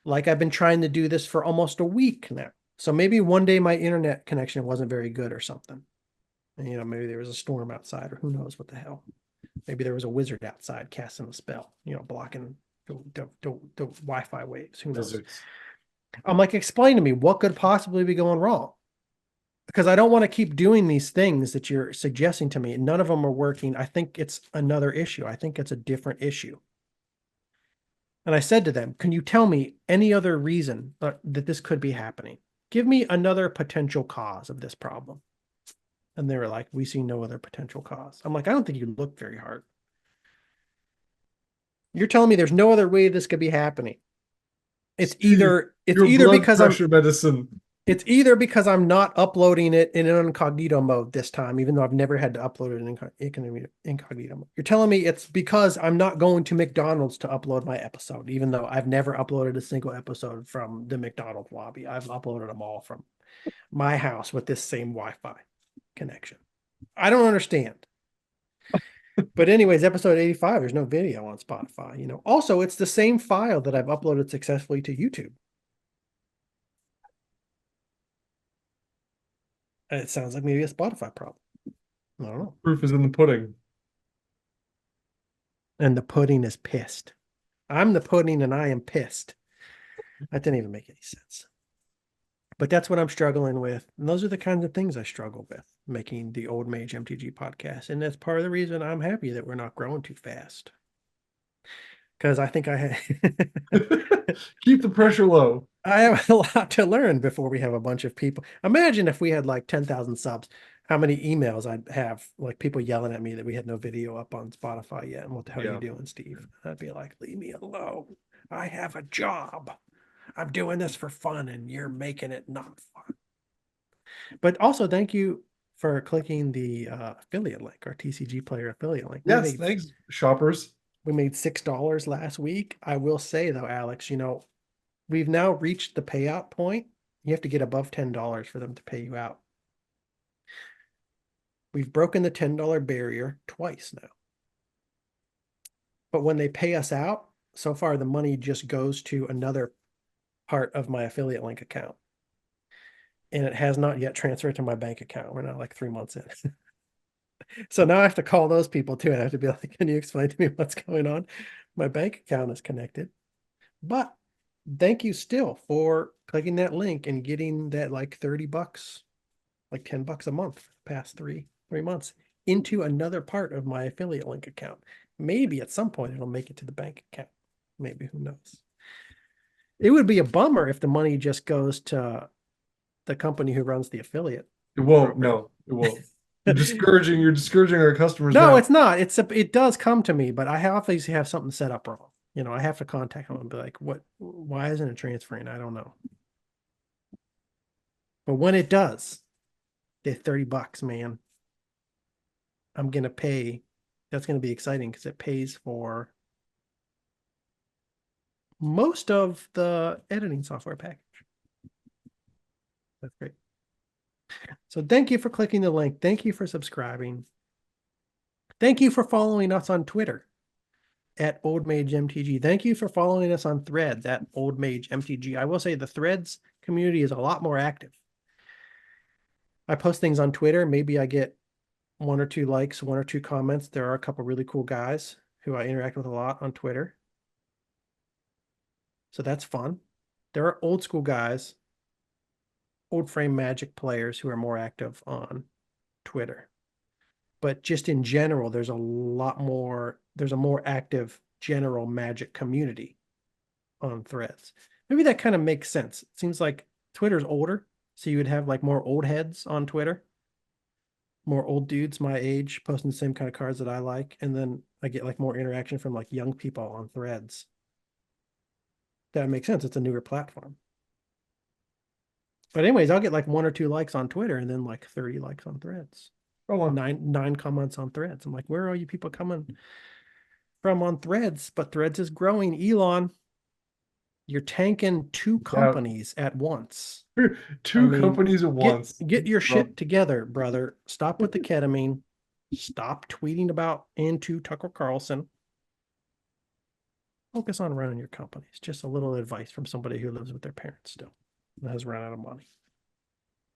Like I've been trying to do this for almost a week now. So maybe one day my internet connection wasn't very good or something. And, maybe there was a storm outside or who knows what the hell. Maybe there was a wizard outside casting a spell, blocking the Wi-Fi waves. Who knows? Wizards. I'm like, explain to me what could possibly be going wrong. Because I don't want to keep doing these things that you're suggesting to me. None of them are working. I think it's another issue. I think it's a different issue. And I said to them, can you tell me any other reason that this could be happening? Give me another potential cause of this problem. And they were like, we see no other potential cause. I'm like, I don't think you look very hard. You're telling me there's no other way this could be happening. It's either blood because pressure medicine. It's either because I'm not uploading it in an incognito mode this time, even though I've never had to upload it in incognito mode. You're telling me it's because I'm not going to McDonald's to upload my episode, even though I've never uploaded a single episode from the McDonald's lobby. I've uploaded them all from my house with this same Wi-Fi connection. I don't understand. But anyways, episode 85, there's no video on Spotify. Also, it's the same file that I've uploaded successfully to YouTube. It sounds like maybe a Spotify problem. I don't know. Proof is in the pudding. And the pudding is pissed. I'm the pudding and I am pissed. That didn't even make any sense. But that's what I'm struggling with. And those are the kinds of things I struggle with making the Old Mage MTG podcast. And that's part of the reason I'm happy that we're not growing too fast. Because I think Keep the pressure low. I have a lot to learn before we have a bunch of people. Imagine if we had like 10,000 subs, how many emails I'd have, like people yelling at me that we had no video up on Spotify yet. And what the hell are you doing, Steve? I'd be like, leave me alone. I have a job. I'm doing this for fun and you're making it not fun. But also thank you for clicking the affiliate link, our TCG player affiliate link. Yes, thanks, shoppers. We made $6 last week. I will say though, Alex, we've now reached the payout point. You have to get above $10 for them to pay you out. We've broken the $10 barrier twice now. But when they pay us out, so far the money just goes to another part of my affiliate link account. And it has not yet transferred to my bank account. We're not like 3 months in. So now I have to call those people too. And I have to be like, can you explain to me what's going on? My bank account is connected. But thank you still for clicking that link and getting that like $30, like $10 a month for the past three months into another part of my affiliate link account. Maybe at some point it'll make it to the bank account. Maybe, who knows? It would be a bummer if the money just goes to the company who runs the affiliate. It won't. No, it won't. You're discouraging our customers No, now. it's not. It does come to me, but I obviously have something set up wrong. You know, I have to contact them and be like, why isn't it transferring? I don't know. But when it does, they're $30, man. I'm gonna pay. That's gonna be exciting because it pays for most of the editing software package. That's great. So thank you for clicking the link. Thank you for subscribing. Thank you for following us on Twitter at Old Mage MTG. Thank you for following us on Threads at Old Mage MTG. I will say the Threads community is a lot more active. I post things on Twitter. Maybe I get 1 or 2 likes, 1 or 2 comments. There are a couple really cool guys who I interact with a lot on Twitter. So that's fun. There are old school guys, old frame Magic players who are more active on Twitter. But just in general, there's a more active general Magic community on Threads. Maybe that kind of makes sense. It seems like Twitter's older, so you would have like more old heads on Twitter, more old dudes my age posting the same kind of cards that I like, and then I get like more interaction from like young people on Threads. That makes sense. It's a newer platform. But anyways, I'll get like 1 or 2 likes on Twitter and then like 30 likes on Threads. Oh, wow. Nine comments on Threads. I'm like, where are you people coming from on Threads? But Threads is growing. Elon, you're tanking 2 companies at once. Two companies at once. Get your shit together, brother. Stop with the ketamine. Stop tweeting about into Tucker Carlson. Focus on running your companies. Just a little advice from somebody who lives with their parents still and has run out of money.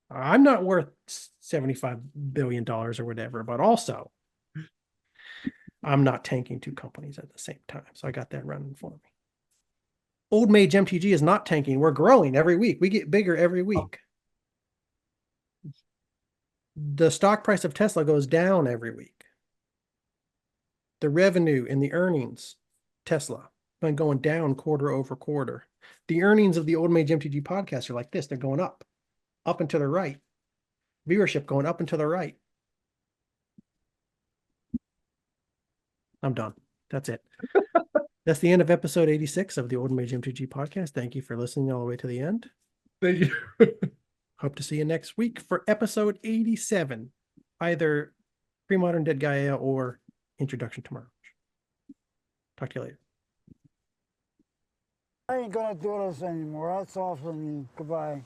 I'm not worth $75 billion or whatever, but also I'm not tanking 2 companies at the same time. So I got that running for me. Old Mage MTG is not tanking. We're growing every week. We get bigger every week. The stock price of Tesla goes down every week. The revenue and the earnings, Tesla, been going down quarter over quarter. The earnings of the Old Mage MTG podcast are like this. They're going up and to the right. Viewership going up and to the right. I'm done. That's it. That's the end of episode 86 of the Old Mage MTG podcast. Thank you for listening all the way to the end. Thank you. Hope to see you next week for episode 87, either Premodern Dead Gaia or Introduction to Mirage. Talk to you later. I ain't gonna do this anymore. That's all for me. Goodbye.